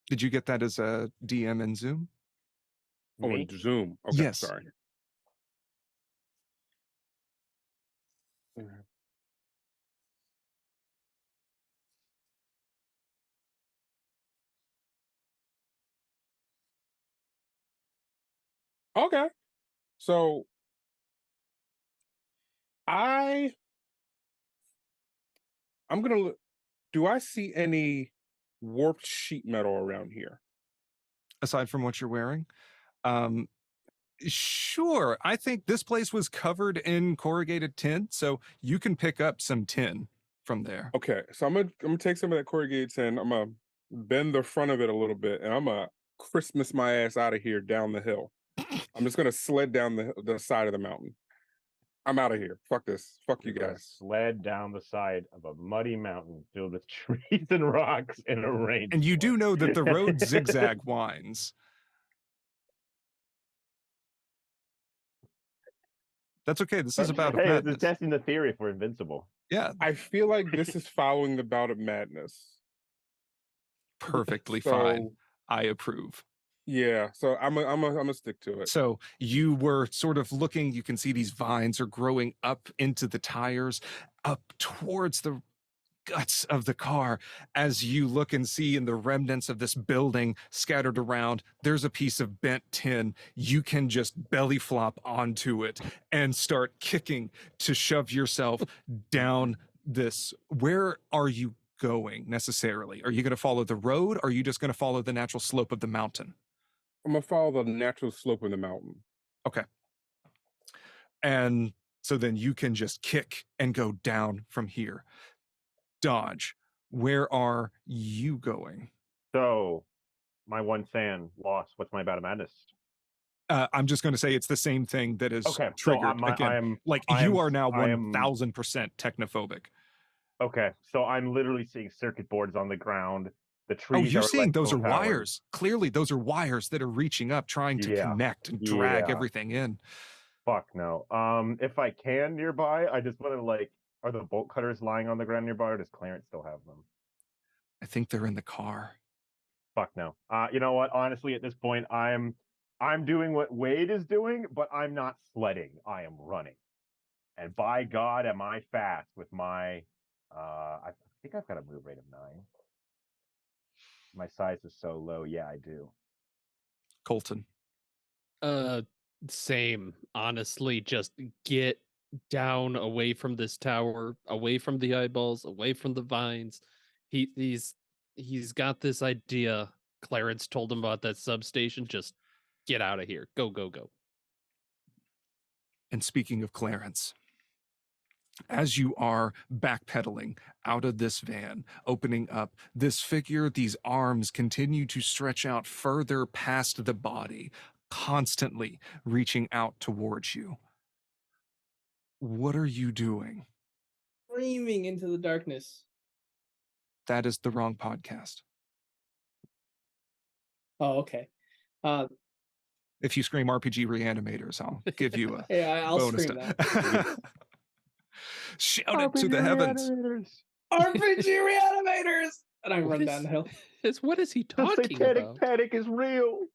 Did you get that as a DM in Zoom?
Oh,
Me?
and Zoom. Okay,
Yes.
sorry. Okay. So I'm gonna look. Do I see any warped sheet metal around here?
Aside from what you're wearing? Sure. I think this place was covered in corrugated tin, so you can pick up some tin from there.
Okay, so I'm gonna take some of that corrugated tin. I'm gonna bend the front of it a little bit, and I'm gonna Christmas my ass out of here down the hill. I'm just gonna sled down the side of the mountain. I'm out of here. Fuck this. Fuck you
You're gonna
guys.
sled down the side of a muddy mountain filled with trees and rocks in a rain.
And you do know that the road zigzag winds. That's okay. This is about
Hey, this
madness.
is testing the theory if we're invincible.
Yeah,
I feel like this is following the bout of madness.
perfectly
So,
fine. I approve.
Yeah, so I'm gonna stick to it.
So you were sort of looking, you can see these vines are growing up into the tires, up towards the guts of the car. As you look and see in the remnants of this building scattered around, there's a piece of bent tin. You can just belly flop onto it and start kicking to shove yourself down this. Where are you going necessarily? Are you going to follow the road? Or are you just going to follow the natural slope of the mountain?
I'm gonna follow the natural slope of the mountain.
Okay. And so then you can just kick and go down from here. Dodge, where are you going?
So, my 1 sand loss. What's my bout of madness?
I'm just going to say it's the same thing that is
Okay, so
triggered again. You are now 1000% technophobic.
Okay, so I'm literally seeing circuit boards on the ground. The
Oh,
trees
you're
are
seeing those are
electrical towers.
wires. Clearly, those are wires that are reaching up, trying to
Yeah,
connect and drag
yeah.
everything in.
Fuck no. If I can nearby, I just want to are the bolt cutters lying on the ground nearby, or does Clarence still have them?
I think they're in the car.
Fuck no. You know what? Honestly, at this point, I'm doing what Wade is doing, but I'm not sledding. I am running. And by God, am I fast with my I think I've got a move rate of 9. My size is so low. Yeah, I do.
Colton.
Same. Honestly, just get down away from this tower, away from the eyeballs, away from the vines. he's got this idea. Clarence told him about that substation. Just get out of here. Go, go, go.
And speaking of Clarence, as you are backpedaling out of this van, opening up, this figure, these arms continue to stretch out further past the body, constantly reaching out towards you. What are you doing?
Screaming into the darkness.
That is the wrong podcast.
Oh, okay.
If you scream RPG Reanimators, I'll give you a
Yeah, I'll
bonus.
scream that.
Shout it to the heavens.
RPG Reanimators! And I run down the hill.
What is he
The
talking
satanic
about?
panic is real.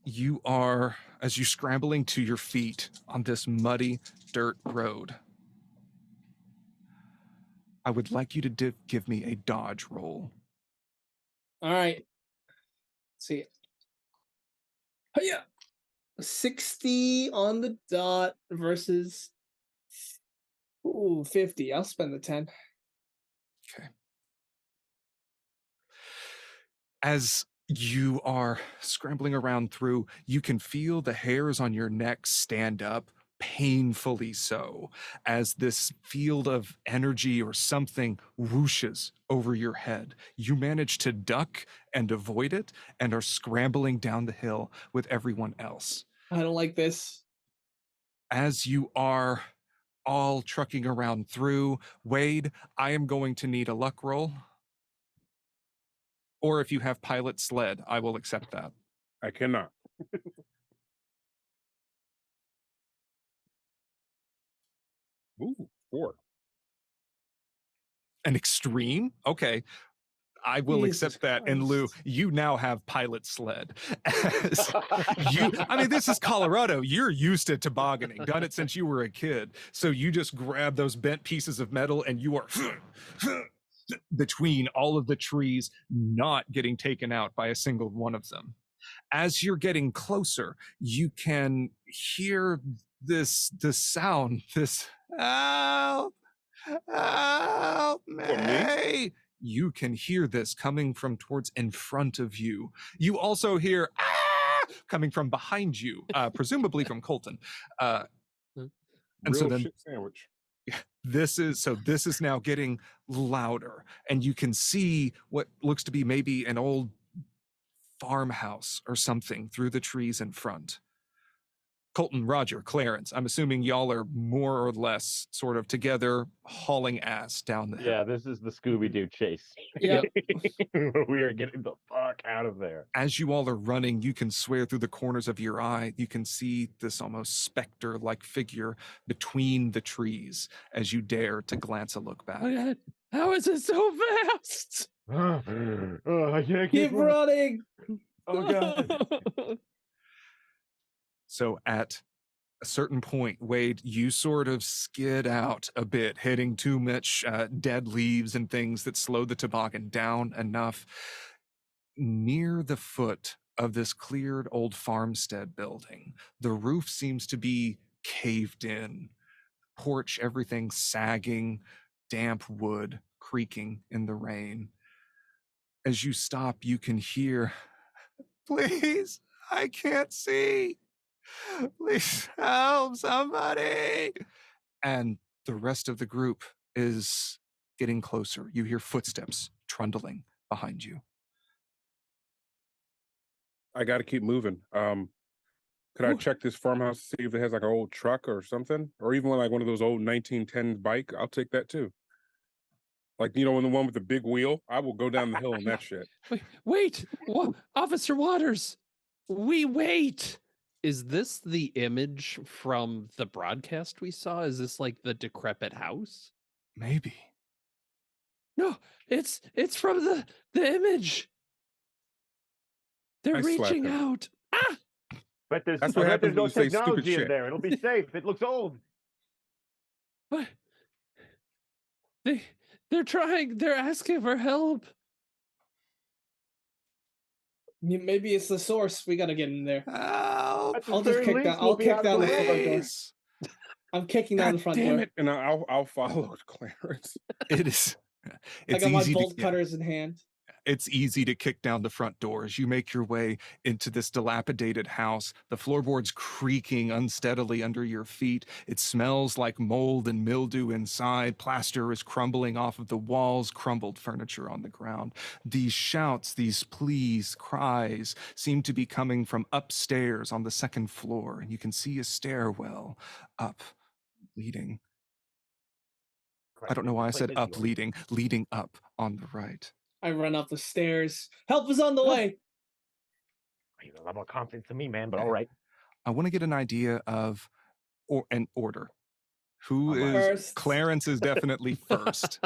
You are, as you scrambling to your feet on this muddy dirt road, I would like you to give me a dodge roll.
All right. Let's see. Yeah. 60 on the dot versus 50. I'll spend the 10.
Okay. As you are scrambling around through, you can feel the hairs on your neck stand up, painfully so, as this field of energy or something whooshes over your head. You manage to duck and avoid it and are scrambling down the hill with everyone else.
I don't like this.
As you are all trucking around through, Wade, I am going to need a luck roll. Or if you have pilot sled, I will accept that.
I cannot. Ooh, 4.
An extreme? Okay. I will
Jesus
accept that in lieu.
Christ.
You now have pilot sled. I mean, this is Colorado. You're used to tobogganing, done it since you were a kid. So you just grab those bent pieces of metal and you are between all of the trees, not getting taken out by a single one of them. As you're getting closer, you can hear the sound, this help, help me. You can hear this coming from towards in front of you. You also hear coming from behind you, presumably from Colton. And
Real
so then
shit sandwich.
this is now getting louder, and you can see what looks to be maybe an old farmhouse or something through the trees in front. Colton, Roger, Clarence, I'm assuming y'all are more or less sort of together hauling ass down the hill.
Yeah, this is the Scooby-Doo chase.
Yep.
We are getting the fuck out of there.
As you all are running, you can swear through the corners of your eye, you can see this almost specter-like figure between the trees as you dare to glance a look back.
Oh God. How is it so fast?
I can't
Keep running.
Oh god.
So at a certain point, Wade, you sort of skid out a bit, hitting too much dead leaves and things that slow the toboggan down enough. Near the foot of this cleared old farmstead building, the roof seems to be caved in. Porch, everything sagging, damp wood creaking in the rain. As you stop, you can hear, please, I can't see. Please help somebody. And the rest of the group is getting closer. You hear footsteps trundling behind you.
I got to keep moving. Could I check this farmhouse to see if it has like an old truck or something, or even like one of those old 1910s bike? I'll take that too. Like, you know, the one with the big wheel. I will go down the hill on that shit.
Wait, Officer Waters, wait. Is this the image from the broadcast we saw? Is this like the decrepit house?
Maybe.
No, it's from the image. They're
I slapped
reaching
him.
out. Ah!
But there's,
That's what
I bet
happens
there's no
when you say stupid
technology in
shit.
there. It'll be safe. It looks old.
What? They're trying. They're asking for help.
Maybe it's the source. We gotta get in there.
Help.
At the
I'll just
very
kick
least,
down.
we'll
I'll
be
kick
out of
down
the
the front door.
Please.
I'm kicking down the front
damn
door.
it! And I'll follow Clarence.
It is.
I
It's
got my
easy
bolt
to.
cutters in hand.
It's easy to kick down the front door as you make your way into this dilapidated house. The floorboards creaking unsteadily under your feet. It smells like mold and mildew inside. Plaster is crumbling off of the walls, crumbled furniture on the ground. These shouts, these pleas, cries seem to be coming from upstairs on the second floor, and you can see a stairwell up, leading. I don't know why I said up, leading up on the right.
I run up the stairs. Help is on the way.
You have a lot more confidence in me, man, but all right.
I want to get an idea of an order. Who
All right.
is
First.
Clarence is definitely first.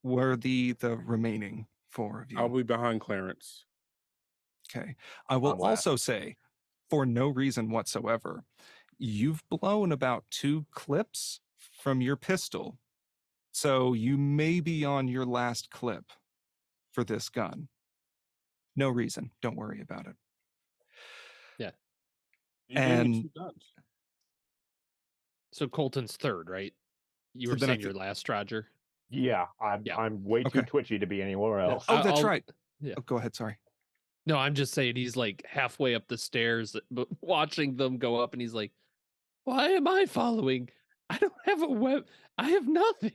Were the remaining four of you?
I'll be behind Clarence.
Okay. I will
I'm last.
also say, for no reason whatsoever, you've blown about 2 clips from your pistol. So you may be on your last clip for this gun. No reason. Don't worry about it.
You gave me
And
2 guns.
So Colton's third, right? You
So
were
then I
saying you're last, Roger.
Yeah,
Yeah.
I'm way too
Okay.
twitchy to be anywhere else.
Oh, that's right.
Yeah.
Oh, go ahead. Sorry.
No, I'm just saying he's like halfway up the stairs, but watching them go up, and he's like, "Why am I following? I don't have a web. I have nothing."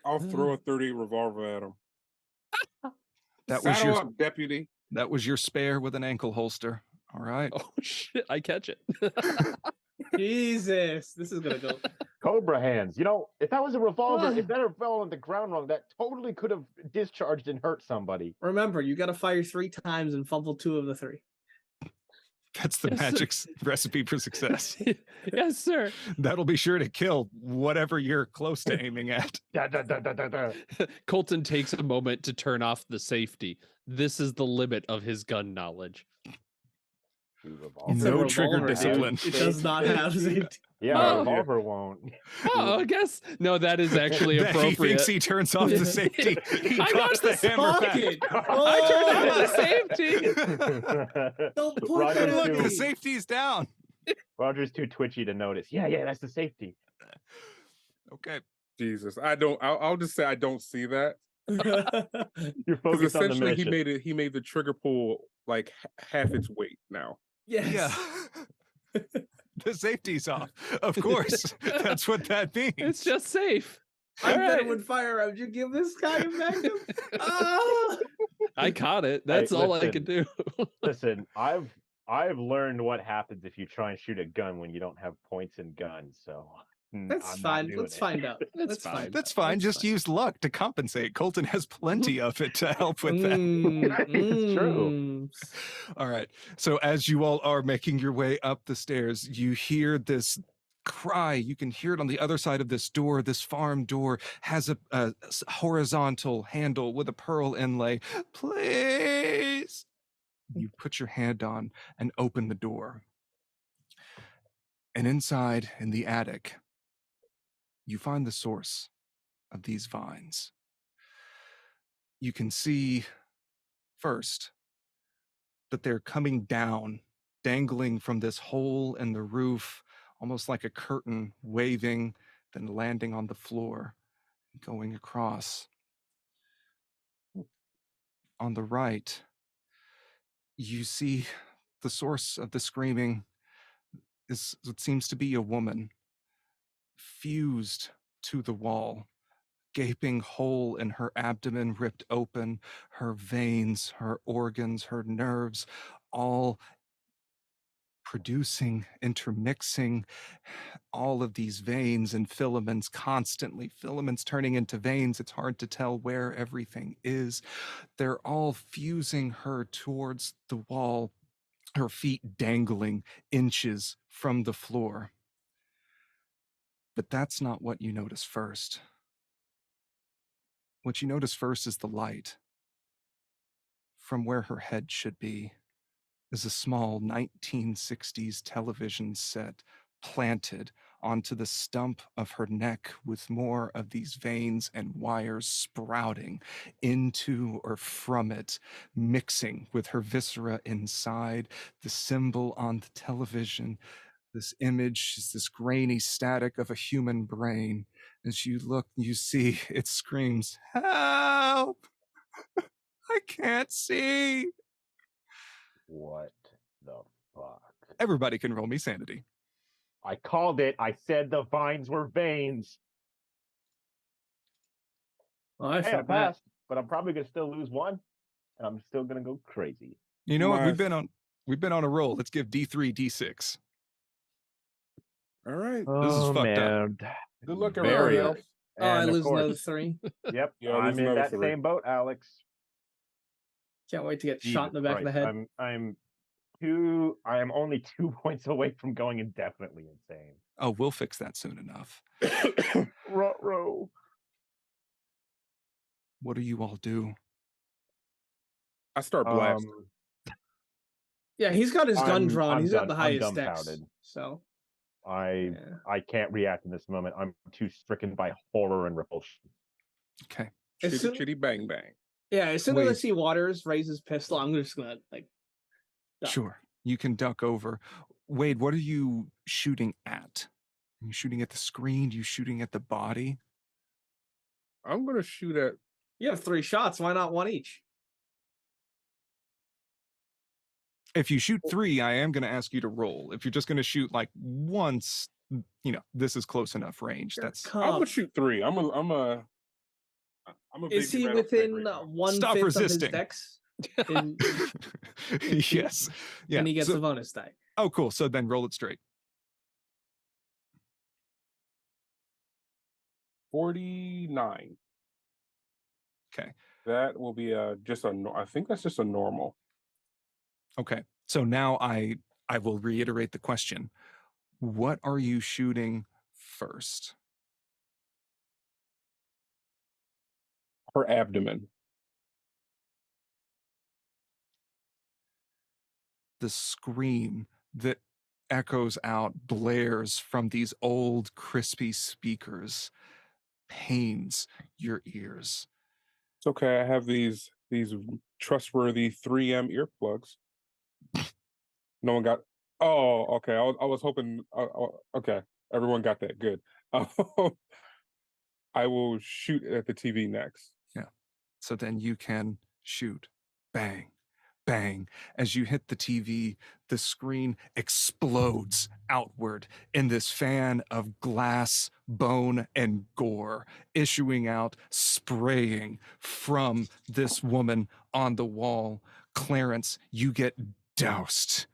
I'll throw a 38 revolver at him.
That was
Saddle
your
up, deputy.
that was your spare with an ankle holster. All right.
Oh shit! I catch it.
Jesus, this is gonna go.
Cobra hands. You know, if that was a revolver, if that fell on the ground wrong, that totally could have discharged and hurt somebody.
Remember, you got to fire 3 times and fumble 2 of the 3.
That's the
Yes, sir.
magic recipe for success.
Yes, sir.
That'll be sure to kill whatever you're close to aiming at.
Da, da, da, da, da, da.
Colton takes a moment to turn off the safety. This is the limit of his gun knowledge.
It's a
No trigger
revolver, dude.
discipline.
It does not have safety.
Yeah,
Oh.
a revolver won't.
Oh, I guess no. That is actually
That he
appropriate.
thinks he turns off the safety. He
I
cocks the
got the
hammer back.
Pocket.
I turned off the safety.
Don't put
Roger,
that
Look,
in
the
me.
safety's down.
Roger's too twitchy to notice. Yeah, that's the safety.
Okay.
Jesus, I don't. I'll just say I don't see that
You're
because
focused on the
essentially
mission.
he made the trigger pull like half its weight now.
Yes.
Yeah. The safety's off. Of course. That's what that means.
It's just safe.
I'm
All
better
right.
with firearms. You give this guy a magnum. Ah!
I caught it. That's all I
listen.
could do.
Listen, I've learned what happens if you try and shoot a gun when you don't have points in guns. So
That's
I'm not
fine.
doing
Let's
it.
find out.
That's
Let's
fine.
find
That's
out.
fine.
That's
Just use luck to compensate. Colton has plenty of it to help with that.
It's true.
All right. So as you all are making your way up the stairs, you hear this cry. You can hear it on the other side of this door. This farm door has a horizontal handle with a pearl inlay. Please. You put your hand on and open the door. And inside, in the attic, you find the source of these vines. You can see first that they're coming down, dangling from this hole in the roof, almost like a curtain, waving, then landing on the floor, going across. On the right, you see the source of the screaming is what seems to be a woman, fused to the wall, gaping hole in her abdomen ripped open, her veins, her organs, her nerves, all producing, intermixing, all of these veins and filaments constantly, filaments turning into veins. It's hard to tell where everything is. They're all fusing her towards the wall, her feet dangling inches from the floor. But that's not what you notice first. What you notice first is the light. From where her head should be is a small 1960s television set planted onto the stump of her neck with more of these veins and wires sprouting into or from it, mixing with her viscera inside. The symbol on the television This image is this grainy static of a human brain. As you look, you see it screams, "Help! I can't see."
What the fuck?
Everybody can roll me sanity.
I called it. I said the vines were veins.
Well, I
Hey, I
felt that.
passed, but I'm probably gonna still lose one, and I'm still gonna go crazy.
You know what?
My-
We've been on a roll. Let's give D3, D6.
All right.
This is fucked up.
Good luck,
Very
everybody
good.
else.
Oh, I
And of
lose another
course,
3.
yep,
Yeah, I lose
I'm in
another
that
3.
same boat, Alex.
Can't wait to get
Jesus
shot in the back of the
Christ,
head.
I am only 2 points away from going indefinitely insane.
Oh, we'll fix that soon enough.
Ruh-roh.
What do you all do?
I start blasting.
Yeah, he's got his gun
I'm-
drawn.
I'm
He's got the
done. I'm
highest dex.
dumbfounded.
So
I can't react in this moment. I'm too stricken by horror and repulsion.
Okay.
As
Chitty
soon-
chitty bang bang.
yeah, as soon as I
Wait.
see Waters raise his pistol, I'm just gonna duck.
Sure. You can duck over. Wade, what are you shooting at? Are you shooting at the screen? Are you shooting at the body?
I'm gonna shoot at.
You have 3 shots. Why not 1 each?
If you shoot 3, I am going to ask you to roll. If you're just going to shoot like once, this is close enough range. That's
I'm gonna shoot 3. I'm a
Is
baby
he
rattlesnake
within
right now.
1/5
Stop
of his
resisting.
dex? In-
yes. Yeah.
And he gets
so-
a bonus die.
Oh, cool. So then roll it straight.
49.
Okay.
That will be I think that's just a normal.
Okay. So now I will reiterate the question. What are you shooting first?
Her abdomen.
The scream that echoes out, blares from these old, crispy speakers, pains your ears.
It's okay. I have these trustworthy 3M earplugs. No one got. Oh, okay. I was hoping. Okay, everyone got that. Good. I will shoot at the TV next.
Yeah. So then you can shoot. Bang, bang. As you hit the TV, the screen explodes outward in this fan of glass, bone, and gore, issuing out, spraying from this woman on the wall. Clarence, you get doused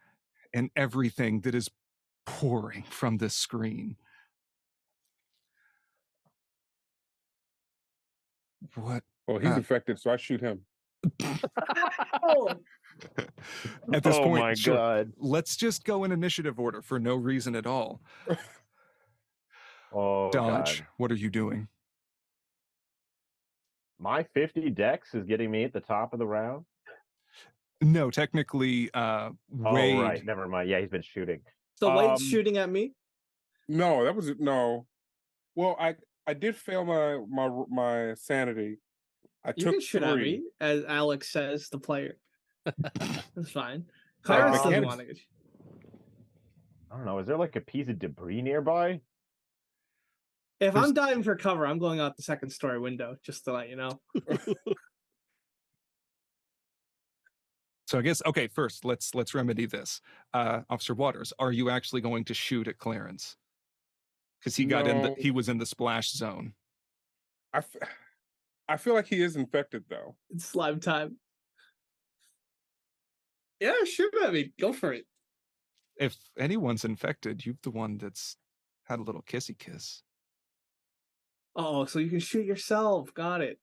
in everything that is pouring from this screen. What?
Well, he's
Ah.
infected, so I shoot him.
At this
Oh
point,
my
sure,
God.
let's just go in initiative order for no reason at all.
Oh,
Dodge,
God.
what are you doing?
My 50 dex is getting me at the top of the round.
No, technically,
Oh,
Wade.
right. Never mind. Yeah, he's been shooting.
So Wade's
Um,
shooting at me.
No, that was no. Well, I did fail my sanity. I
You
took
can shoot
3.
at me, as Alex says, the player. That's fine.
Uh,
Clarence doesn't
mechanics-
want to get.
I don't know. Is there like a piece of debris nearby?
If
There's-
I'm diving for cover, I'm going out the second story window, just to let you know.
So I guess, okay, first, let's remedy this. Officer Waters, are you actually going to shoot at Clarence? Because
No.
he was in the splash zone.
I feel like he is infected though.
It's slime time. Yeah, shoot at me. Go for it.
If anyone's infected, you're the one that's had a little kissy kiss.
Oh, so you can shoot yourself. Got it.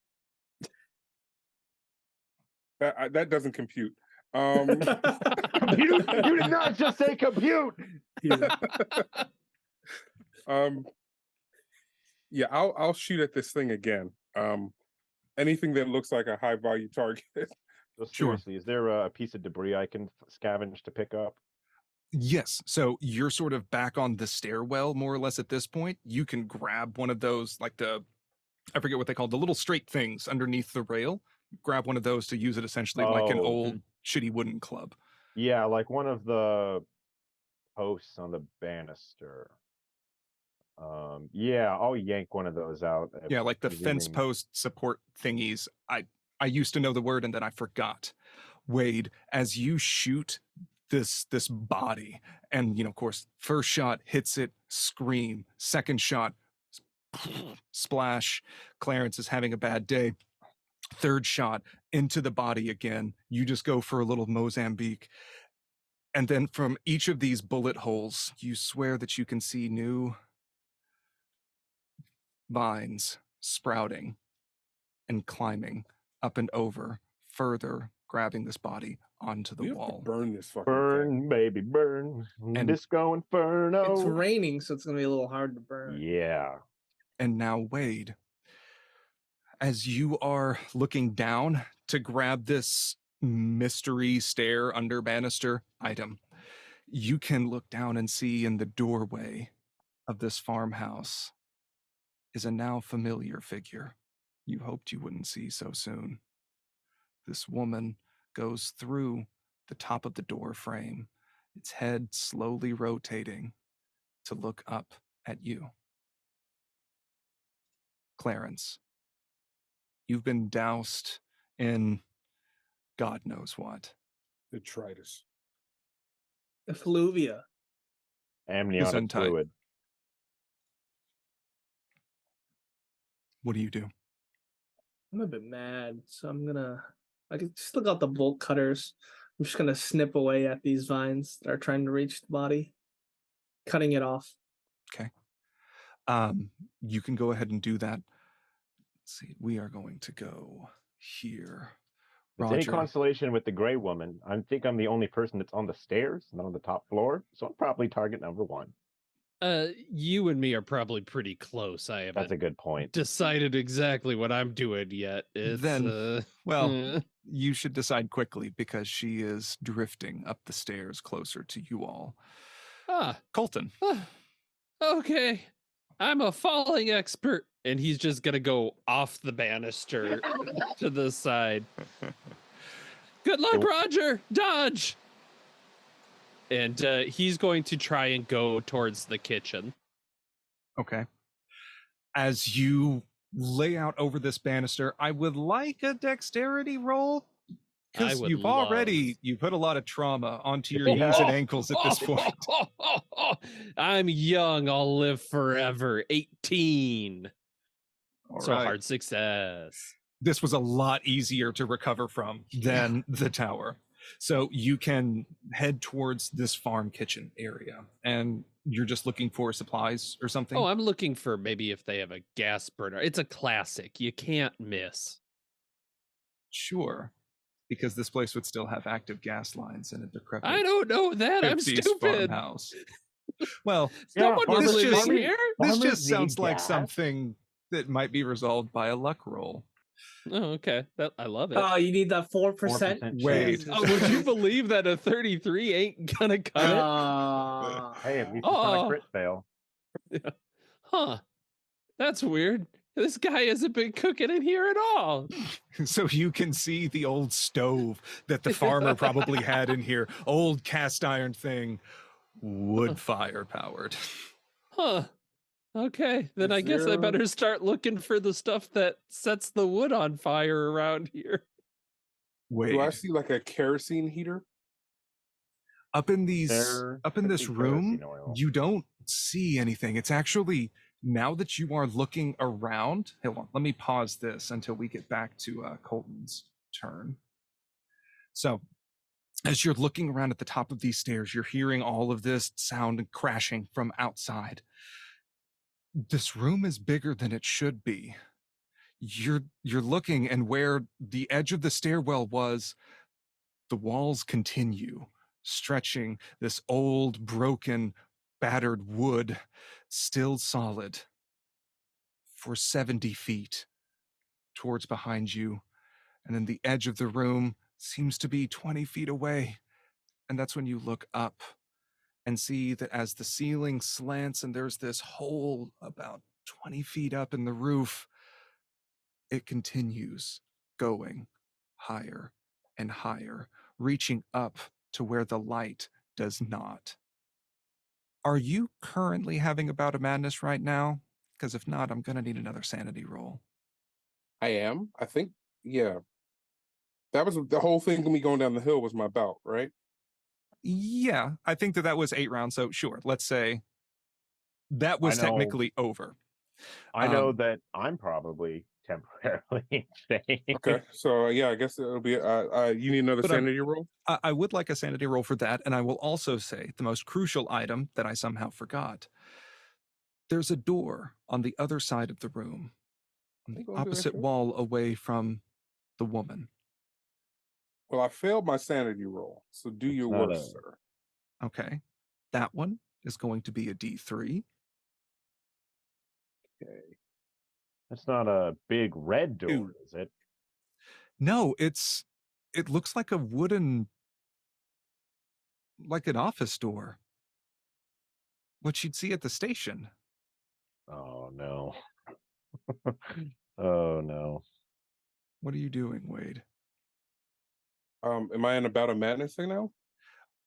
That doesn't compute.
Compute? You did not just say compute.
Yeah, I'll shoot at this thing again. Anything that looks like a high value target.
So
Sure.
seriously, is there a piece of debris I can scavenge to pick up?
Yes. So you're sort of back on the stairwell, more or less, at this point. You can grab one of those, like I forget what they call the little straight things underneath the rail. Grab one of those to use it essentially like an
Oh.
old shitty wooden club.
Yeah, like one of the posts on the banister. Yeah, I'll yank one of those out.
Yeah, like the fence
presuming-
post support thingies. I used to know the word and then I forgot. Wade, as you shoot this body, and of course, first shot hits it, scream. Second shot, splash. Clarence is having a bad day. Third shot into the body again. You just go for a little Mozambique. And then from each of these bullet holes, you swear that you can see new vines sprouting and climbing up and over, further grabbing this body onto the
We have to
wall.
burn this fucking
Burn,
thing.
baby, burn.
And-
Disco Inferno.
It's raining, so it's gonna be a little hard to burn.
Yeah.
And now, Wade, as you are looking down to grab this mystery stair under banister item, you can look down and see in the doorway of this farmhouse is a now familiar figure you hoped you wouldn't see so soon. This woman goes through the top of the door frame, its head slowly rotating to look up at you. Clarence, you've been doused in God knows what.
Detritus.
Effluvia.
Amniotic
tight.
fluid.
What do you do?
I'm a bit mad, so I can still got the bolt cutters. I'm just gonna snip away at these vines that are trying to reach the body, cutting it off.
Okay. You can go ahead and do that. Let's see. We are going to go here.
If it's any
Roger.
consolation with the gray woman, I think I'm the only person that's on the stairs, not on the top floor. So I'm probably target number one.
You and me are probably pretty close. I
That's a
haven't
good point.
decided exactly what I'm doing yet. It's
Then, well,
eh.
you should decide quickly because she is drifting up the stairs closer to you all. Colton.
Okay. I'm a falling expert. And he's just gonna go off the banister to the side. Good luck, Roger. Dodge. And he's going to try and go towards the kitchen.
Okay. As you lay out over this banister, I would like a dexterity roll. Because
would
you've
love-
already you put a lot of trauma onto your knees and ankles at this point.
I'm young. I'll live forever. 18.
All
So
right.
hard success.
This was a lot easier to recover from than the tower. So you can head towards this farm kitchen area, and you're just looking for supplies or something.
Oh, I'm looking for maybe if they have a gas burner. It's a classic. You can't miss.
Sure, because this place would still have active gas lines in a decrepit.
I don't know that. I'm
50s
stupid.
farmhouse. Well,
Someone was
this
living
just-
here.
this
Farmers
just
need
sounds like
gas?
something that might be resolved by a luck roll.
Oh, okay. I love it.
Oh, you need that 4%.
4%
Wait.
chance.
Oh, would you believe that a 33 ain't gonna cut it?
Hey, at least it's not
Oh.
a crit fail.
Huh. That's weird. This guy hasn't been cooking in here at all.
So you can see the old stove that the farmer probably had in here. Old cast iron thing, wood fire powered.
Huh. Okay. Then
Is
I guess I
there-
better start looking for the stuff that sets the wood on fire around here.
Wait,
Do I see like a kerosene heater?
up in these
There
up in
could
this
be
room,
kerosene oil.
you don't see anything. It's actually, now that you are looking around, hold on, let me pause this until we get back to Colton's turn. So as you're looking around at the top of these stairs, you're hearing all of this sound and crashing from outside. This room is bigger than it should be. You're looking, and where the edge of the stairwell was, the walls continue stretching, this old, broken, battered wood, still solid, for 70 feet towards behind you. And then the edge of the room seems to be 20 feet away. And that's when you look up and see that as the ceiling slants and there's this hole about 20 feet up in the roof, it continues going higher and higher, reaching up to where the light does not. Are you currently having a bout of madness right now? Because if not, I'm going to need another sanity roll.
I am. I think. Yeah. That was the whole thing. Me going down the hill was my bout, right?
Yeah, I think that was 8 rounds. So sure, let's say that was technically over.
I know that I'm probably temporarily insane.
Okay, so yeah, I guess it'll be. You need another sanity roll.
I would like a sanity roll for that, and I will also say the most crucial item that I somehow forgot. There's a door on the other side of the room, on the opposite wall away from the woman.
Well, I failed my sanity roll, so do your worst, sir.
Okay, that one is going to be a D3.
Okay. That's not a big red door, is it?
No, it looks like a wooden, like an office door. What you'd see at the station.
Oh, no. Oh, no.
What are you doing, Wade?
Am I in a bout of madness thing now?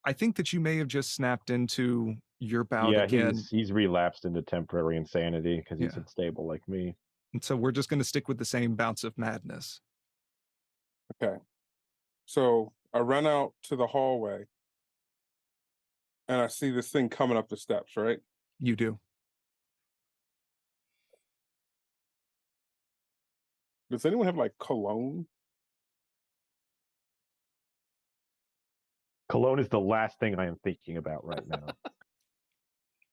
I think that you may have just snapped into your bout again.
He's relapsed into temporary insanity because he's unstable like me.
And so we're just going to stick with the same bouts of madness.
Okay. So I run out to the hallway and I see this thing coming up the steps, right?
You do.
Does anyone have like cologne?
Cologne is the last thing I am thinking about right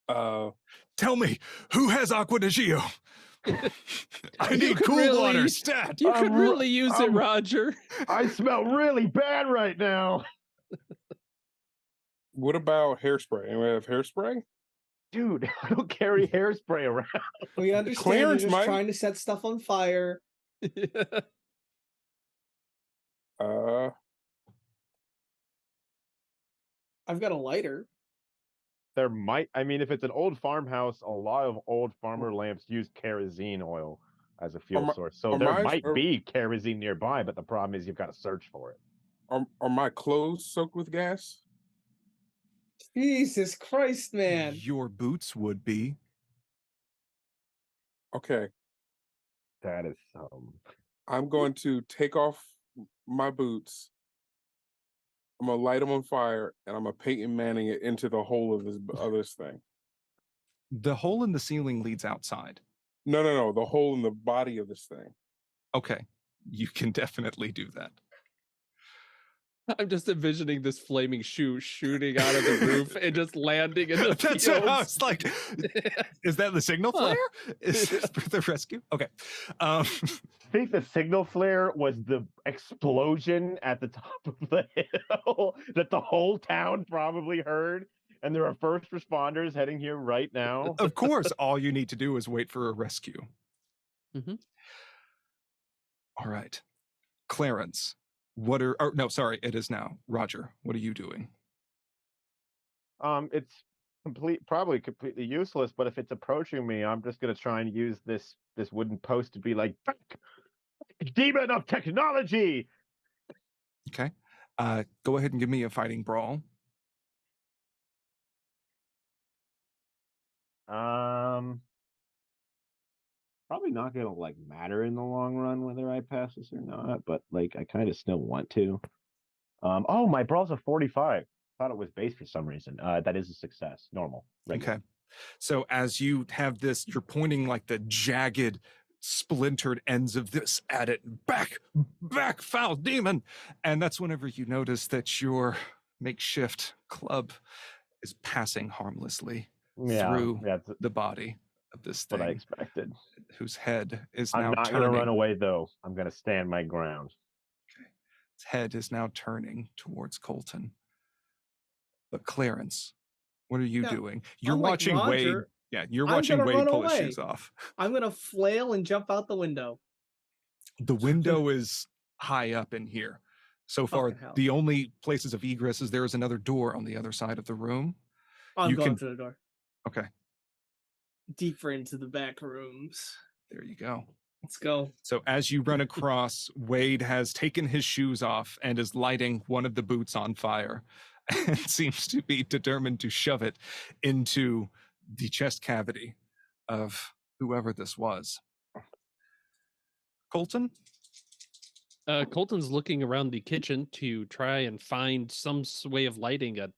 now.
Tell me, who has Aqua de Gio? I need cool water stat.
You could really use it, Roger.
I smell really bad right now.
What about hairspray? Anyone have hairspray?
Dude, I don't carry hairspray around.
We understand you're just trying to set stuff on fire. I've got a lighter.
There might, I mean, if it's an old farmhouse, a lot of old farmer lamps use kerosene oil as a fuel source. So there might be kerosene nearby, but the problem is you've got to search for it.
Are my clothes soaked with gas?
Jesus Christ, man.
Your boots would be.
Okay.
That is
I'm going to take off my boots. I'm gonna light them on fire, and I'm gonna Peyton Manning it into the hole of this thing.
The hole in the ceiling leads outside.
No. The hole in the body of this thing.
Okay, you can definitely do that.
I'm just envisioning this flaming shoe shooting out of the roof and just landing in the
That's
fields.
what I was like. Is that the signal flare? Is this for the rescue? Okay.
I think the signal flare was the explosion at the top of the hill that the whole town probably heard. And there are first responders heading here right now.
Of course, all you need to do is wait for a rescue.
Mm-hmm.
All right. Clarence, it is now. Roger, what are you doing?
It's probably completely useless, but if it's approaching me, I'm just gonna try and use this wooden post to be like, demon of technology.
Okay. Go ahead and give me a fighting brawl.
Probably not gonna matter in the long run whether I pass this or not, but I kind of still want to. Oh, my brawl's a 45. Thought it was base for some reason. That is a success. Normal. Regular.
Okay. So as you have this, you're pointing the jagged, splintered ends of this at it. Back, foul demon. And that's whenever you notice that your makeshift club is passing harmlessly through the body of this thing.
What I expected.
Whose head is now
turning. I'm not going to run away, though. I'm going to stand my ground.
Okay. Its head is now turning towards Colton. But Clarence, what are you doing? You're watching Wade. Yeah, you're watching Wade pull his shoes off.
I'm going to flail and jump out the window.
The window is high up in here. So far, the only places of egress is there is another door on the other side of the room.
I'm going to the door.
Okay.
Deeper into the back rooms.
There you go.
Let's go.
So as you run across, Wade has taken his shoes off and is lighting one of the boots on fire. and seems to be determined to shove it into the chest cavity of whoever this was. Colton?
Colton's looking around the kitchen to try and find some way of lighting it.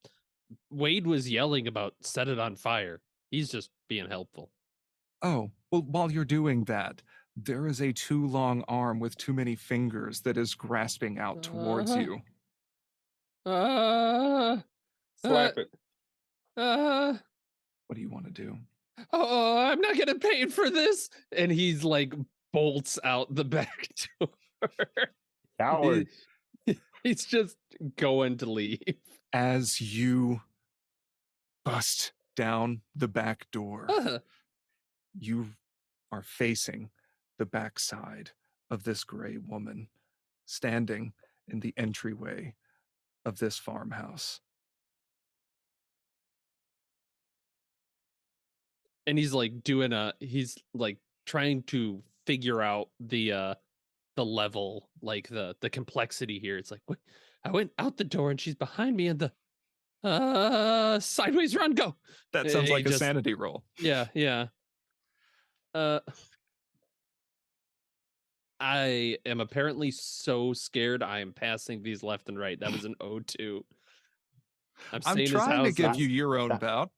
Wade was yelling about set it on fire. He's just being helpful.
Oh, well, while you're doing that, there is a too long arm with too many fingers that is grasping out towards you.
Uh,
Slap it.
What do you want to do?
Oh, I'm not getting paid for this. And he's like bolts out the back door.
Cowards.
He's just going to leave.
As you bust down the back door, you are facing the backside of this gray woman standing in the entryway of this farmhouse.
And he's like he's like trying to figure out the level, like the complexity here. It's like, what? I went out the door and she's behind me and the sideways run, go.
That sounds like a sanity roll.
Yeah. I am apparently so scared I am passing these left and right. That was an 0-2.
I'm trying to give you your own bout.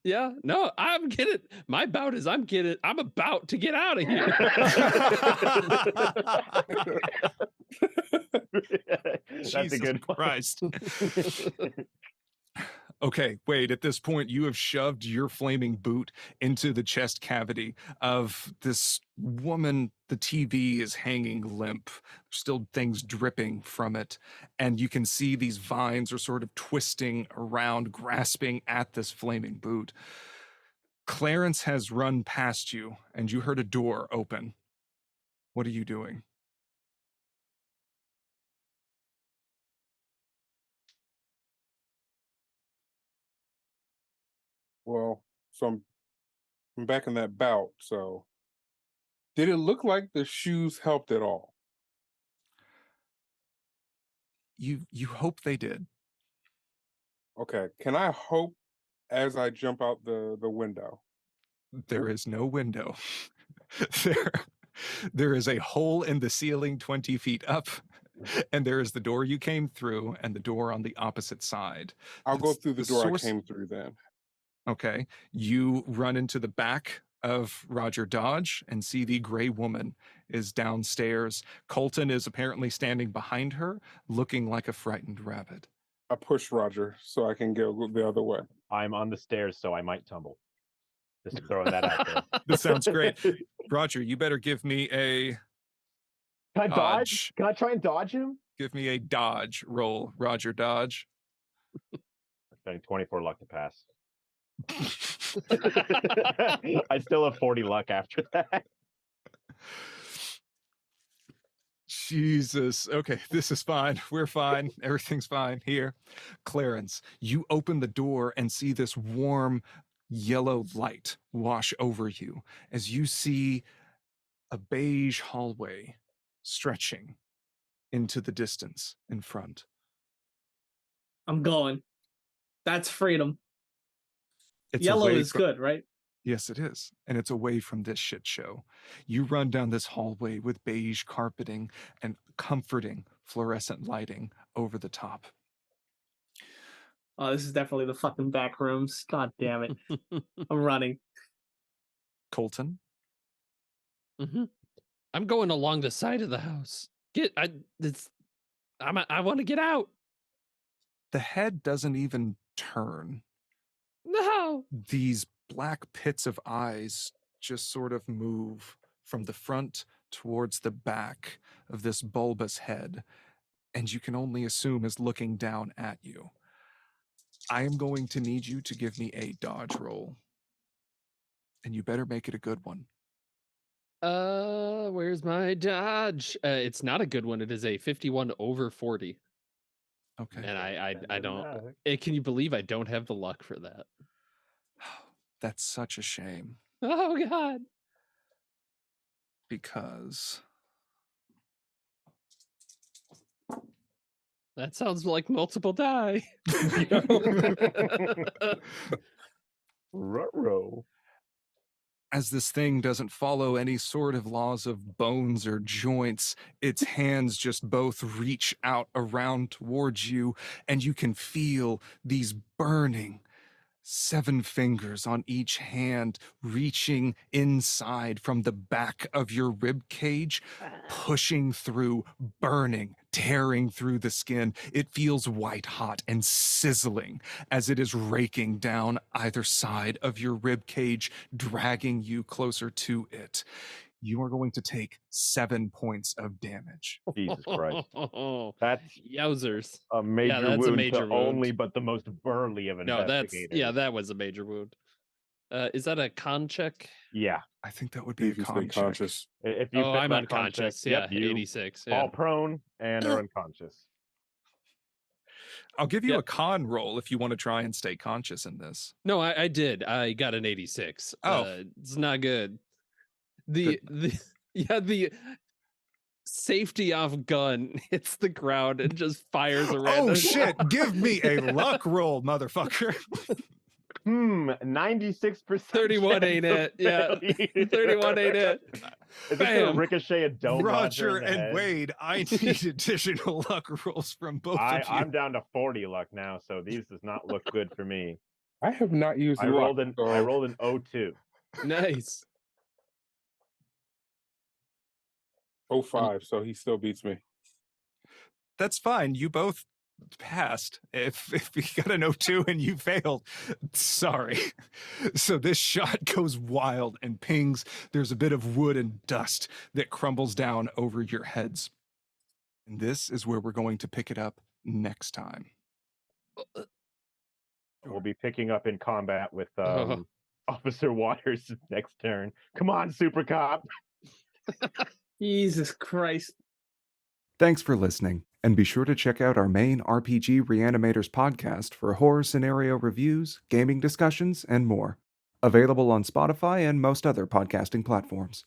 Yeah, no, I'm getting my bout is I'm about to get out of here.
That's a good
Christ. Okay, wait, at this point, you have shoved your flaming boot into the chest cavity of this woman. The TV is hanging limp, still things dripping from it. And you can see these vines are sort of twisting around, grasping at this flaming boot. Clarence has run past you, and you heard a door open. What are you doing?
Well, so I'm back in that bout. So, did it look like the shoes helped at all?
You hope they did.
Okay. Can I hope as I jump out the window?
There is no window. There is a hole in the ceiling 20 feet up, and there is the door you came through and the door on the opposite side.
I'll go through the door
source...
I came through then.
Okay. You run into the back of Roger Dodge and see the gray woman is downstairs. Colton is apparently standing behind her, looking like a frightened rabbit.
I push Roger so I can go the other way.
I'm on the stairs, so I might tumble. Just throwing that out there.
This sounds great. Roger, you better give me a...
Can I dodge? Can I try and dodge him?
Give me a dodge roll, Roger Dodge.
I'm spending 24 luck to pass. I still have 40 luck after that.
Jesus. Okay, this is fine. We're fine. Everything's fine here. Clarence, you open the door and see this warm yellow light wash over you as you see a beige hallway stretching into the distance in front.
I'm going. That's freedom.
It's
Yellow is good, right?
Yes, it is. And it's away from this shit show. You run down this hallway with beige carpeting and comforting fluorescent lighting over the top.
Oh, this is definitely the fucking back rooms. God damn it. I'm running.
Colton?
Mm-hmm. I'm going along the side of the house. I want to get out.
The head doesn't even turn.
No.
These black pits of eyes just sort of move from the front towards the back of this bulbous head, and you can only assume is looking down at you. I am going to need you to give me a dodge roll, and you better make it a good one.
Where's my dodge? It's not a good one. It is a 51 over 40.
Okay.
And I don't. Can you believe I don't have the luck for that?
That's such a shame.
Oh God.
Because
That sounds like multiple die.
Ruh-roh.
As this thing doesn't follow any sort of laws of bones or joints, its hands just both reach out around towards you, and you can feel these burning 7 fingers on each hand reaching inside from the back of your rib cage, pushing through, burning, tearing through the skin. It feels white hot and sizzling as it is raking down either side of your rib cage, dragging you closer to it. You are going to take 7 points of damage.
Jesus Christ. That's
Yowzers.
a major
that's a
wound
major
to only
wound.
but the most burly of
No,
investigators.
that was a major wound. Is that a con check?
Yeah.
I think that would
See
be
if
a
you stay
con check.
conscious.
If you
Oh,
fail
I'm
that con check,
unconscious. Yeah,
yep, you
86.
fall
Yeah.
prone and are unconscious.
I'll give you
Yep.
a con roll if you want to try and stay conscious in this.
No, I did. I got an 86.
Oh.
It's not good. The safety off gun hits the ground and just fires a random
Oh shit,
shot.
give me a luck roll, motherfucker.
96%.
31 ain't it. Yeah. 31 ain't it.
Is this gonna
Bam.
ricochet a dome
Roger
in the
and
head?
Wade, I need additional luck rolls from both of you.
I'm down to 40 luck now, so these does not look good for me.
I have not used
I
luck,
rolled an
so
I rolled an 02.
Nice.
05, so he still beats me.
That's fine. You both passed. If you got an 02 and you failed, sorry. So this shot goes wild and pings. There's a bit of wood and dust that crumbles down over your heads. And this is where we're going to pick it up next time.
We'll be picking up in combat with Officer Waters next turn. Come on, Super Cop.
Jesus Christ.
Thanks for listening, and be sure to check out our main RPG Reanimators podcast for horror scenario reviews, gaming discussions, and more. Available on Spotify and most other podcasting platforms.